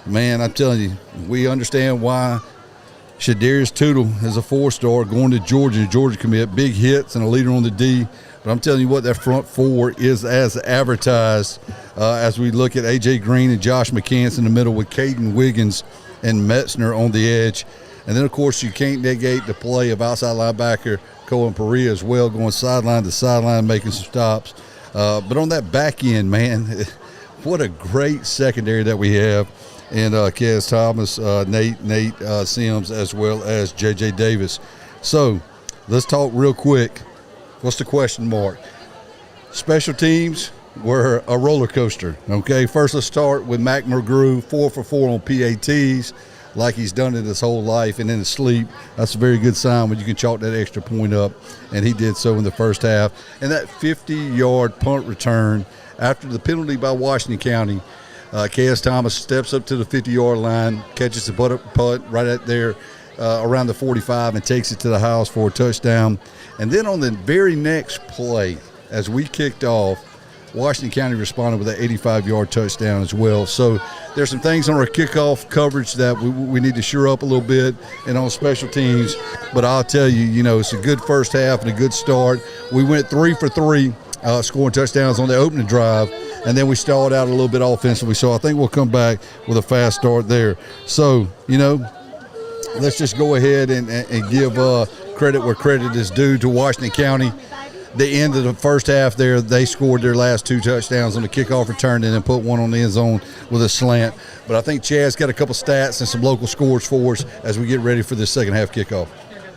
Speaker 2: man, I'm telling you, we understand why Shadarius Tootle is a 4-star going to Georgia commit. Big hits and a leader on the D. But I'm telling you what, that front 4 is as advertised as we look at A.J. Green and Josh McCants in the middle with Caden Wiggins and Metzner on the edge. And then, of course, you can't negate the play of outside linebacker Cohen Perea as well, going sideline to sideline, making some stops. But on that back end, man, what a great secondary that we have. And Kez Thomas, Nate Sims, as well as J.J. Davis. So let's talk real quick. What's the question mark? Special teams were a roller coaster, okay? First, let's start with Mac McGrew, 4 for 4 on PATs, like he's done it his whole life, and in his sleep. That's a very good sign when you can chalk that extra point up, and he did so in the first half. And that 50-yard punt return after the penalty by Washington County, Kez Thomas steps up to the 50-yard line, catches the punt right at there around the 45 and takes it to the house for a touchdown. And then on the very next play, as we kicked off, Washington County responded with an 85-yard touchdown as well. So there's some things on our kickoff coverage that we need to shore up a little bit and on special teams. But I'll tell you, it's a good first half and a good start. We went 3 for 3, scoring touchdowns on the opening drive, and then we stalled out a little bit offensively. So I think we'll come back with a fast start there. So, let's just go ahead and give credit where credit is due to Washington County. The end of the first half there, they scored their last 2 touchdowns on the kickoff return and then put one on the end zone with a slant. But I think Chad's got a couple stats and some local scores for us as we get ready for this second half kickoff.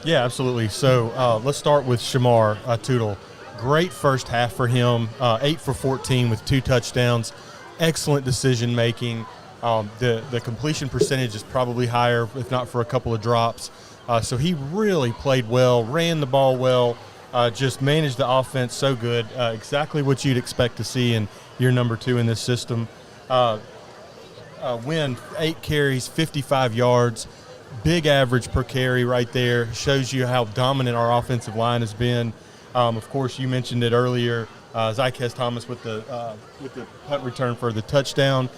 Speaker 3: Yeah, absolutely. So let's start with Shamar Tootle. Great first half for him, 8 for 14 with 2 touchdowns. Excellent decision making. The completion percentage is probably higher, if not for a couple of drops. So he really played well, ran the ball well. Just managed the offense so good. Exactly what you'd expect to see in year number 2 in this system. Win 8 carries, 55 yards, big average per carry right there. Shows you how dominant our offensive line has been. Of course, you mentioned it earlier. Kez Thomas with the punt return for the touchdown.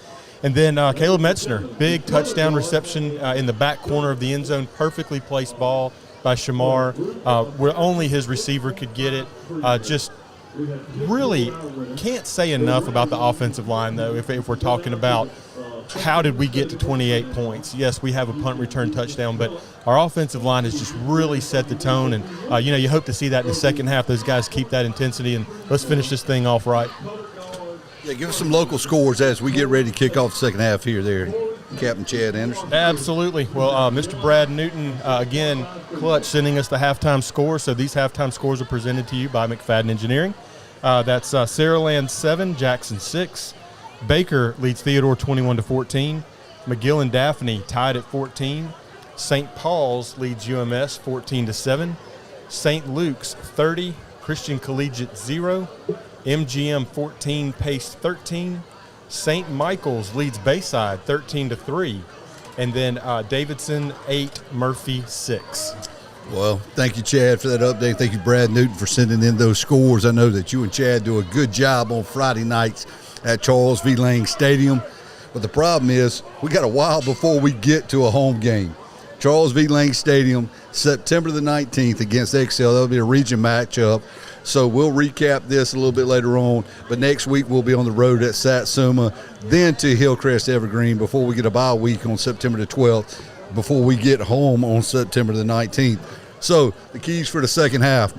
Speaker 3: And then Caleb Metzner, big touchdown reception in the back corner of the end zone, perfectly placed ball by Shamar, where only his receiver could get it. Just really can't say enough about the offensive line, though, if we're talking about how did we get to 28 points. Yes, we have a punt return touchdown, but our offensive line has just really set the tone. And, you hope to see that in the second half. Those guys keep that intensity, and let's finish this thing off right.
Speaker 2: Yeah, give us some local scores as we get ready to kick off the second half here there. Captain Chad Anderson.
Speaker 3: Absolutely. Well, Mr. Brad Newton, again, clutch, sending us the halftime score. So these halftime scores are presented to you by McFadden Engineering. That's Saraland 7, Jackson 6. Baker leads Theodore 21-14. McGill and Daphne tied at 14. St. Paul's leads UMS 14-7. St. Luke's 30, Christian Collegiate 0, MGM 14, Pace 13. St. Michael's leads Bayside 13-3, and then Davidson 8, Murphy 6.
Speaker 2: Well, thank you, Chad, for that update. Thank you, Brad Newton, for sending in those scores. I know that you and Chad do a good job on Friday nights at Charles V. Lang Stadium. But the problem is we got a while before we get to a home game. Charles V. Lang Stadium, September the 19th against Excel. That'll be a region matchup. So we'll recap this a little bit later on. But next week we'll be on the road at Satsuma, then to Hillcrest Evergreen before we get a bye week on September the 12th, before we get home on September the 19th. So the keys for the second half,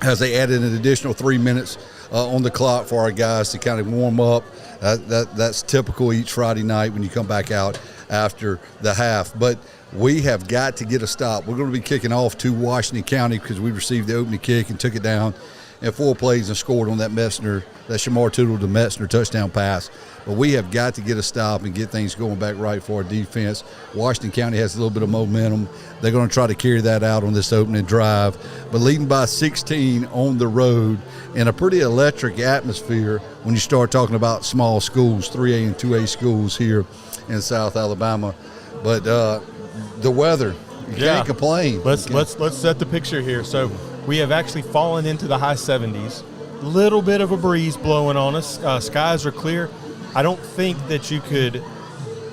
Speaker 2: as they added an additional 3 minutes on the clock for our guys to kind of warm up. That's typical each Friday night when you come back out after the half. But we have got to get a stop. We're going to be kicking off to Washington County because we received the opening kick and took it down in 4 plays and scored on that Shamar Tootle to Metzner touchdown pass. But we have got to get a stop and get things going back right for our defense. Washington County has a little bit of momentum. They're going to try to carry that out on this opening drive. But leading by 16 on the road in a pretty electric atmosphere when you start talking about small schools, 3A and 2A schools here in South Alabama. But the weather, you can't complain.
Speaker 3: Let's set the picture here. So we have actually fallen into the high 70s. Little bit of a breeze blowing on us. Skies are clear. I don't think that you could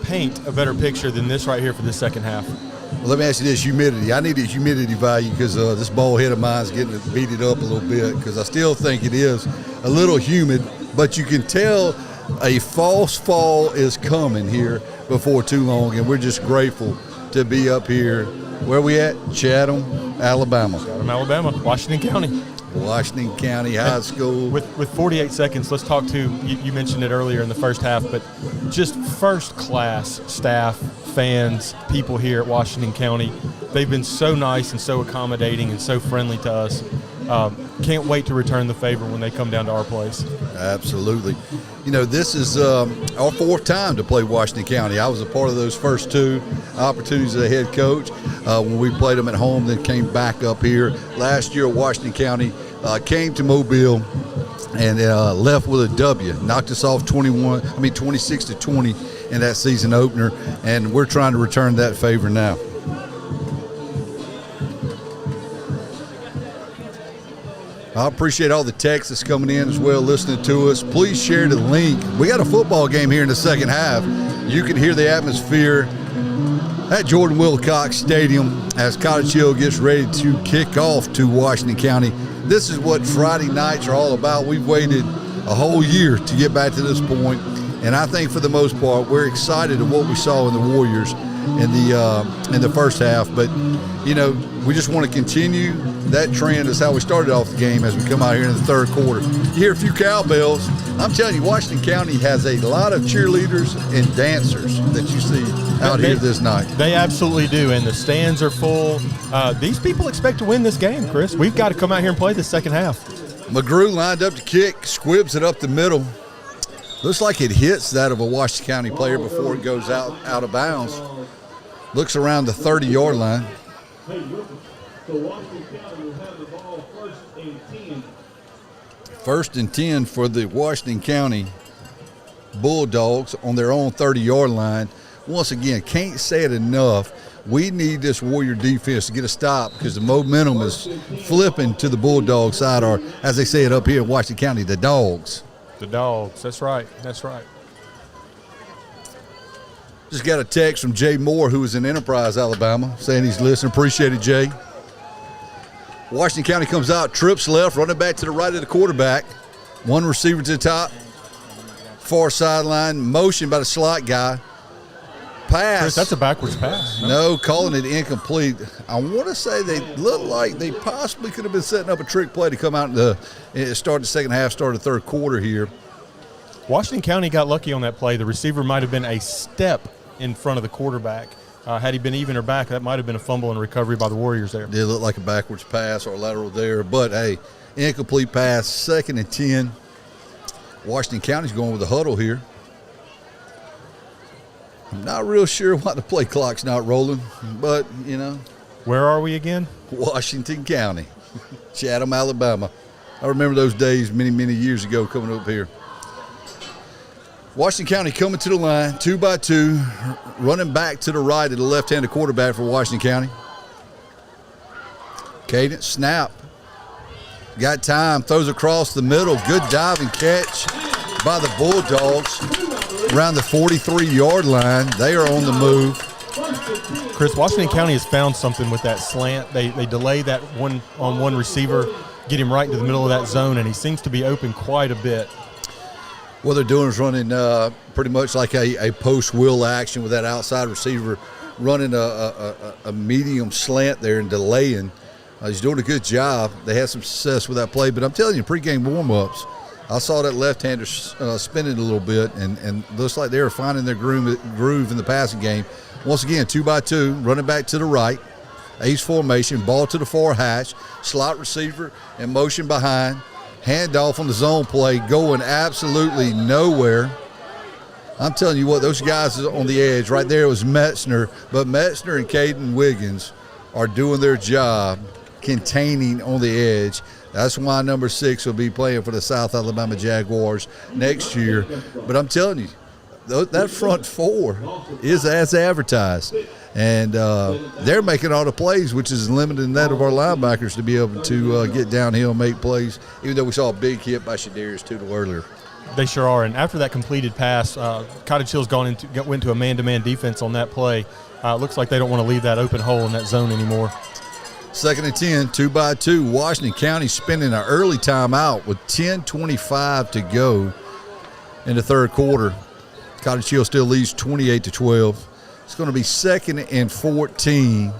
Speaker 3: paint a better picture than this right here for the second half.
Speaker 2: Well, let me ask you this, humidity. I need a humidity value because this bald head of mine is getting beat up a little bit because I still think it is a little humid, but you can tell a false fall is coming here before too long, and we're just grateful to be up here. Where are we at? Chatham, Alabama.
Speaker 3: Chatham, Alabama, Washington County.
Speaker 2: Washington County High School.
Speaker 3: With 48 seconds, let's talk to, you mentioned it earlier in the first half, but just first-class staff, fans, people here at Washington County. They've been so nice and so accommodating and so friendly to us. Can't wait to return the favor when they come down to our place.
Speaker 2: Absolutely. You know, this is our 4th time to play Washington County. I was a part of those first 2 opportunities as a head coach when we played them at home, then came back up here. Last year, Washington County came to Mobile and left with a W. Knocked us off 26-20 in that season opener, and we're trying to return that favor now. I appreciate all the texts that's coming in as well, listening to us. Please share the link. We got a football game here in the second half. You can hear the atmosphere at Jordan Wilcox Stadium as Cottage Hill gets ready to kick off to Washington County. This is what Friday nights are all about. We've waited a whole year to get back to this point, and I think for the most part we're excited of what we saw in the Warriors in the first half. But you know, we just want to continue that trend. Is how we started off the game as we come out here in the third quarter. You hear a few cowbells. I'm telling you, Washington County has a lot of cheerleaders and dancers that you see out here this night.
Speaker 3: They absolutely do, and the stands are full. These people expect to win this game, Chris. We've got to come out here and play the second half.
Speaker 2: McGrew lined up to kick, squibs it up the middle. Looks like it hits that of a Washington County player before it goes out of bounds. Looks around the 30-yard line.
Speaker 8: So Washington County will have the ball 1st and 10.
Speaker 2: 1st and 10 for the Washington County Bulldogs on their own 30-yard line. Once again, can't say it enough. We need this Warrior defense to get a stop because the momentum is flipping to the Bulldog side, or as they say it up here in Washington County, the Dogs.
Speaker 3: The Dogs, that's right, that's right.
Speaker 2: Just got a text from Jay Moore, who is in Enterprise, Alabama, saying he's listening. Appreciate it, Jay. Washington County comes out, trips left, running back to the right of the quarterback. One receiver to the top, far sideline, motion by the slot guy. Pass.
Speaker 3: Chris, that's a backwards pass.
Speaker 2: No, calling it incomplete. I want to say they look like they possibly could have been setting up a trick play to come out and start the second half, start the third quarter here.
Speaker 3: Washington County got lucky on that play. The receiver might have been a step in front of the quarterback. Had he been even or back, that might have been a fumble and recovery by the Warriors there.
Speaker 2: Did look like a backwards pass or a lateral there, but hey, incomplete pass, 2nd and 10. Washington County's going with a huddle here. I'm not real sure why the play clock's not rolling, but, you know.
Speaker 3: Where are we again?
Speaker 2: Washington County. Chatham, Alabama. I remember those days many, many years ago coming up here. Washington County coming to the line, 2-by-2, running back to the right of the left-handed quarterback for Washington County. Cadence, snap. Got time, throws across the middle. Good diving catch by the Bulldogs around the 43-yard line. They are on the move.
Speaker 3: Chris, Washington County has found something with that slant. They delay that one-on-one receiver, get him right into the middle of that zone, and he seems to be open quite a bit.
Speaker 2: What they're doing is running pretty much like a post-wheel action with that outside receiver, running a medium slant there and delaying. He's doing a good job. They had some success with that play, but I'm telling you, pregame warm-ups, I saw that left-hander spinning a little bit, and looks like they were finding their groove in the passing game. Once again, 2-by-2, running back to the right, ace formation, ball to the far hash, slot receiver in motion behind, handoff on the zone play, going absolutely nowhere. I'm telling you what, those guys on the edge right there was Metzner, but Metzner and Caden Wiggins are doing their job containing on the edge. That's why number 6 will be playing for the South Alabama Jaguars next year. But I'm telling you, that front four is as advertised. And they're making all the plays, which is limiting that of our linebackers to be able to get downhill and make plays, even though we saw a big hit by Shadarius Tootle earlier.
Speaker 3: They sure are. And after that completed pass, Cottage Hill's went to a man-to-man defense on that play. Looks like they don't want to leave that open hole in that zone anymore.
Speaker 2: 2nd and 10, 2-by-2. Washington County spending an early timeout with 10:25 to go in the third quarter. Cottage Hill still leads 28-12. It's going to be 2nd and 14.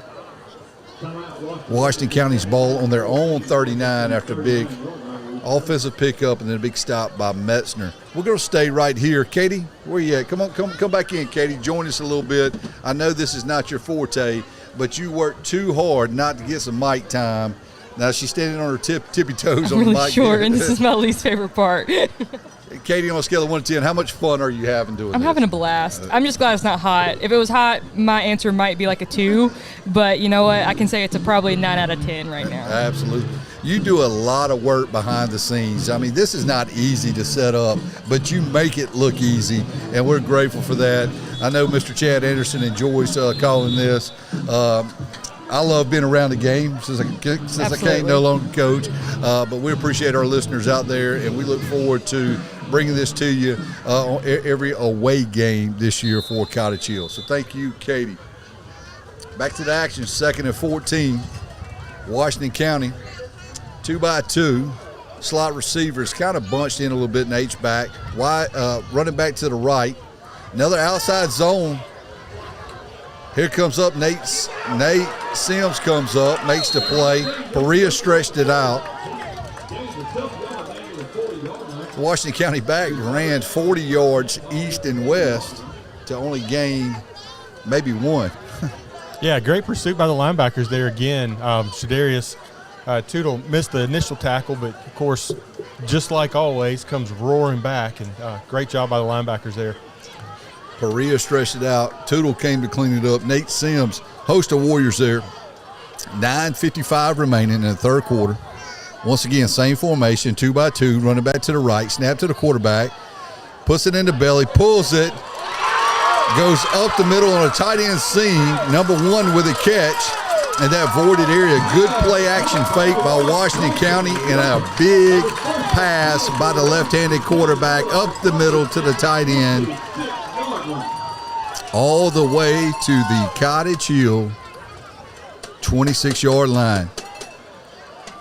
Speaker 2: Washington County's ball on their own 39 after a big offensive pickup and then a big stop by Metzner. We're going to stay right here. Katie, where you at? Come back in, Katie. Join us a little bit. I know this is not your forte, but you worked too hard not to get some mic time. Now she's standing on her tippy toes on the mic.
Speaker 10: I'm really short, and this is my least favorite part.
Speaker 2: Katie, on a scale of 1 to 10, how much fun are you having doing this?
Speaker 10: I'm having a blast. I'm just glad it's not hot. If it was hot, my answer might be like a 2, but you know what? I can say it's a probably 9 out of 10 right now.
Speaker 2: Absolutely. You do a lot of work behind the scenes. I mean, this is not easy to set up, but you make it look easy, and we're grateful for that. I know Mr. Chad Anderson enjoys calling this. I love being around the game since I can't no longer coach, but we appreciate our listeners out there, and we look forward to bringing this to you on every away game this year for Cottage Hill. So thank you, Katie. Back to the action, 2nd and 14. Washington County, 2-by-2. Slot receivers kind of bunched in a little bit in H-back. Running back to the right. Another outside zone. Here comes up Nate Sims comes up, makes the play. Perea stretched it out. Washington County back ran 40 yards east and west to only gain maybe 1.
Speaker 3: Yeah, great pursuit by the linebackers there again. Shadarius Tootle missed the initial tackle, but, of course, just like always, comes roaring back. And great job by the linebackers there.
Speaker 2: Perea stretched it out. Tootle came to clean it up. Nate Sims, host of Warriors there. 9:55 remaining in the third quarter. Once again, same formation, 2-by-2, running back to the right, snap to the quarterback, puts it in the belly, pulls it, goes up the middle on a tight end seam, number 1 with a catch in that voided area. Good play action fake by Washington County and a big pass by the left-handed quarterback up the middle to the tight end, all the way to the Cottage Hill 26-yard line.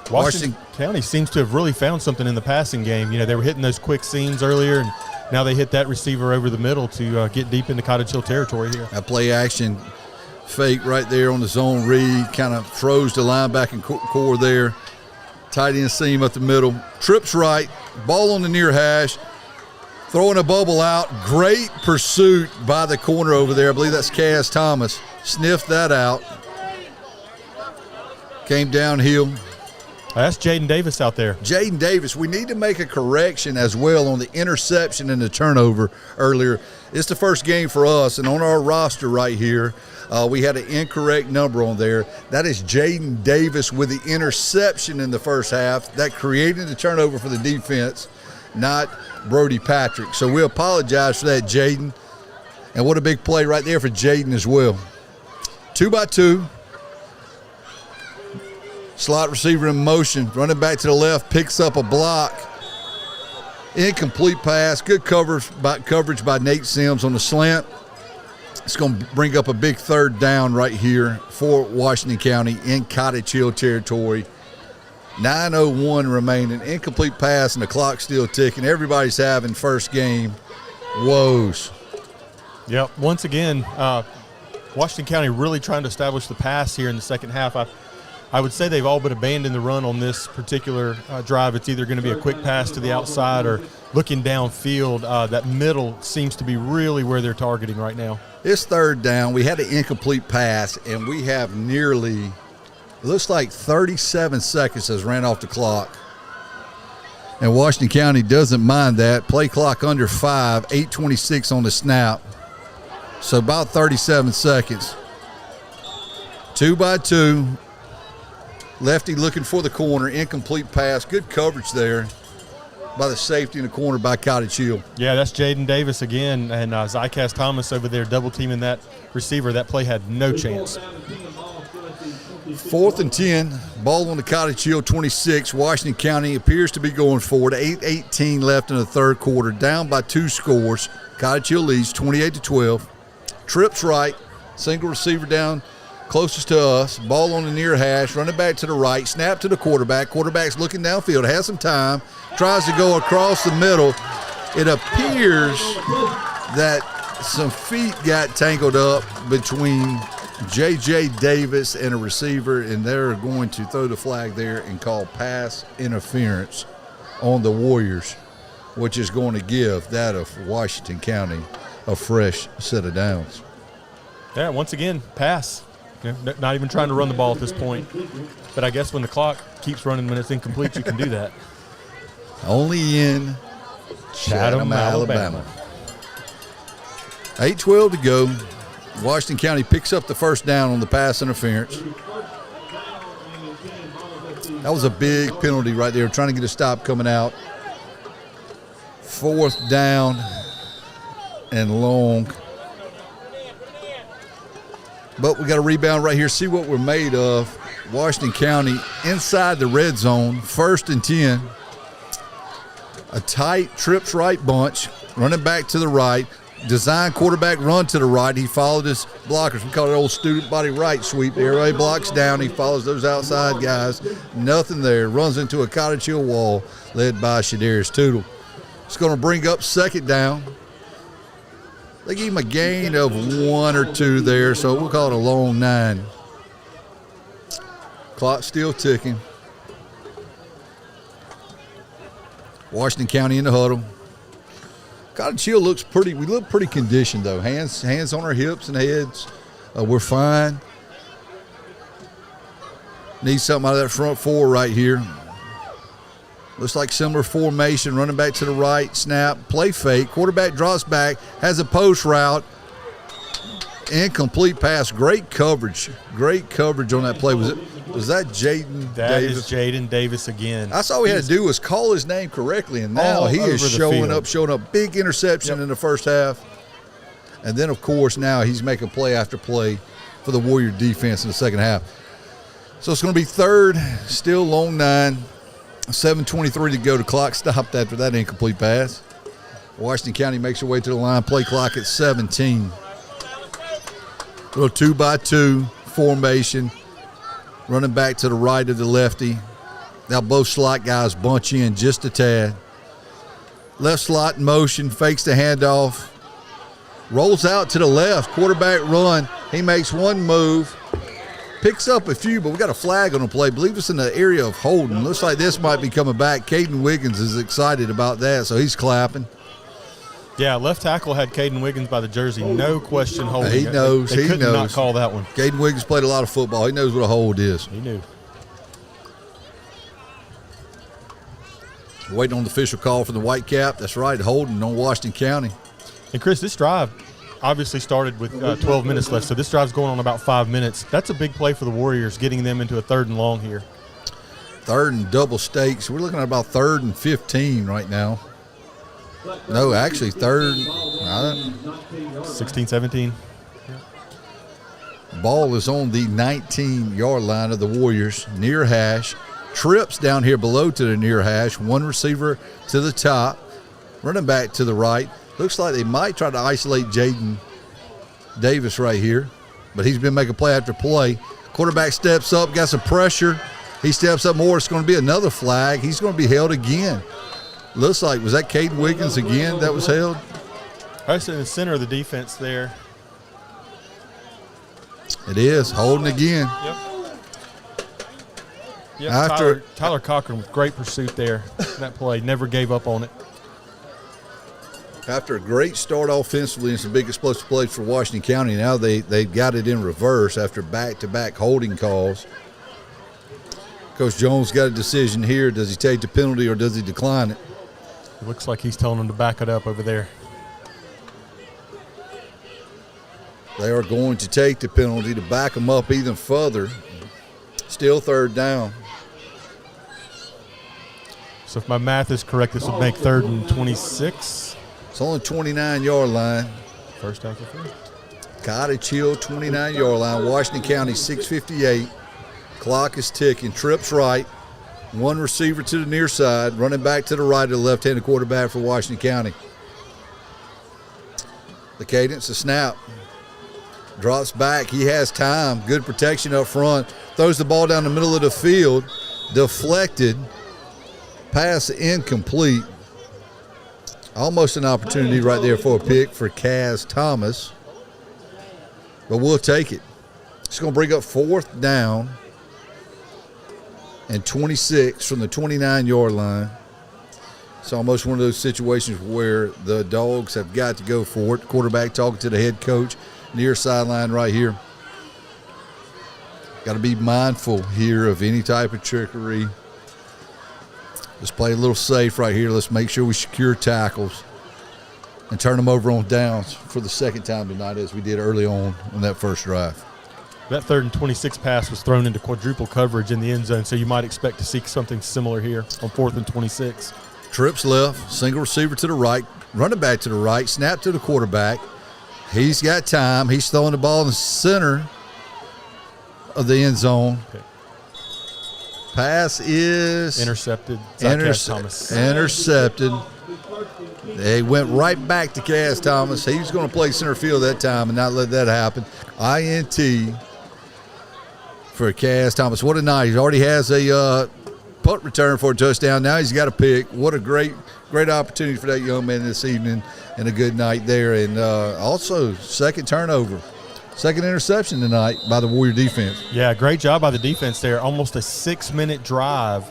Speaker 3: Washington County seems to have really found something in the passing game. You know, they were hitting those quick seams earlier, and now they hit that receiver over the middle to get deep into Cottage Hill territory here.
Speaker 2: A play action fake right there on the zone read, kind of froze the linebacking core there. Tight end seam up the middle, trips right, ball on the near hash, throwing a bubble out. Great pursuit by the corner over there. I believe that's Cass Thomas. Sniffed that out. Came downhill.
Speaker 3: That's Jaden Davis out there.
Speaker 2: Jaden Davis. We need to make a correction as well on the interception and the turnover earlier. It's the first game for us, and on our roster right here, we had an incorrect number on there. That is Jaden Davis with the interception in the first half. That created the turnover for the defense, not Brody Patrick. So we apologize for that, Jaden. And what a big play right there for Jaden as well. 2-by-2. Slot receiver in motion. Running back to the left, picks up a block. Incomplete pass. Good coverage by Nate Sims on the slant. It's going to bring up a big third down right here for Washington County in Cottage Hill territory. 9:01 remaining. Incomplete pass, and the clock's still ticking. Everybody's having first game woes.
Speaker 3: Yep. Once again, Washington County really trying to establish the pass here in the second half. I would say they've all but abandoned the run on this particular drive. It's either going to be a quick pass to the outside or looking downfield. That middle seems to be really where they're targeting right now.
Speaker 2: It's third down. We had an incomplete pass, and we have nearly, it looks like 37 seconds has ran off the clock. And Washington County doesn't mind that. Play clock under 5, 8:26 on the snap. So about 37 seconds. 2-by-2. Lefty looking for the corner. Incomplete pass. Good coverage there by the safety in the corner by Cottage Hill.
Speaker 3: Yeah, that's Jaden Davis again. And Zycast Thomas over there double teaming that receiver. That play had no chance.
Speaker 2: 4th and 10. Ball on the Cottage Hill 26. Washington County appears to be going forward. 8:18 left in the third quarter. Down by 2 scores. Cottage Hill leads 28-12. Trips right. Single receiver down closest to us. Ball on the near hash. Running back to the right. Snap to the quarterback. Quarterback's looking downfield. Has some time. Tries to go across the middle. It appears that some feet got tangled up between J.J. Davis and a receiver, and they're going to throw the flag there and call pass interference on the Warriors, which is going to give that of Washington County a fresh set of downs.
Speaker 3: Yeah, once again, pass. Not even trying to run the ball at this point. But I guess when the clock keeps running when it's incomplete, you can do that.
Speaker 2: Only in Chatham, Alabama. 8:12 to go. Washington County picks up the first down on the pass interference. That was a big penalty right there, trying to get a stop coming out. 4th down and long. But we got a rebound right here. See what we're made of. Washington County inside the red zone, 1st and 10. A tight trips right bunch, running back to the right. Design quarterback run to the right. He followed his blockers. We call it old student body right sweep. Everybody blocks down. He follows those outside guys. Nothing there. Runs into a Cottage Hill wall led by Shadarius Tootle. It's going to bring up 2nd down. They gave him a gain of 1 or 2 there, so we'll call it a long 9. Clock still ticking. Washington County in the huddle. Cottage Hill looks pretty. We look pretty conditioned though. Hands on our hips and heads. We're fine. Need something out of that front 4 right here. Looks like similar formation. Running back to the right. Snap. Play fake. Quarterback drops back. Has a post route. Incomplete pass. Great coverage. Great coverage on that play. Was that Jaden Davis?
Speaker 3: That is Jaden Davis again.
Speaker 2: That's all we had to do was call his name correctly, and now he is showing up. Big interception in the first half. And then, of course, now he's making play after play for the Warrior defense in the second half. So it's going to be 3rd, still long 9. 7:23 to go. The clock stopped after that incomplete pass. Washington County makes their way to the line. Play clock at 17. Little 2-by-2 formation. Running back to the right of the lefty. Now both slot guys bunch in just a tad. Left slot in motion. Fakes the handoff. Rolls out to the left. Quarterback run. He makes one move. Picks up a few, but we got a flag on the play. I believe it's in the area of holding. Looks like this might be coming back. Caden Wiggins is excited about that, so he's clapping.
Speaker 3: Yeah, left tackle had Caden Wiggins by the jersey. No question holding.
Speaker 2: He knows.
Speaker 3: They
Speaker 2: he
Speaker 3: could
Speaker 2: knows.
Speaker 3: not call that one.
Speaker 2: Caden Wiggins played a lot of football. He knows what a hold is.
Speaker 3: He knew.
Speaker 2: Waiting on the official call for the Whitecap. That's right, holding on Washington County.
Speaker 3: And, Chris, this drive obviously started with 12 minutes left, so this drive's going on about 5 minutes. That's a big play for the Warriors, getting them into a 3rd and long here.
Speaker 2: 3rd and double stakes. We're looking at about 3rd and 15 right now. No, actually 3rd.
Speaker 3: 16, 17.
Speaker 2: Ball is on the 19-yard line of the Warriors, near hash. Trips down here below to the near hash. One receiver to the top. Running back to the right. Looks like they might try to isolate Jaden Davis right here, but he's been making play after play. Quarterback steps up, got some pressure. He steps up more. It's going to be another flag. He's going to be held again. Looks like, was that Caden Wiggins again that was held?
Speaker 3: That's in the center of the defense there.
Speaker 2: It is, holding again.
Speaker 3: Yep,
Speaker 2: After
Speaker 3: Tyler Cochran with great pursuit there. That play, never gave up on it.
Speaker 2: After a great start offensively and some big explosive plays for Washington County, now they've got it in reverse after back-to-back holding calls. Coach Jones got a decision here. Does he take the penalty or does he decline it?
Speaker 3: It looks like he's telling them to back it up over there.
Speaker 2: They are going to take the penalty to back them up even further. Still 3rd down.
Speaker 3: So if my math is correct, this would make 3rd and 26.
Speaker 2: It's on the 29-yard line.
Speaker 3: First down for 3.
Speaker 2: Cottage Hill, 29-yard line. Washington County, 6:58. Clock is ticking. Trips right. One receiver to the near side. Running back to the right of the left-handed quarterback for Washington County. The cadence, the snap. Drops back. He has time. Good protection up front. Throws the ball down the middle of the field. Deflected. Pass incomplete. Almost an opportunity right there for a pick for Kaz Thomas. But we'll take it. It's going to bring up 4th down and 26 from the 29-yard line. It's almost one of those situations where the Dogs have got to go for it. Quarterback talking to the head coach near sideline right here. Got to be mindful here of any type of trickery. Let's play a little safe right here. Let's make sure we secure tackles and turn them over on downs for the 2nd time tonight as we did early on that first drive.
Speaker 3: That 3rd and 26 pass was thrown into quadruple coverage in the end zone, so you might expect to see something similar here on 4th and 26.
Speaker 2: Trips left, single receiver to the right, running back to the right, snap to the quarterback. He's got time. He's throwing the ball in the center of the end zone.
Speaker 3: Okay.
Speaker 2: Pass is
Speaker 3: intercepted.
Speaker 2: Intercepted. They went right back to Kaz Thomas. He was going to play center field that time and not let that happen. INT for Kaz Thomas. What a night. He already has a punt return for a touchdown. Now he's got a pick. What a great opportunity for that young man this evening and a good night there. And also 2nd turnover. 2nd interception tonight by the Warrior defense.
Speaker 3: Yeah, great job by the defense there. Almost a 6-minute drive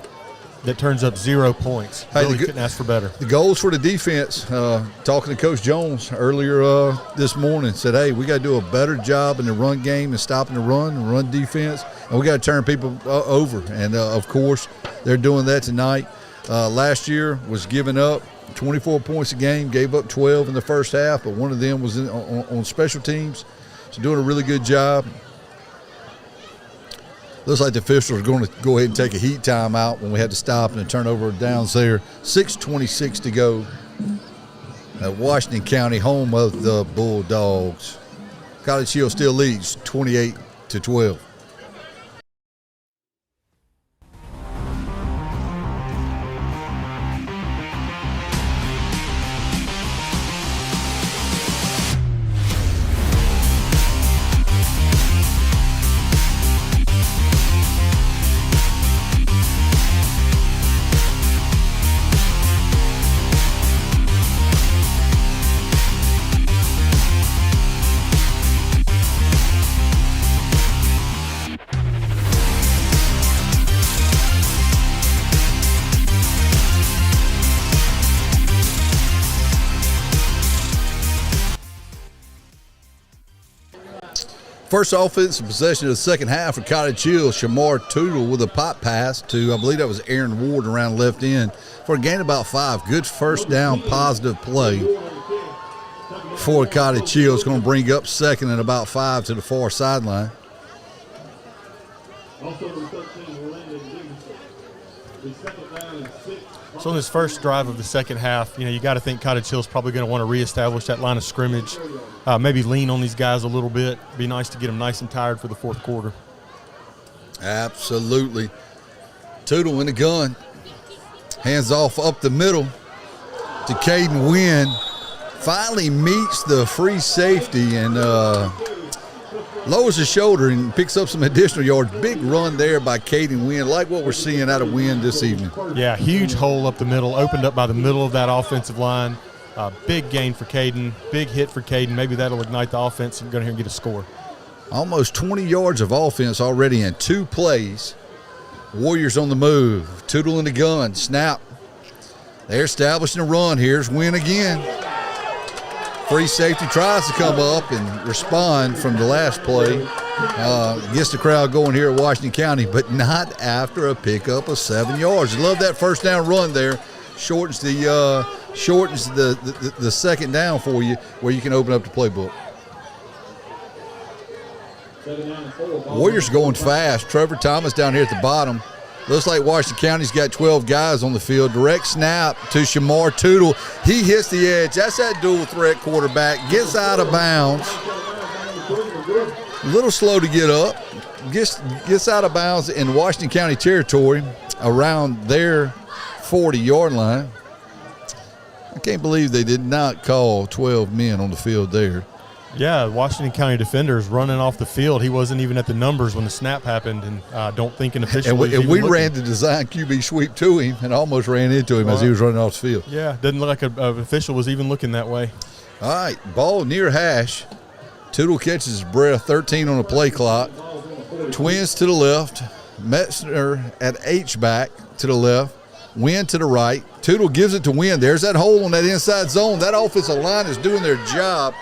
Speaker 3: that turns up 0 points.
Speaker 2: Hey,
Speaker 3: really couldn't ask for better.
Speaker 2: The goals for the defense, talking to Coach Jones earlier this morning, said, hey, we got to do a better job in the run game and stopping the run defense, and we got to turn people over. And, of course, they're doing that tonight. Last year was giving up 24 points a game, gave up 12 in the first half, but one of them was on special teams. So doing a really good job. Looks like the officials are going to go ahead and take a heat timeout when we had to stop and a turnover downs there. 6:26 to go at Washington County, home of the Bulldogs. Cottage Hill still leads 28-12. first offensive possession of the second half for Cottage Hill. Shamar Tootle with a pop pass to, I believe that was Aaron Ward around left end for a gain of about 5. Good first down, positive play for Cottage Hill. It's going to bring up second and about 5 to the far sideline.
Speaker 3: So in this first drive of the second half, you got to think Cottage Hill's probably going to want to reestablish that line of scrimmage, maybe lean on these guys a little bit. Be nice to get them nice and tired for the fourth quarter.
Speaker 2: Absolutely. Tootle in the gun. Hands off up the middle to Caden Wynn. Finally meets the free safety and lowers his shoulder and picks up some additional yards. Big run there by Caden Wynn, like what we're seeing out of Wynn this evening.
Speaker 3: Yeah, huge hole up the middle, opened up by the middle of that offensive line. Big gain for Caden, big hit for Caden. Maybe that'll ignite the offense and go here and get a score.
Speaker 2: Almost 20 yards of offense already in 2 plays. Warriors on the move. Tootle in the gun. Snap. They're establishing a run. Here's Wynn again. Free safety tries to come up and respond from the last play. Gets the crowd going here at Washington County, but not after a pickup of 7 yards. Love that first down run there. Shortens the second down for you, where you can open up the playbook. Warriors going fast. Trevor Thomas down here at the bottom. Looks like Washington County's got 12 guys on the field. Direct snap to Shamar Tootle. He hits the edge. That's that dual threat quarterback. Gets out of bounds. A little slow to get up. Gets out of bounds in Washington County territory around their 40-yard line. I can't believe they did not call 12 men on the field there.
Speaker 3: Yeah, Washington County defenders running off the field. He wasn't even at the numbers when the snap happened, and don't think an official was
Speaker 2: and
Speaker 3: even
Speaker 2: we
Speaker 3: looking.
Speaker 2: ran the design QB sweep to him and almost ran into him as he was running off the field.
Speaker 3: Yeah, doesn't look like an official was even looking that way.
Speaker 2: All right, ball near hash. Tootle catches his breath, 13 on the play clock. Twins to the left. Metzner at H-back to the left. Wynn to the right. Tootle gives it to Wynn. There's that hole on that inside zone. That offensive line is doing their job.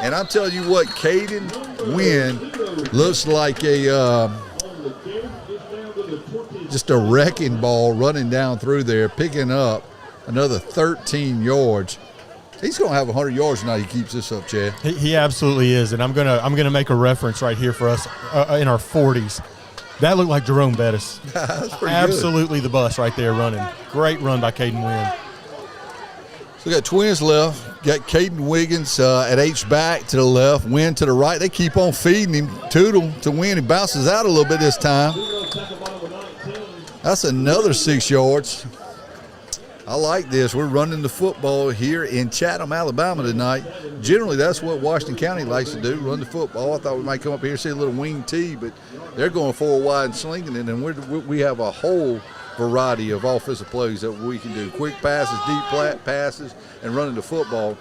Speaker 2: And I'm telling you what, Caden Wynn looks like just a wrecking ball running down through there, picking up another 13 yards. He's going to have 100 yards now. He keeps this up, Chad.
Speaker 3: He absolutely is, and I'm gonna make a reference right here for us in our 40s. That looked like Jerome Bettis.
Speaker 2: That's pretty
Speaker 3: absolutely
Speaker 2: good.
Speaker 3: The bus right there running. Great run by Caden Wynn.
Speaker 2: So we got Twins left. Got Caden Wiggins at H-back to the left. Wynn to the right. They keep on feeding him. Tootle to Wynn. He bounces out a little bit this time. That's another 6 yards. I like this. We're running the football here in Chatham, Alabama tonight. Generally, that's what Washington County likes to do, run the football. I thought we might come up here and see a little wing tee, but they're going forward wide and slinging it, and we have a whole variety of offensive plays that we can do. Quick passes, deep passes, and running the football.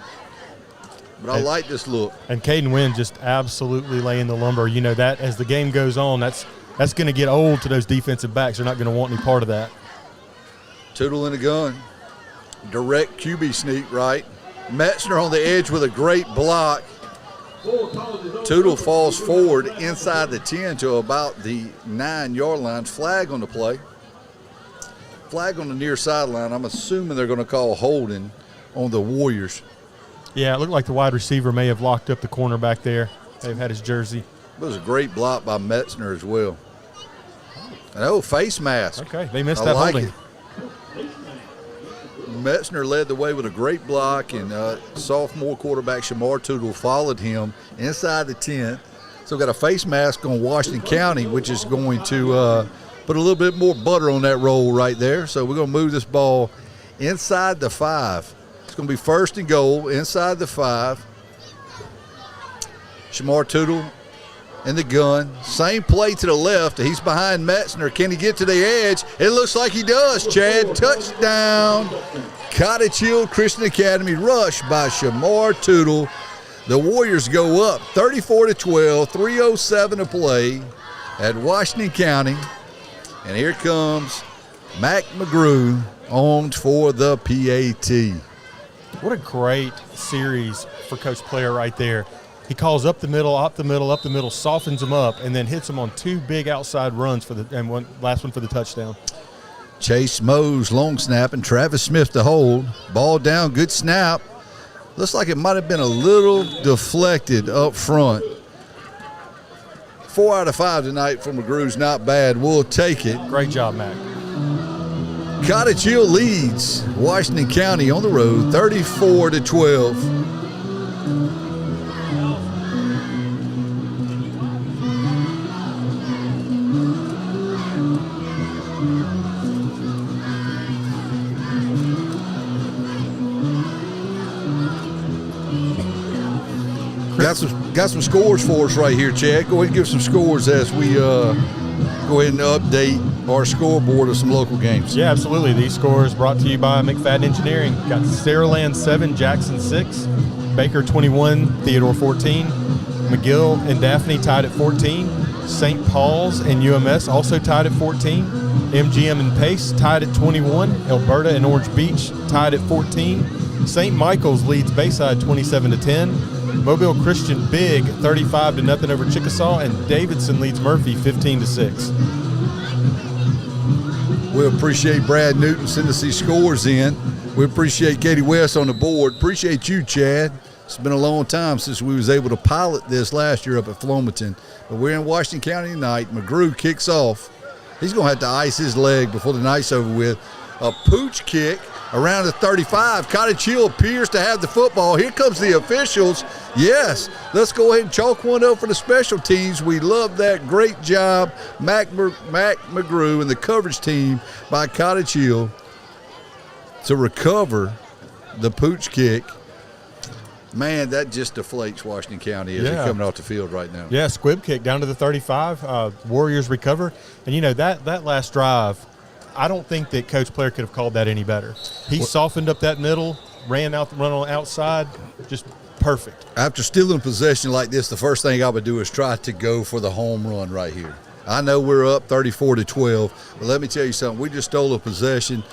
Speaker 2: But I like this look.
Speaker 3: And Caden Wynn just absolutely laying the lumber. You know, that as the game goes on, that's going to get old to those defensive backs. They're not going to want any part of that.
Speaker 2: Tootle in the gun. Direct QB sneak right. Metzner on the edge with a great block. Tootle falls forward inside the 10 to about the 9-yard line. Flag on the play. Flag on the near sideline. I'm assuming they're going to call holding on the Warriors.
Speaker 3: Yeah, it looked like the wide receiver may have locked up the corner back there. They've had his jersey.
Speaker 2: It was a great block by Metzner as well. Oh, face mask.
Speaker 3: Okay, they missed that holding.
Speaker 2: It. Metzner led the way with a great block, and sophomore quarterback Shamar Tootle followed him inside the 10. So we've got a face mask on Washington County, which is going to put a little bit more butter on that roll right there. So we're going to move this ball inside the 5. It's going to be first and goal inside the 5. Shamar Tootle in the gun. Same play to the left. He's behind Metzner. Can he get to the edge? It looks like he does, Chad. Touchdown. Cottage Hill Christian Academy, rushed by Shamar Tootle. The Warriors go up 34-12, 3:07 to play at Washington County. And here comes Mac McGrew on for the PAT.
Speaker 3: What a great series for Coach Player right there. He calls up the middle, softens them up, and then hits them on 2 big outside runs last one for the touchdown.
Speaker 2: Chase Mose, long snap, and Travis Smith to hold. Ball down, good snap. Looks like it might have been a little deflected up front. 4 out of 5 tonight from McGrew's not bad. We'll take it.
Speaker 3: Great job, Mac.
Speaker 2: Cottage Hill leads Washington County on the road, 34-12. Got some scores for us right here, Chad. Go ahead and give some scores as we go ahead and update our scoreboard of some local games.
Speaker 3: Yeah, absolutely. These scores brought to you by McFadden Engineering. Got Saraland 7, Jackson 6, Baker 21, Theodore 14, McGill and Daphne tied at 14, St. Paul's and UMS also tied at 14, MGM and Pace tied at 21, Alberta and Orange Beach tied at 14, St. Michael's leads Bayside 27-10, Mobile Christian Big 35-0 over Chickasaw, and Davidson leads Murphy 15-6.
Speaker 2: We appreciate Brad Newton sending us these scores in. We appreciate Katie West on the board. Appreciate you, Chad. It's been a long time since we was able to pilot this last year up at Flomaton. But we're in Washington County tonight. McGrew kicks off. He's going to have to ice his leg before the night's over with. A pooch kick around the 35. Cottage Hill appears to have the football. Here comes the officials. Yes, let's go ahead and chalk one up for the special teams. We love that. Great job, Mac McGrew and the coverage team by Cottage Hill to recover the pooch kick. Man, that just deflates Washington County as they're coming off the field right now.
Speaker 3: Yeah, squib kick down to the 35. Warriors recover. And, you know, that last drive, I don't think that Coach Blair could have called that any better. He softened up that middle, run on the outside, just perfect.
Speaker 2: After stealing possession like this, the first thing I would do is try to go for the home run right here. I know we're up 34-12, but let me tell you something. We just stole a possession,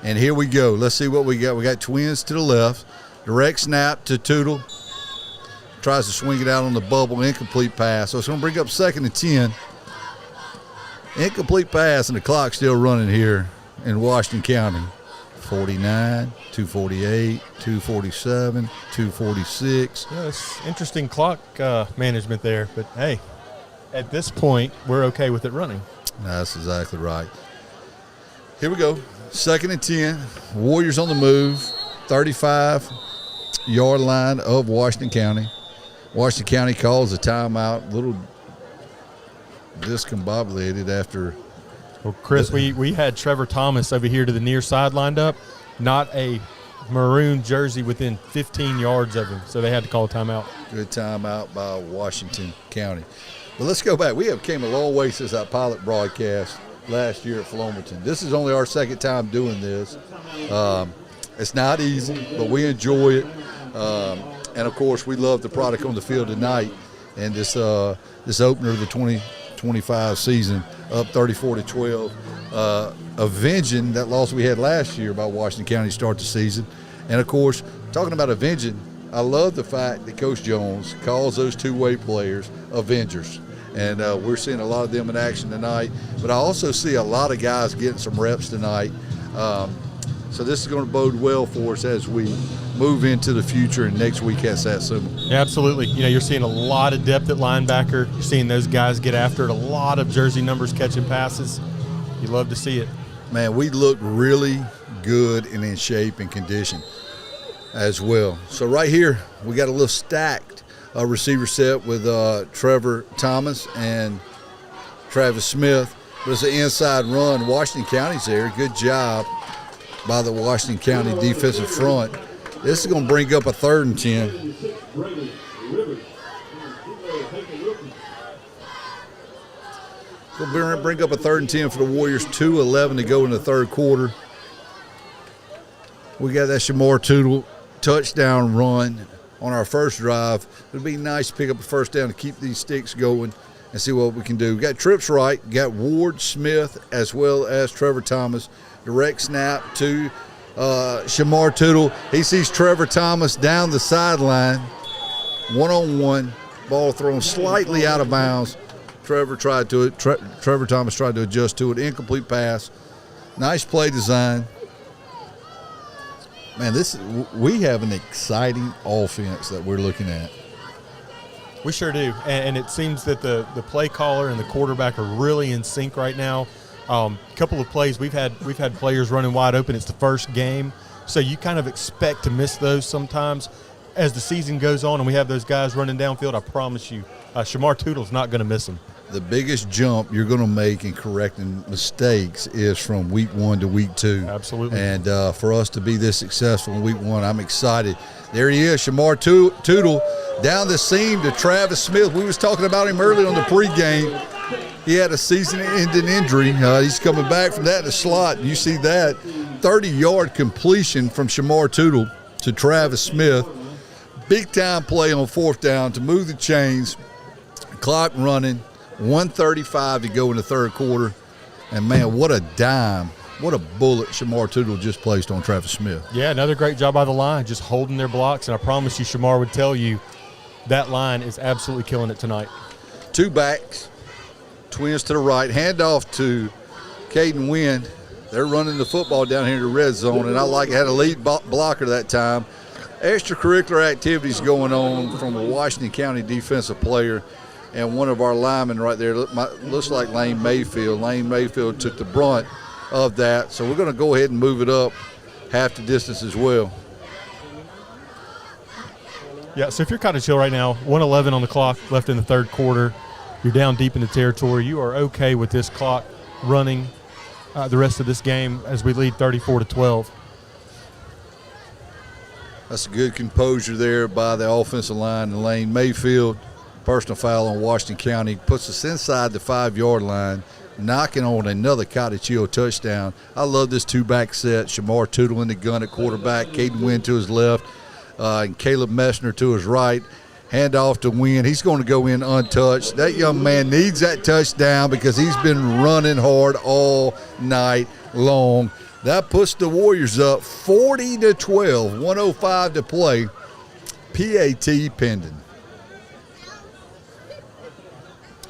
Speaker 2: and here we go. Let's see what we got. We got twins to the left. Direct snap to Tootle. Tries to swing it out on the bubble, incomplete pass. So it's going to bring up 2nd and 10. Incomplete pass, and the clock's still running here in Washington County. 49, 248, 247, 246.
Speaker 3: Yeah, it's interesting clock management there, but hey, at this point, we're okay with it running.
Speaker 2: That's exactly right. Here we go. 2nd and 10. Warriors on the move. 35-yard line of Washington County. Washington County calls a timeout. A little discombobulated after.
Speaker 3: Well, Chris, we had Trevor Thomas over here to the near side lined up, not a maroon jersey within 15 yards of him, so they had to call a timeout.
Speaker 2: Good timeout by Washington County. But let's go back. We have came a long way since our pilot broadcast last year at Flomaton. This is only our 2nd time doing this. It's not easy, but we enjoy it. And, of course, we love the product on the field tonight. And this opener of the 2025 season, up 34-12, avenging that loss we had last year by Washington County to start the season. And, of course, talking about avenging, I love the fact that Coach Jones calls those two-way players Avengers. And we're seeing a lot of them in action tonight. But I also see a lot of guys getting some reps tonight. So this is going to bode well for us as we move into the future, and next week at Satsuma.
Speaker 3: Yeah, absolutely. You know, you're seeing a lot of depth at linebacker. You're seeing those guys get after it. A lot of jersey numbers catching passes. You love to see it.
Speaker 2: Man, we look really good and in shape and condition as well. So right here, we got a little stacked receiver set with Trevor Thomas and Travis Smith. But it's an inside run. Washington County's there. Good job by the Washington County defensive front. This is going to bring up a 3rd and 10. It's going to bring up a 3rd and 10 for the Warriors. 2:11 to go in the 3rd quarter. We got that Shamar Tootle touchdown run on our first drive. It'd be nice to pick up a first down to keep these sticks going and see what we can do. We got trips right. Got Ward, Smith, as well as Trevor Thomas. Direct snap to Shamar Tootle. He sees Trevor Thomas down the sideline. One-on-one. ball thrown slightly out of bounds. Trevor Thomas tried to adjust to it. Incomplete pass. Nice play design. Man, we have an exciting offense that we're looking at.
Speaker 3: We sure do, and it seems that the play caller and the quarterback are really in sync right now. A couple of plays we've had players running wide open. It's the first game, so you kind of expect to miss those sometimes. As the season goes on and we have those guys running downfield, I promise you, Shamar Tootle's not going to miss them.
Speaker 2: The biggest jump you're going to make in correcting mistakes is from week 1 to week 2.
Speaker 3: Absolutely.
Speaker 2: And for us to be this successful in week 1, I'm excited. There he is, Shamar Tootle, down the seam to Travis Smith. We was talking about him early on the pregame. He had a season-ending injury. He's coming back from that in the slot. You see that 30-yard completion from Shamar Tootle to Travis Smith. Big-time play on 4th down to move the chains. Clock running. 1:35 to go in the third quarter. And, man, what a dime. What a bullet Shamar Tootle just placed on Travis Smith.
Speaker 3: Yeah, another great job by the line, just holding their blocks. And I promise you, Shamar would tell you that line is absolutely killing it tonight.
Speaker 2: 2 backs, twins to the right, handoff to Caden Wynn. They're running the football down here in the red zone, and I had a lead blocker that time. Extracurricular activities going on from a Washington County defensive player and one of our linemen right there. Looks like Lane Mayfield. Lane Mayfield took the brunt of that, so we're going to go ahead and move it up half the distance as well.
Speaker 3: Yeah, so if you're Cottage Hill right now, 1:11 on the clock left in the third quarter, you're down deep in the territory, you are okay with this clock running the rest of this game as we lead 34-12.
Speaker 2: That's a good composure there by the offensive line and Lane Mayfield. Personal foul on Washington County puts us inside the 5-yard line, knocking on another Cottage Hill touchdown. I love this 2-back set. Shamar Tootle in the gun at quarterback, Caden Wynn to his left, and Caleb Messner to his right. Handoff to Wynn. He's going to go in untouched. That young man needs that touchdown because he's been running hard all night long. That puts the Warriors up 40-12, 1:05 to play. PAT pending.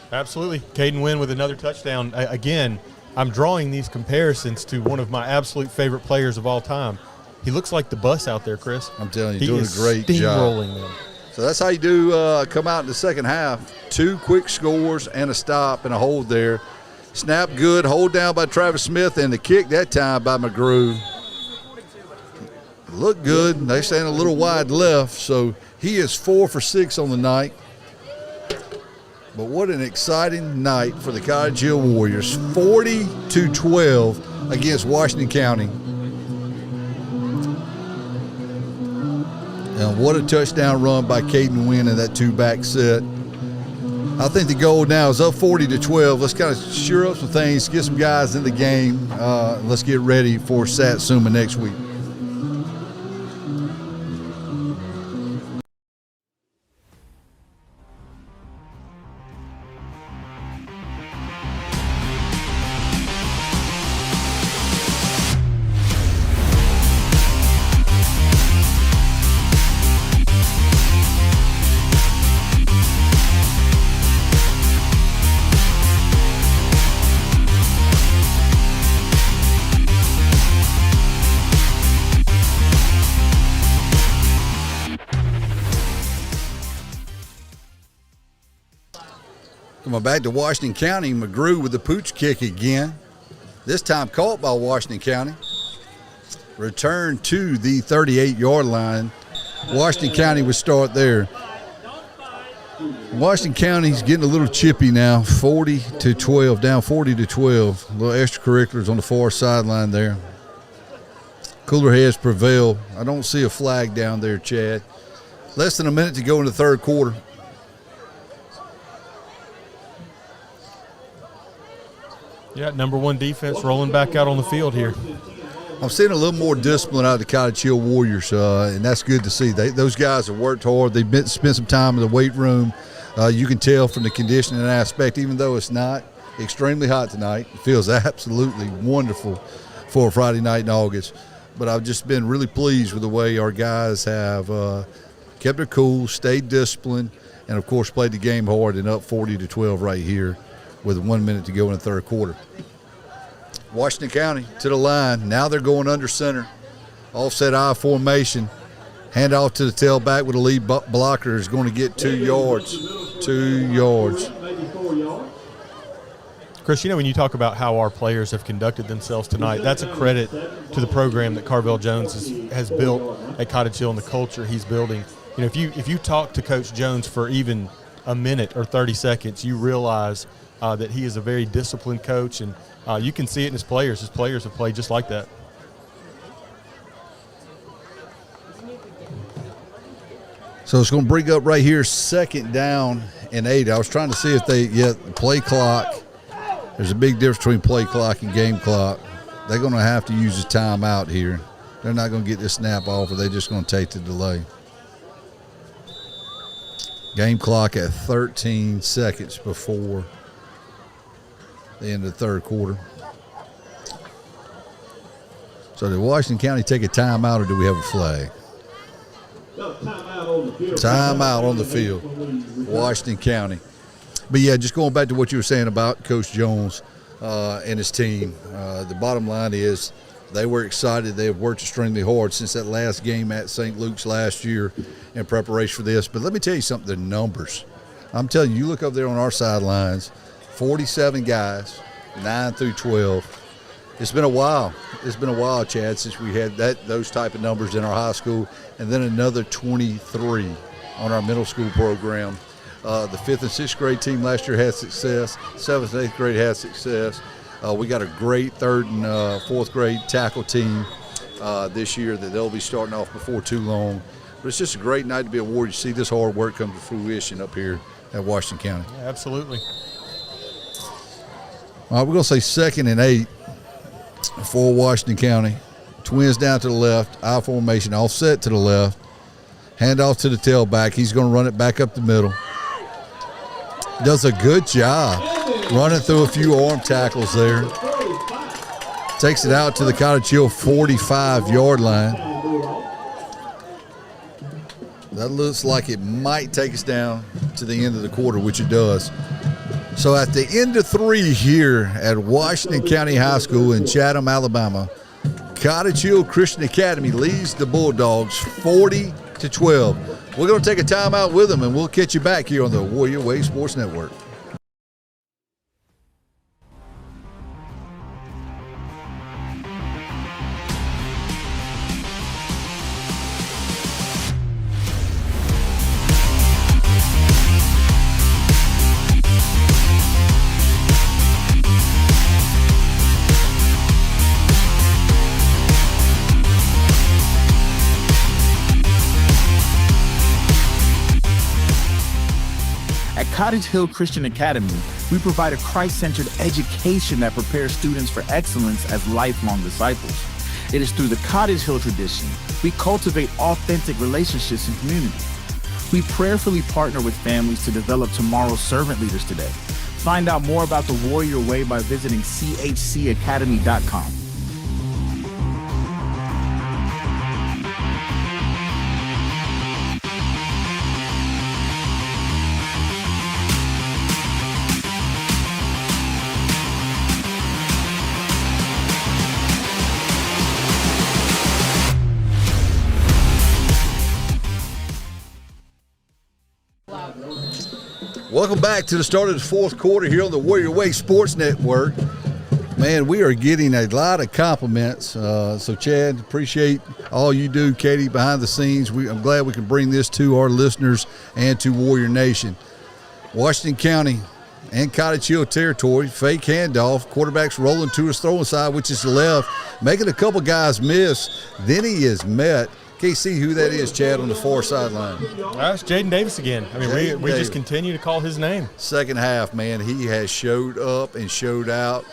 Speaker 3: Absolutely. Caden Wynn with another touchdown. Again, I'm drawing these comparisons to one of my absolute favorite players of all time. He looks like the bus out there, Chris.
Speaker 2: I'm telling you, doing a great
Speaker 3: job.
Speaker 2: Them. So that's how you do come out in the second half. 2 quick scores and a stop and a hold there. Snap good, hold down by Travis Smith, and the kick that time by McGrew. Look good. They stand a little wide left, so he is 4 for 6 on the night. But what an exciting night for the Cottage Hill Warriors. 40-12 against Washington County. And what a touchdown run by Caden Wynn in that 2-back set. I think the goal now is up 40-12. Let's kind of sure up some things, get some guys in the game. Let's get ready for Satsuma next week. Coming back to Washington County, McGrew with the pooch kick again. This time caught by Washington County. Return to the 38-yard line. Washington County would start there. Washington County's getting a little chippy now, 40-12, down 40-12. Little extracurriculars on the far sideline there. Cooler heads prevail. I don't see a flag down there, Chad. Less than a minute to go in the third quarter.
Speaker 3: Yeah, number 1 defense rolling back out on the field here.
Speaker 2: I'm seeing a little more discipline out of the Cottage Hill Warriors, and that's good to see. Those guys have worked hard. They've spent some time in the weight room. You can tell from the conditioning aspect, even though it's not extremely hot tonight, it feels absolutely wonderful for a Friday night in August. But I've just been really pleased with the way our guys have kept their cool, stayed disciplined, and, of course, played the game hard and up 40-12 right here with 1 minute to go in the third quarter. Washington County to the line. Now they're going under center. Offset I formation. Hand off to the tailback with a lead blocker is going to get 2 yards. 2 yards.
Speaker 3: Chris, when you talk about how our players have conducted themselves tonight, that's a credit to the program that Carvel Jones has built at Cottage Hill and the culture he's building. If you talk to Coach Jones for even a minute or 30 seconds, you realize that he is a very disciplined coach, and you can see it in his players. His players have played just like that.
Speaker 2: So it's going to bring up right here 2nd down and 8. I was trying to see if play clock. There's a big difference between play clock and game clock. They're going to have to use a timeout here. They're not going to get this snap off, or they're just going to take the delay. Game clock at 13 seconds before the end of the third quarter. So did Washington County take a timeout, or do we have a flag? Timeout on the field. Washington County. But, yeah, just going back to what you were saying about Coach Jones and his team, the bottom line is they were excited. They have worked extremely hard since that last game at St. Luke's last year in preparation for this. But let me tell you something, the numbers. I'm telling you, you look up there on our sidelines, 47 guys, 9 through 12. It's been a while. It's been a while, Chad, since we had those type of numbers in our high school, and then another 23 on our middle school program. The 5th and 6th grade team last year had success. 7th and 8th grade had success. We got a great 3rd and 4th grade tackle team this year that they'll be starting off before too long. But it's just a great night to be a Warrior. You see this hard work come to fruition up here at Washington County.
Speaker 3: Yeah, absolutely.
Speaker 2: All right, we're going to say 2nd and 8 for Washington County. Twins down to the left, I formation, offset to the left. Hand off to the tailback. He's going to run it back up the middle. Does a good job running through a few arm tackles there. Takes it out to the Cottage Hill 45-yard line. That looks like it might take us down to the end of the quarter, which it does. So at the end of 3 here at Washington County High School in Chatham, Alabama, Cottage Hill Christian Academy leads the Bulldogs 40-12. We're going to take a timeout with them, and we'll catch you back here on the Warrior Way Sports Network.
Speaker 1: Cottage Hill Christian Academy, we provide a Christ-centered education that prepares students for excellence as lifelong disciples. It is through the Cottage Hill tradition we cultivate authentic relationships and community. We prayerfully partner with families to develop tomorrow's servant leaders today. Find out more about the Warrior Way by visiting chcacademy.com.
Speaker 2: Welcome back to the start of the fourth quarter here on the Warrior Way Sports Network. Man, we are getting a lot of compliments. So, Chad, appreciate all you do, Katie, behind the scenes. I'm glad we can bring this to our listeners and to Warrior Nation. Washington County and Cottage Hill territory, fake handoff. Quarterback's rolling to his throwing side, which is the left, making a couple guys miss. Then he is met. Can't see who that is, Chad, on the far sideline.
Speaker 3: That's Jaden Davis again. I mean, we just continue to call his name.
Speaker 2: Second half, man, he has showed up and showed out.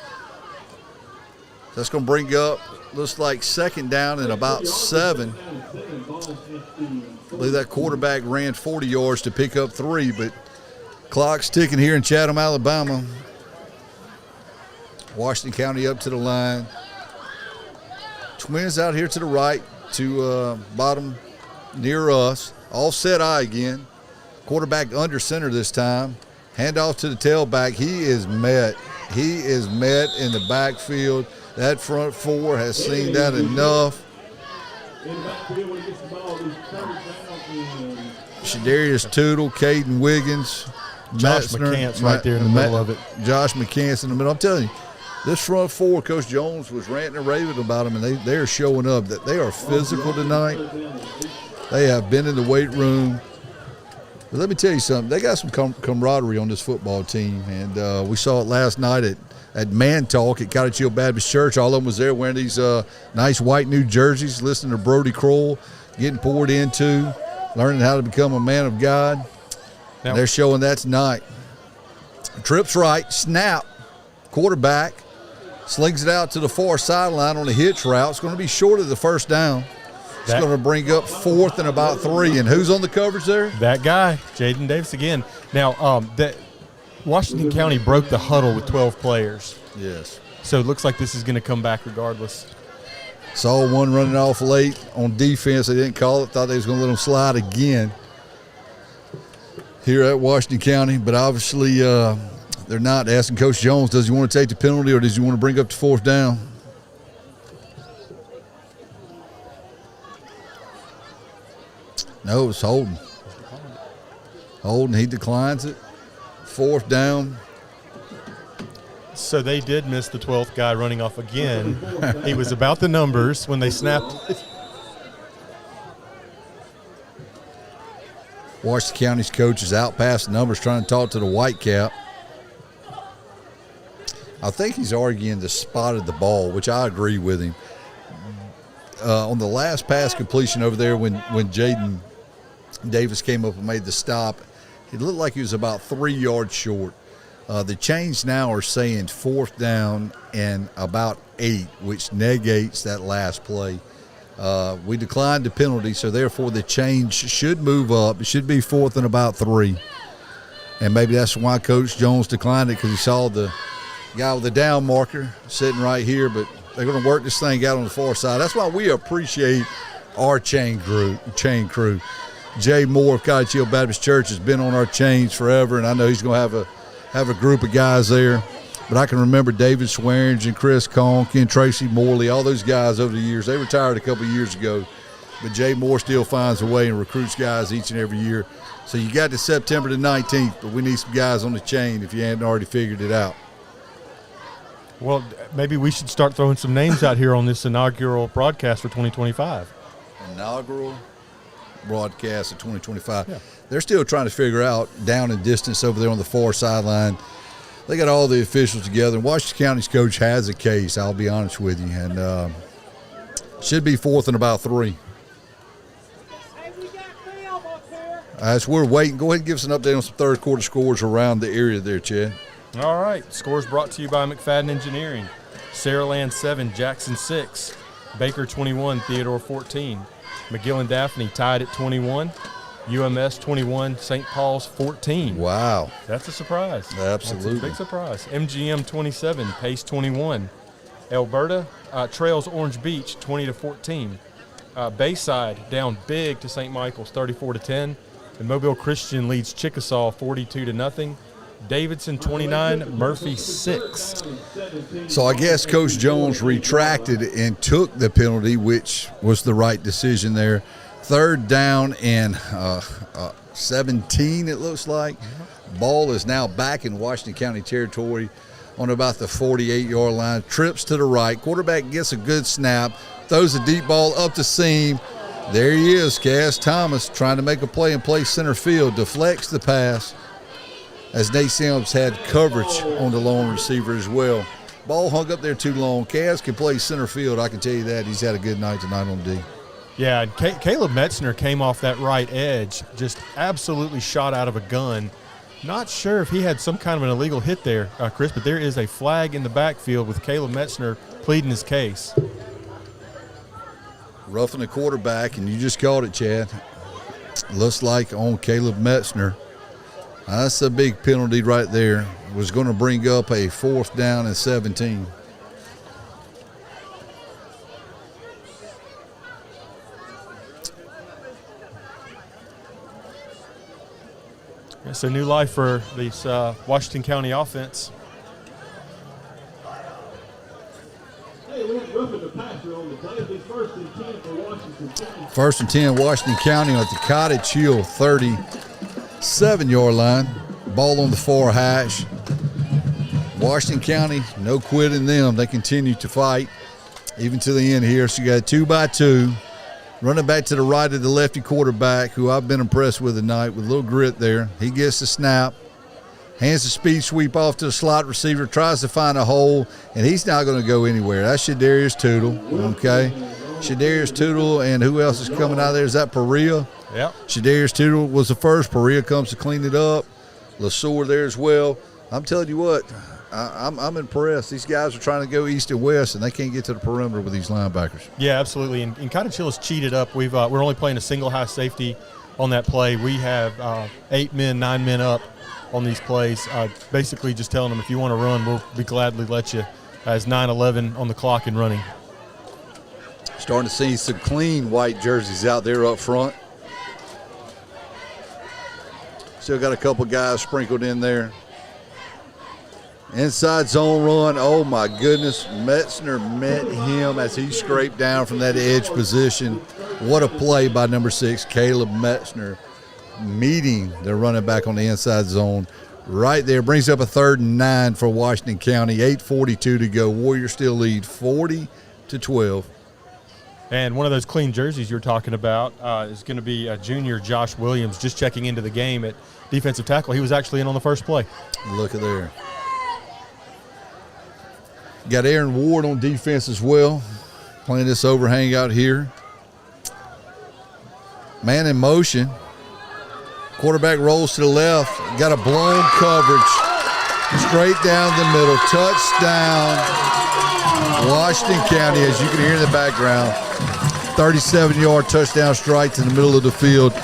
Speaker 2: That's going to bring up, looks like 2nd down and about 7. I believe that quarterback ran 40 yards to pick up 3, but clock's ticking here in Chatham, Alabama. Washington County up to the line. Twins out here to the right. To bottom near us. Offset I again. Quarterback under center this time. Handoff to the tailback. He is met in the backfield. That front four has seen that enough.
Speaker 8: In the backfield when he gets the ball, he's covered down.
Speaker 2: Shadarius Tootle, Caden Wiggins,
Speaker 3: Josh
Speaker 2: Metzner,
Speaker 3: McCants right there in the middle of it.
Speaker 2: Josh McCants in the middle. I'm telling you, this front four, Coach Jones was ranting and raving about them, and they're showing up. That they are physical tonight. They have been in the weight room. But let me tell you something. They got some camaraderie on this football team, and we saw it last night at Man Talk at Cottage Baptist Church. All of them was there wearing these nice white new jerseys, listening to Brody Kroll, getting poured into, learning how to become a man of God.
Speaker 3: Now,
Speaker 2: they're showing that tonight. Trips right, snap, quarterback, slings it out to the far sideline on a hitch route. It's going to be short of the first down. It's going to bring up 4th and about 3. And who's on the coverage there?
Speaker 3: That guy, Jaden Davis again. Now, Washington County broke the huddle with 12 players.
Speaker 2: Yes.
Speaker 3: So it looks like this is going to come back regardless.
Speaker 2: Saw one running off late on defense. They didn't call it. Thought they was going to let them slide again here at Washington County. But obviously they're not. Asking Coach Jones, does he want to take the penalty or does he want to bring up the 4th down? No, it's Holden. Holden, he declines it. 4th down.
Speaker 3: So they did miss the 12th guy running off again. He was about the numbers when they snapped it.
Speaker 2: Washington County's coach is out past the numbers trying to talk to the Whitecap. I think he's arguing the spot of the ball, which I agree with him. On the last pass completion over there when Jaden Davis came up and made the stop, it looked like he was about 3 yards short. The chains now are saying 4th down and about 8, which negates that last play. We declined the penalty, so therefore the change should move up. It should be 4th and about 3. And maybe that's why Coach Jones declined it, because he saw the guy with the down marker sitting right here, but they're going to work this thing out on the far side. That's why we appreciate our chain crew. Jay Moore of Cottage Hill Baptist Church has been on our chains forever, and I know he's going to have a group of guys there. But I can remember David Swearingen, Chris Conk, and Tracy Morley, all those guys over the years. They retired a couple of years ago, but Jay Moore still finds a way and recruits guys each and every year. So you got to September the 19th, but we need some guys on the chain if you hadn't already figured it out.
Speaker 3: Well, maybe we should start throwing some names out here on this inaugural broadcast for 2025.
Speaker 2: Inaugural broadcast of 2025.
Speaker 3: Yeah.
Speaker 2: They're still trying to figure out down and distance over there on the far sideline. They got all the officials together. And Washington County's coach has a case, I'll be honest with you. And should be 4th and about 3. As we're waiting, go ahead and give us an update on some third quarter scores around the area there, Chad.
Speaker 3: All right. Scores brought to you by McFadden Engineering. Saraland 7, Jackson 6. Baker 21, Theodore 14. McGill and Daphne tied at 21. UMS 21, St. Paul's 14.
Speaker 2: Wow.
Speaker 3: That's a surprise.
Speaker 2: Absolutely.
Speaker 3: That's a big surprise. MGM 27, Pace 21. Alberta trails Orange Beach 20-14. Bayside down big to St. Michael's 34-10. And Mobile Christian leads Chickasaw 42-0. Davidson 29, Murphy 6.
Speaker 2: So I guess Coach Jones retracted and took the penalty, which was the right decision there. 3rd down and 17, it looks like. Ball is now back in Washington County territory on about the 48-yard line. Trips to the right. Quarterback gets a good snap, throws a deep ball up the seam. There he is, Cass Thomas, trying to make a play and play center field. Deflects the pass, as Nate Sims had coverage on the lone receiver as well. Ball hung up there too long. Cass can play center field, I can tell you that. He's had a good night tonight on D.
Speaker 3: Yeah, and Caleb Metzner came off that right edge, just absolutely shot out of a gun. Not sure if he had some kind of an illegal hit there, Chris, but there is a flag in the backfield with Caleb Metzner pleading his case.
Speaker 2: Roughing the quarterback, and you just called it, Chad. Looks like on Caleb Metzner. That's a big penalty right there. Was going to bring up a 4th down and 17.
Speaker 3: So new life for this Washington County offense.
Speaker 8: Hey, we have roughing the passer on the play. It'll be 1st and 10 for Washington County.
Speaker 2: 1st and 10, Washington County at the Cottage Hill 37-yard line. Ball on the far hash. Washington County, no quitting them. They continue to fight even to the end here. So you got a 2-by-2. Running back to the right of the lefty quarterback, who I've been impressed with tonight with a little grit there. He gets the snap, hands the speed sweep off to the slot receiver, tries to find a hole, and he's not going to go anywhere. That's Shadarius Tootle, okay? Shadarius Tootle, and who else is coming out of there? Is that Perea?
Speaker 3: Yep.
Speaker 2: Shadarius Tootle was the first. Perea comes to clean it up. LeSueur there as well. I'm telling you what, I'm impressed. These guys are trying to go east and west, and they can't get to the perimeter with these linebackers.
Speaker 3: Yeah, absolutely. And Cottage Hill is cheated up. We're only playing a single high safety on that play. We have 8 men, 9 men up on these plays. Basically just telling them, if you want to run, we'll be gladly let you. As 9-11 on the clock and running.
Speaker 2: Starting to see some clean white jerseys out there up front. Still got a couple guys sprinkled in there. Inside zone run. Oh, my goodness. Metzner met him as he scraped down from that edge position. What a play by number 6, Caleb Metzner, meeting the running back on the inside zone. Right there. Brings up a 3rd and 9 for Washington County. 8:42 to go. Warriors still lead 40-12.
Speaker 3: And one of those clean jerseys you're talking about is going to be junior Josh Williams, just checking into the game at defensive tackle. He was actually in on the first play.
Speaker 2: Look at there. Got Aaron Ward on defense as well, playing this overhang out here. Man in motion. Quarterback rolls to the left. Got a blown coverage. Straight down the middle. Touchdown. Washington County, as you can hear in the background. 37-yard touchdown strike to the middle of the field.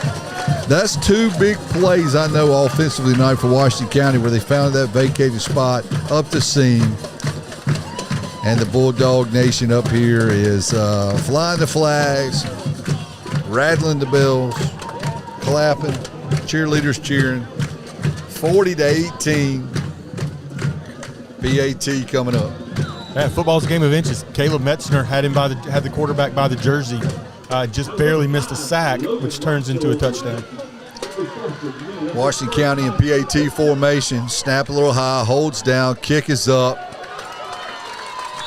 Speaker 2: That's 2 big plays, I know, offensively tonight for Washington County, where they found that vacated spot up the seam. And the Bulldog Nation up here is flying the flags, rattling the bells, clapping, cheerleaders cheering. 40-18. PAT coming up.
Speaker 3: Football's a game of inches. Caleb Metzner had the quarterback by the jersey, just barely missed a sack, which turns into a touchdown.
Speaker 2: Washington County in PAT formation. Snap a little high, holds down, kick is up.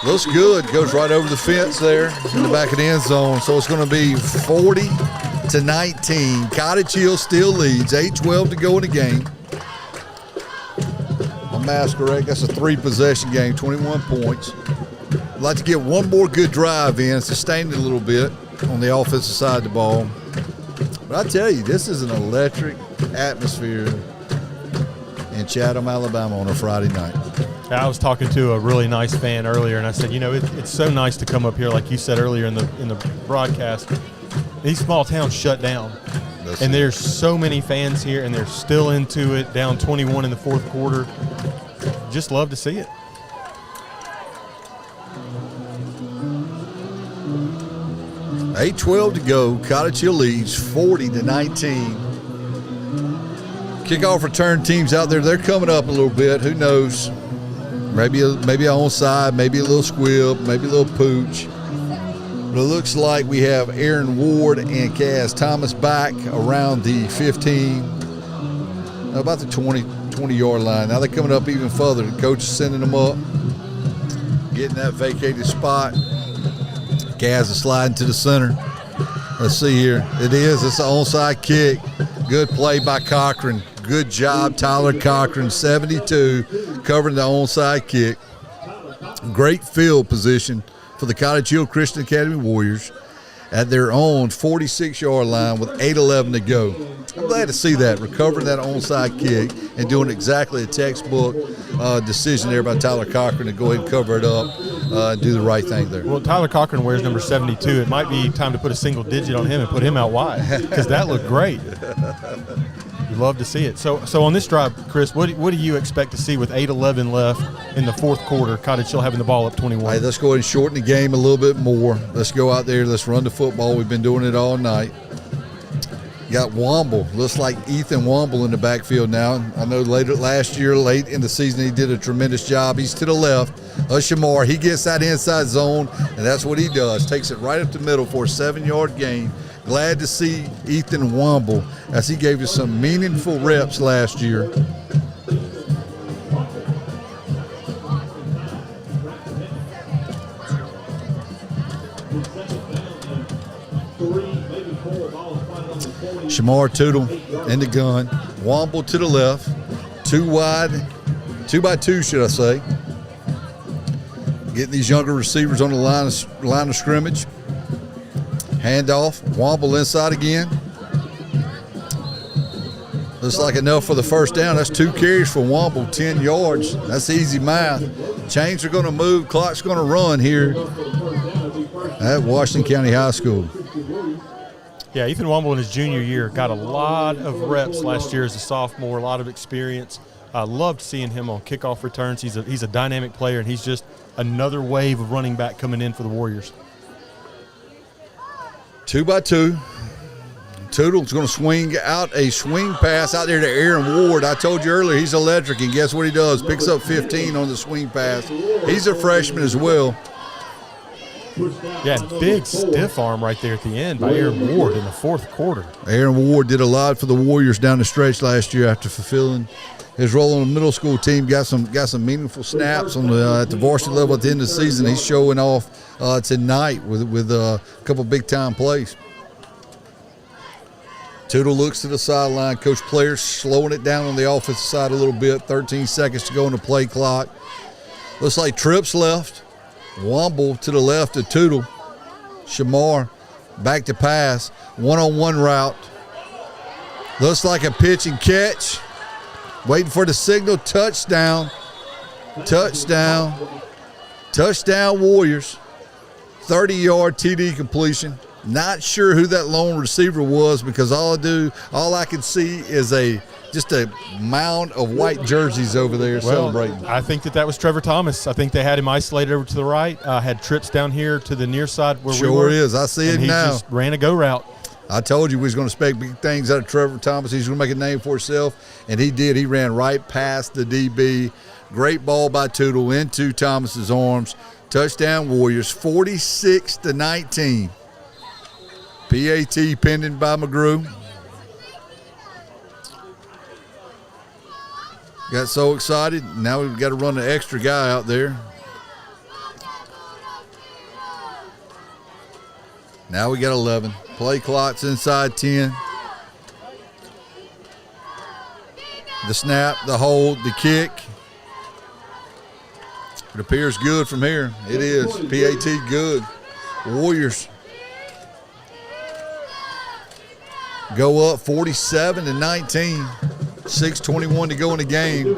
Speaker 2: Looks good. Goes right over the fence there in the back of the end zone. So it's going to be 40-19. Cottage Hill still leads. 8:12 to go in the game. My math's correct. That's a 3-possession game, 21 points. I'd like to get one more good drive in, sustain it a little bit on the offensive side of the ball. But I tell you, this is an electric atmosphere in Chatham, Alabama on a Friday night.
Speaker 3: I was talking to a really nice fan earlier, and I said, it's so nice to come up here, like you said earlier in the broadcast. These small towns shut down, and there's so many fans here, and they're still into it, down 21 in the 4th quarter. Just love to see it.
Speaker 2: $8:12 to go. Cottage Hill leads 40-19. Kickoff return teams out there, they're coming up a little bit. Who knows? Maybe a onside, maybe a little squib, maybe a little pooch. But it looks like we have Aaron Ward and Kaz Thomas back around the 15, about the 20-yard line. Now they're coming up even further. The coach is sending them up, getting that vacated spot. Kaz is sliding to the center. Let's see here. It's an onside kick. Good play by Cochran. Good job, Tyler Cochran, 72, covering the onside kick. Great field position for the Cottage Hill Christian Academy Warriors at their own 46-yard line with 8:11 to go. I'm glad to see that, recovering that onside kick and doing exactly a textbook decision there by Tyler Cochran to go ahead and cover it up and do the right thing there.
Speaker 3: Well, Tyler Cochran wears number 72. It might be time to put a single digit on him and put him out wide, because that looked great. We love to see it. So on this drive, Chris, what do you expect to see with 8:11 left in the 4th quarter? Cottage Hill having the ball up 21.
Speaker 2: Hey, let's go ahead and shorten the game a little bit more. Let's go out there. Let's run the football. We've been doing it all night. Got Womble. Looks like Ethan Womble in the backfield now. I know late in the season, he did a tremendous job. He's to the left. Shamar, he gets that inside zone, and that's what he does. Takes it right up the middle for a 7-yard gain. Glad to see Ethan Womble as he gave us some meaningful reps last year. Shamar Tootle in the gun. Womble to the left. 2 wide. 2 by 2, should I say. Getting these younger receivers on the line of scrimmage. Handoff. Womble inside again. Looks like enough for the first down. That's 2 carries for Womble, 10 yards. That's easy math. Chains are going to move. Clock's going to run here at Washington County High School.
Speaker 3: Yeah, Ethan Womble in his junior year got a lot of reps last year as a sophomore, a lot of experience. I loved seeing him on kickoff returns. He's a dynamic player, and he's just another wave of running back coming in for the Warriors.
Speaker 2: 2 by 2. Tootle's going to swing out a swing pass out there to Aaron Ward. I told you earlier he's electric, and guess what he does? Picks up 15 on the swing pass. He's a freshman as well.
Speaker 3: Yeah, big stiff arm right there at the end by Aaron Ward in the fourth quarter.
Speaker 2: Aaron Ward did a lot for the Warriors down the stretch last year after fulfilling his role on the middle school team. Got some meaningful snaps on at the varsity level at the end of the season. He's showing off tonight with a couple big-time plays. Tootle looks to the sideline. Coach Players slowing it down on the offensive side a little bit. 13 seconds to go on the play clock. Looks like trips left. Womble to the left of Tootle. Shamar back to pass. One-on-one route. Looks like a pitch and catch. Waiting for the signal. Touchdown. Touchdown. Touchdown Warriors. 30-yard TD completion. Not sure who that lone receiver was because all I can see is just a mound of white jerseys over there celebrating.
Speaker 3: I think that was Trevor Thomas. I think they had him isolated over to the right, had trips down here to the near side where we were.
Speaker 2: Sure is. I see it
Speaker 3: now.
Speaker 2: now.
Speaker 3: He just ran a go route.
Speaker 2: I told you we was going to expect big things out of Trevor Thomas. He's going to make a name for himself, and he did. He ran right past the DB. Great ball by Tootle into Thomas's arms. Touchdown Warriors, 46-19. PAT pending by McGrew. Got so excited. Now we've got to run an extra guy out there. Now we got 11. Play clock's inside 10. The snap, the hold, the kick. It appears good from here. It is. PAT good. Warriors go up 47-19. 6:21 to go in the game.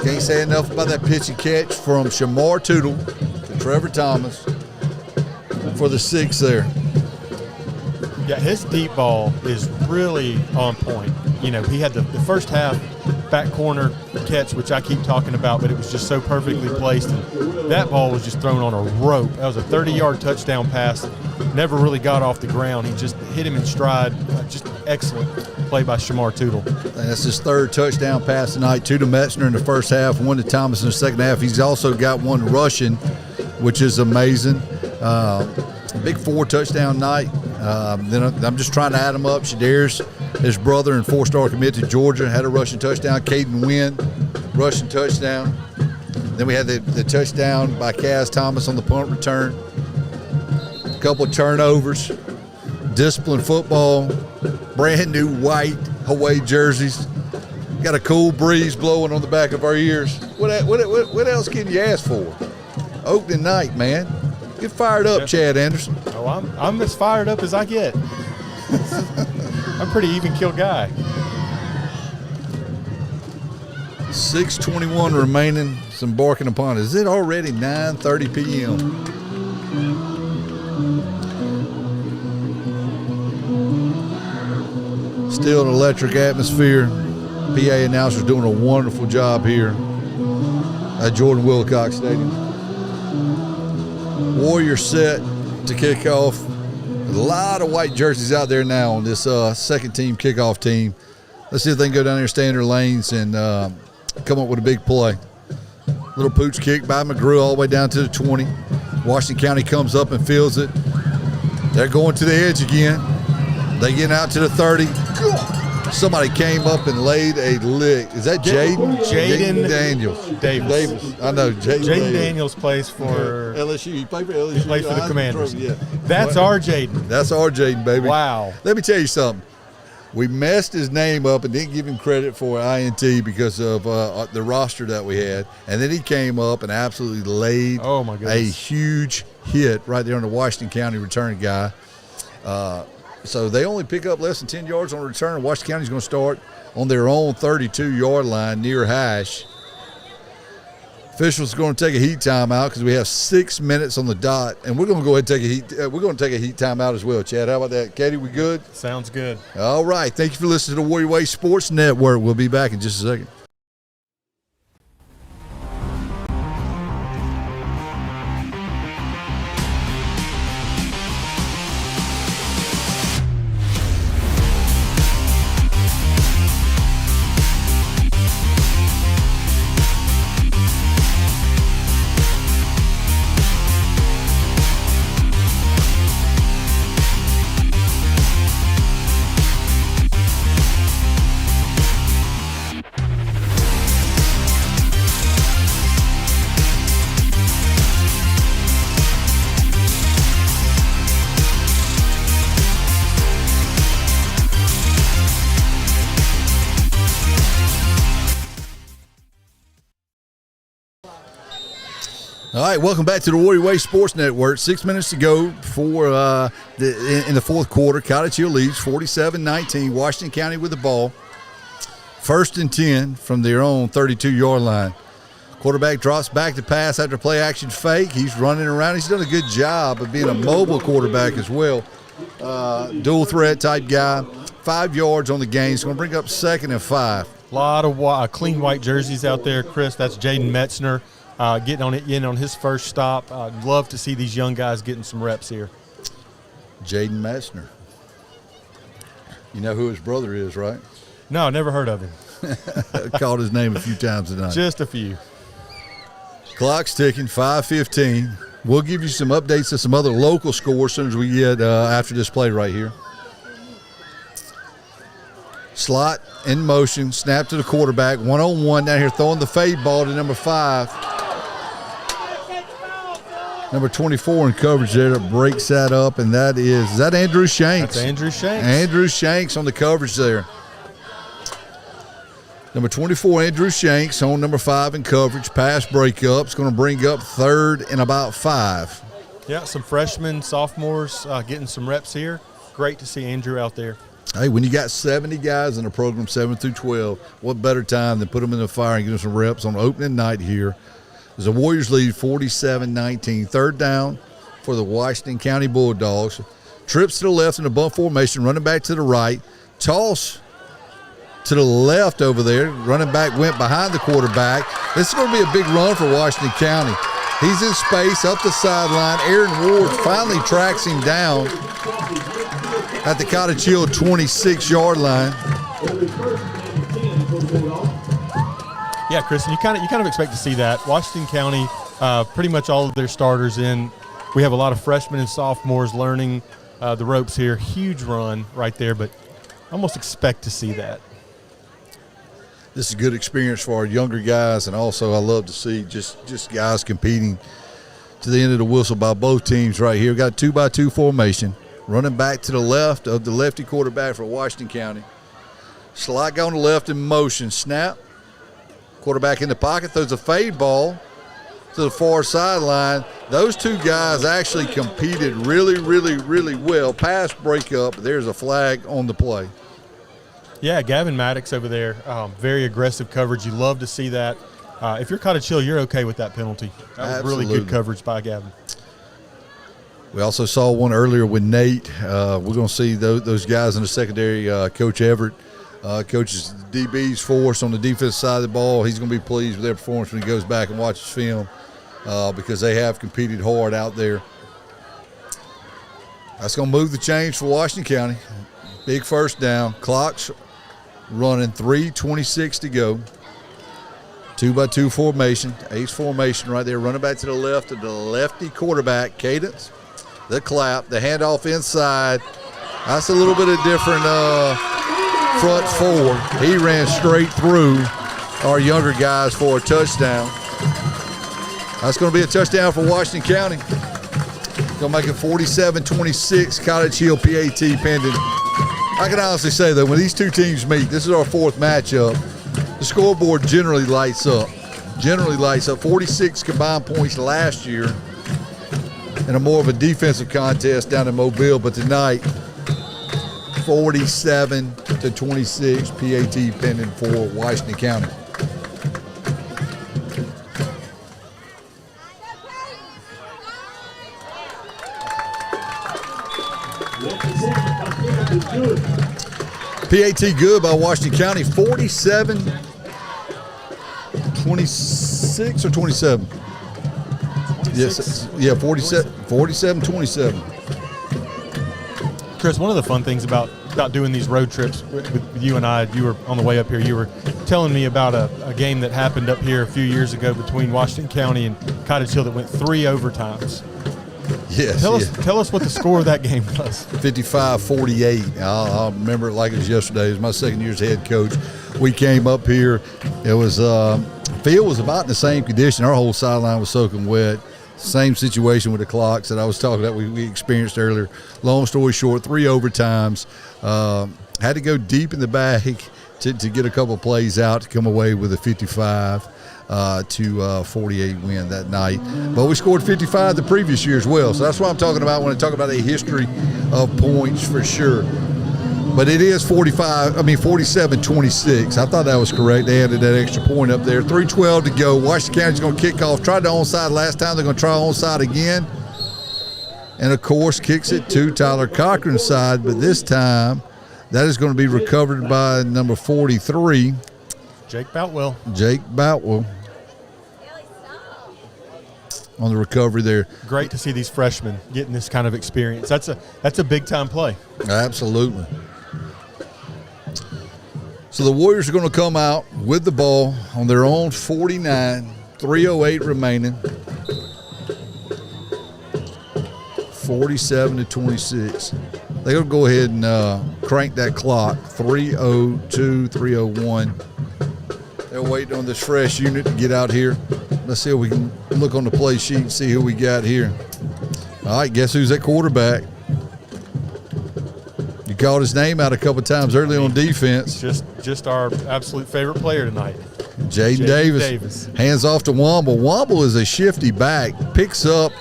Speaker 2: Can't say enough about that pitch and catch from Shamar Tootle to Trevor Thomas for the 6 there.
Speaker 3: Yeah, his deep ball is really on point. You know, he had the first half back corner catch, which I keep talking about, but it was just so perfectly placed. And that ball was just thrown on a rope. That was a 30-yard touchdown pass. Never really got off the ground. He just hit him in stride. Just excellent play by Shamar Tootle.
Speaker 2: And that's his 3rd touchdown pass tonight. 2 to Metzner in the first half, 1 to Thomas in the second half. He's also got 1 rushing, which is amazing. Big 4 touchdown night. Then I'm just trying to add them up. Shadar's, his brother and 4-star commit to Georgia, had a rushing touchdown. Caden Wynn, rushing touchdown. Then we had the touchdown by Kaz Thomas on the punt return. A couple of turnovers. Disciplined football. Brand new white Hawaii jerseys. Got a cool breeze blowing on the back of our ears. What else can you ask for? Opening night, man. Get fired up, Chad Anderson.
Speaker 3: Oh, I'm as fired up as I get. I'm a pretty even-keel guy.
Speaker 2: 6:21 remaining. It's embarking upon. Is it already 9:30 p.m.? Still an electric atmosphere. PA announcers doing a wonderful job here at Jordan Wilcox Stadium. Warriors set to kick off A lot of white jerseys out there now on this second team kickoff team. Let's see if they can go down there, stay in their lanes, and come up with a big play. Little pooch kick by McGrew all the way down to the 20. Washington County comes up and fields it. They're going to the edge again. They get out to the 30. Somebody came up and laid a lick. Is that Jaden?
Speaker 3: Jaden
Speaker 2: Daniels.
Speaker 3: Davis.
Speaker 2: I know.
Speaker 3: Jaden Daniels plays for
Speaker 2: LSU. He played for LSU.
Speaker 3: He played for the Commanders.
Speaker 2: Yeah.
Speaker 3: That's our Jaden.
Speaker 2: That's our Jaden, baby.
Speaker 3: Wow.
Speaker 2: Let me tell you something. We messed his name up and didn't give him credit for INT because of the roster that we had. And then he came up and absolutely laid a huge hit right there on the Washington County return guy. So they only pick up less than 10 yards on a return. Washington County's going to start on their own 32-yard line near hash. Officials are going to take a heat timeout because we have 6 minutes on the dot, and we're going to go ahead and take a heat. We're going to take a heat timeout as well. Chad, how about that? Katie, we good?
Speaker 3: Sounds good.
Speaker 2: All right. Thank you for listening to the Warrior Way Sports Network. We'll be back in just a second. All right, welcome back to the Warrior Way Sports Network. 6 minutes to go before in the fourth quarter. Cottage Hill leads 47-19. Washington County with the ball. 1st and 10 from their own 32-yard line. Quarterback drops back to pass after play action fake. He's running around. He's done a good job of being a mobile quarterback as well. Dual threat type guy. 5 yards on the game. He's going to bring up 2nd and 5.
Speaker 3: A lot of clean white jerseys out there, Chris. That's Jaden Metzner. Getting in on his first stop. Love to see these young guys getting some reps here.
Speaker 2: Jaden Metzner. You know who his brother is, right?
Speaker 3: No, never heard of him.
Speaker 2: Called his name a few times tonight.
Speaker 3: Just a few.
Speaker 2: Clock's ticking, 5:15. We'll give you some updates of some other local scores as soon as we get after this play right here. Slot in motion, snap to the quarterback, one-on-one down here, throwing the fade ball to number 5. Number 24 in coverage there that breaks that up, and is that Andrew Shanks?
Speaker 3: That's Andrew Shanks.
Speaker 2: Andrew Shanks on the coverage there. Number 24, Andrew Shanks on number 5 in coverage. Pass breakup. It's going to bring up 3rd and about 5.
Speaker 3: Yeah, some freshmen, sophomores getting some reps here. Great to see Andrew out there.
Speaker 2: Hey, when you got 70 guys in the program, 7 through 12, what better time than put them in the fire and get them some reps on opening night here. As the Warriors lead 47-19. 3rd down for the Washington County Bulldogs. Trips to the left in the bunt formation, running back to the right. Toss to the left over there. Running back went behind the quarterback. This is going to be a big run for Washington County. He's in space, up the sideline. Aaron Ward finally tracks him down at the Cottage Hill 26-yard line.
Speaker 3: Yeah, Chris, you kind of expect to see that. Washington County, pretty much all of their starters in. We have a lot of freshmen and sophomores learning the ropes here. Huge run right there, but almost expect to see that.
Speaker 2: This is a good experience for our younger guys, and also I love to see just guys competing to the end of the whistle by both teams right here. We've got a 2-by-2 formation. Running back to the left of the lefty quarterback for Washington County. Slot on the left in motion. Snap. Quarterback in the pocket, throws a fade ball to the far sideline. Those two guys actually competed really, really, really well. Pass breakup. There's a flag on the play.
Speaker 3: Yeah, Gavin Maddox over there, very aggressive coverage. You love to see that. If you're Cottage Hill, you're okay with that penalty. That was really good coverage by Gavin.
Speaker 2: We also saw one earlier with Nate. We're going to see those guys in the secondary. Coach Everett coaches DBs for us on the defensive side of the ball. He's going to be pleased with their performance when he goes back and watches film because they have competed hard out there. That's going to move the chains for Washington County. Big first down. Clock's running, 3:26 to go. 2-by-2 formation, ace formation right there. Running back to the left of the lefty quarterback. Cadence, the clap, the handoff inside. That's a little bit of different front four. He ran straight through our younger guys for a touchdown. That's going to be a touchdown for Washington County. Going to make it 47-26, Cottage Hill PAT pending. I can honestly say that when these two teams meet, this is our fourth matchup, the scoreboard generally lights up. 46 combined points last year in a more of a defensive contest down in Mobile, but tonight, 47-26, PAT pending for Washington County. PAT good by Washington County, 47-26 or 27?
Speaker 3: 26.
Speaker 2: Yes, yeah, 47-27.
Speaker 3: Chris, one of the fun things about doing these road trips with you and I, you were on the way up here, you were telling me about a game that happened up here a few years ago between Washington County and Cottage Hill that went 3 overtimes.
Speaker 2: Yes.
Speaker 3: Tell us what the score of that game was.
Speaker 2: 55-48. I'll remember it like it was yesterday. It was my second year as head coach. We came up here. It was field was about in the same condition. Our whole sideline was soaking wet. Same situation with the clocks that I was talking about we experienced earlier. Long story short, 3 overtimes. Had to go deep in the bag to get a couple of plays out to come away with a 55 to 48 win that night. But we scored 55 the previous year as well. So that's what I'm talking about when I talk about a history of points for sure. But it is 47-26. I thought that was correct. They added that extra point up there. 3:12 to go. Washington County's going to kick off. Tried the onside last time. They're going to try onside again. And, of course, kicks it to Tyler Cochran's side. But this time that is going to be recovered by number 43.
Speaker 3: Jake Boutwell.
Speaker 2: On the recovery there.
Speaker 3: Great to see these freshmen getting this kind of experience. That's a big-time play.
Speaker 2: Absolutely. So the Warriors are going to come out with the ball on their own 49, 3:08 remaining. 47-26. They're going to go ahead and crank that clock. 3:02, 3:01. They're waiting on this fresh unit to get out here. Let's see if we can look on the play sheet and see who we got here. All right, guess who's at quarterback? You called his name out a couple of times early on defense.
Speaker 3: Just our absolute favorite player tonight.
Speaker 2: Jaden Davis. Hands off to Womble. Womble is a shifty back. Picks up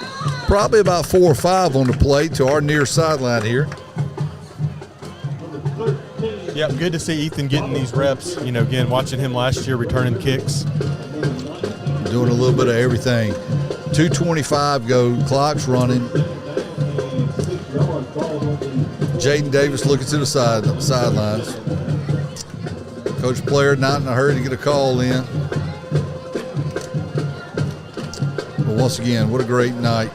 Speaker 2: probably about 4 or 5 on the play to our near sideline here.
Speaker 3: Yeah, good to see Ethan getting these reps. You know, again, watching him last year returning kicks.
Speaker 2: Doing a little bit of everything. 2:25 go. Clock's running. Jaden Davis looking to the sidelines. Coach Blair not in a hurry to get a call in. But once again, what a great night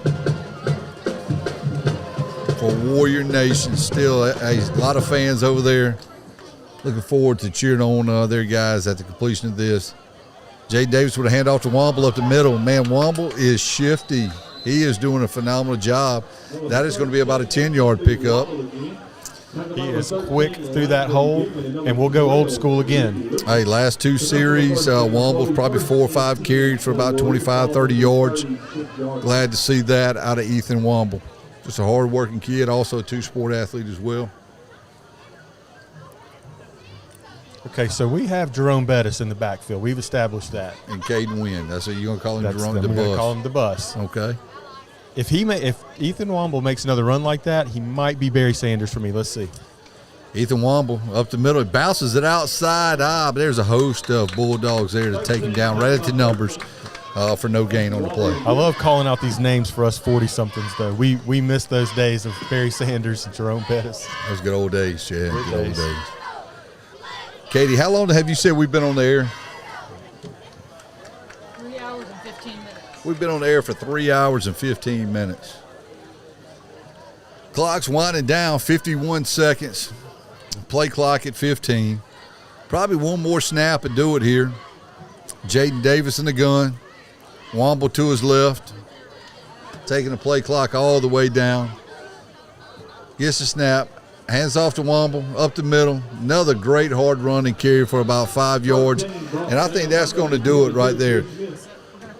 Speaker 2: for Warrior Nation. Still a lot of fans over there. Looking forward to cheering on their guys at the completion of this. Jaden Davis with a handoff to Womble up the middle. Man, Womble is shifty. He is doing a phenomenal job. That is going to be about a 10-yard pickup.
Speaker 3: He is quick through that hole, and we'll go old school again.
Speaker 2: Hey, last 2 series, Womble's probably 4 or 5 carried for about 25, 30 yards. Glad to see that out of Ethan Womble. Just a hard-working kid, also a 2-sport athlete as well.
Speaker 3: Okay, so we have Jerome Bettis in the backfield. We've established that.
Speaker 2: And Caden Wynn. That's what you're going to call him, Jerome the
Speaker 3: We're
Speaker 2: Bus.
Speaker 3: going to call him the Bus.
Speaker 2: Okay.
Speaker 3: If Ethan Womble makes another run like that, he might be Barry Sanders for me. Let's see.
Speaker 2: Ethan Womble up the middle. He bounces it outside. But there's a host of Bulldogs there to take him down right at the numbers for no gain on the play.
Speaker 3: I love calling out these names for us 40-somethings, though. We miss those days of Barry Sanders and Jerome Bettis.
Speaker 2: Those good old days, Chad. Good old days. Katie, how long have you said we've been on the air?
Speaker 10: 3 hours and 15 minutes.
Speaker 2: We've been on the air for 3 hours and 15 minutes. Clock's winding down, 51 seconds. Play clock at 15. Probably one more snap and do it here. Jaden Davis in the gun. Womble to his left. Taking the play clock all the way down. Gets the snap. Hands off to Womble, up the middle. Another great hard run and carry for about 5 yards. And I think that's going to do it right there.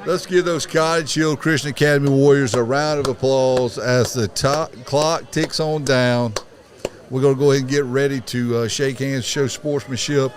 Speaker 2: Let's give those Cottage Hill Christian Academy Warriors a round of applause as the clock ticks on down. We're going to go ahead and get ready to shake hands, show sportsmanship.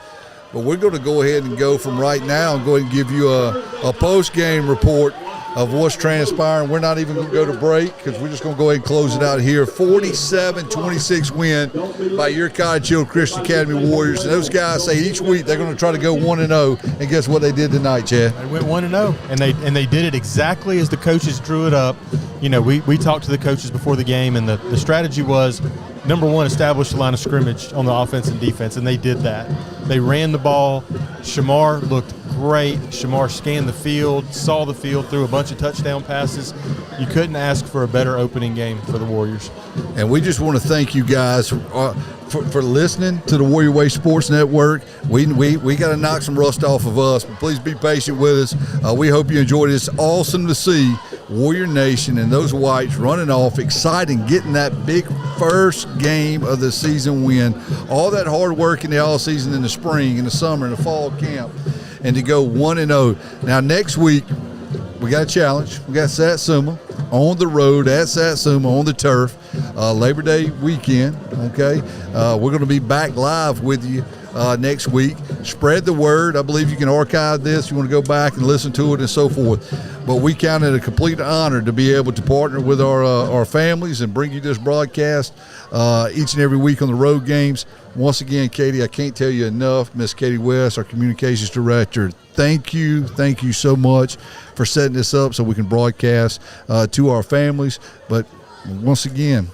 Speaker 2: But we're going to go ahead and go from right now and go ahead and give you a post-game report of what's transpiring. We're not even going to go to break because we're just going to go ahead and close it out here. 47-26 win by your Cottage Hill Christian Academy Warriors. And those guys say each week they're going to try to go 1-0. And guess what they did tonight, Chad?
Speaker 3: They went 1-0, and they did it exactly as the coaches drew it up. You know, we talked to the coaches before the game, and the strategy was, number one, establish the line of scrimmage on the offense and defense, and they did that. They ran the ball. Shamar looked great. Shamar scanned the field, saw the field, threw a bunch of touchdown passes. You couldn't ask for a better opening game for the Warriors.
Speaker 2: And we just want to thank you guys for listening to the Warrior Way Sports Network. We got to knock some rust off of us, but please be patient with us. We hope you enjoyed it. It's awesome to see Warrior Nation and those Whites running off, exciting, getting that big first game of the season win. All that hard work in the all season in the spring, in the summer, in the fall camp, and to go 1-0. Now next week, we got a challenge. We got Satsuma on the road at Satsuma on the turf, Labor Day weekend, okay? We're going to be back live with you next week. Spread the word. I believe you can archive this. You want to go back and listen to it and so forth. But we count it a complete honor to be able to partner with our families and bring you this broadcast each and every week on the road games. Once again, Katie, I can't tell you enough. Miss Katie West, our communications director, thank you so much for setting this up so we can broadcast to our families. But once again,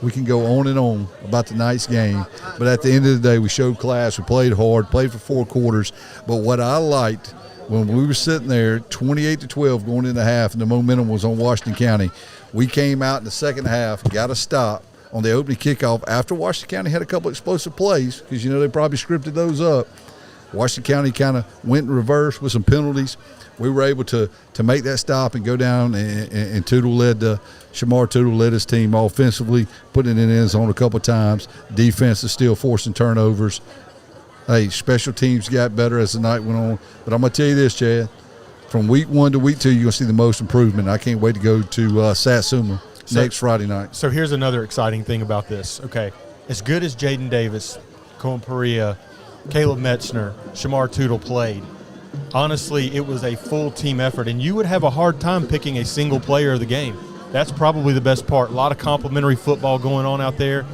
Speaker 2: we can go on and on about tonight's game. But at the end of the day, we showed class. We played hard, played for 4 quarters. But what I liked when we were sitting there 28-12 going into half and the momentum was on Washington County, we came out in the second half, got a stop on the opening kickoff after Washington County had a couple explosive plays because, you know, they probably scripted those up. Washington County kind of went in reverse with some penalties. We were able to make that stop and go down, and Shamar Tootle led his team offensively, putting it in the end zone a couple times. Defense is still forcing turnovers. Hey, special teams got better as the night went on. But I'm going to tell you this, Chad. From week 1 to week 2, you're going to see the most improvement. I can't wait to go to Satsuma next Friday night.
Speaker 3: So here's another exciting thing about this. Okay, as good as Jaden Davis, Cohen Perea, Caleb Metzner, Shamar Tootle played, honestly, it was a full team effort, and you would have a hard time picking a single player of the game. That's probably the best part. A lot of complimentary football going on out there.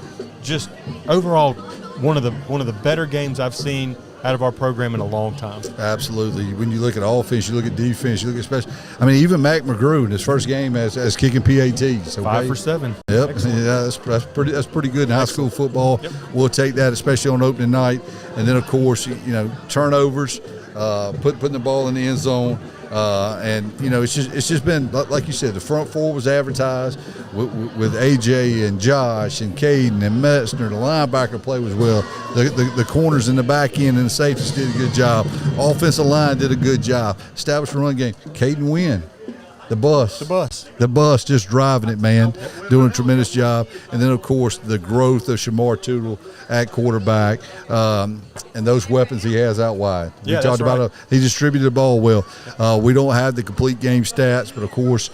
Speaker 3: Just overall, one of the better games I've seen out of our program in a long time.
Speaker 2: Absolutely. When you look at offense, you look at defense, you look at special. I mean, even Mac McGrew in his first game as kicking PATs. Okay?
Speaker 3: 5 for 7.
Speaker 2: Yep.
Speaker 3: Excellent.
Speaker 2: Yeah, that's pretty good in high school football.
Speaker 3: Yep.
Speaker 2: We'll take that, especially on opening night. And then, of course, you know, turnovers, putting the ball in the end zone. And, you know, it's just been, like you said, the front four was advertised with AJ and Josh and Caden and Metzner. The linebacker play was well. The corners in the back end and the safeties did a good job. Offensive line did a good job. Established a run game. Caden Wynn. The bus just driving it, man, doing a tremendous job. And then, of course, the growth of Shamar Tootle at quarterback and those weapons he has out wide.
Speaker 3: Yeah,
Speaker 2: we talked about he distributed the ball well. We don't have the complete game stats, but, of course,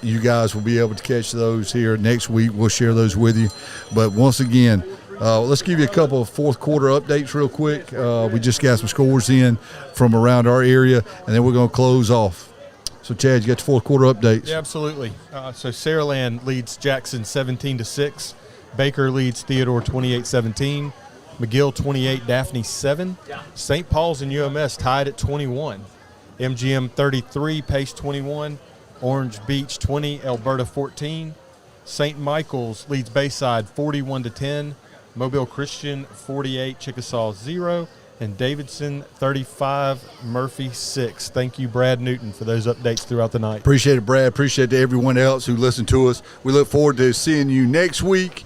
Speaker 2: you guys will be able to catch those here next week. We'll share those with you. But once again, let's give you a couple of fourth quarter updates real quick. We just got some scores in from around our area, and then we're going to close off. So, Chad, you got the fourth quarter updates.
Speaker 3: Yeah, absolutely. So Saraland leads Jackson 17-6. Baker leads Theodore 28-17. McGill 28, Daphne 7. St. Paul's and UMS tied at 21. MGM 33, Pace 21. Orange Beach 20, Alberta 14. St. Michael's leads Bayside 41-10. Mobile Christian 48, Chickasaw 0. and Davidson 35, Murphy 6. Thank you, Brad Newton, for those updates throughout the night.
Speaker 2: Appreciate it, Brad. Appreciate to everyone else who listened to us. We look forward to seeing you next week.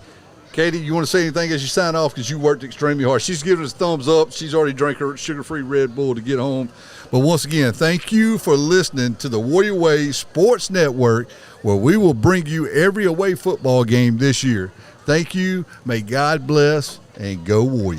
Speaker 2: Katie, you want to say anything as you sign off, because you worked extremely hard? She's giving us thumbs up. She's already drank her sugar-free Red Bull to get home. But once again, thank you for listening to the Warrior Way Sports Network, where we will bring you every away football game this year. Thank you. May God bless, and go Warriors.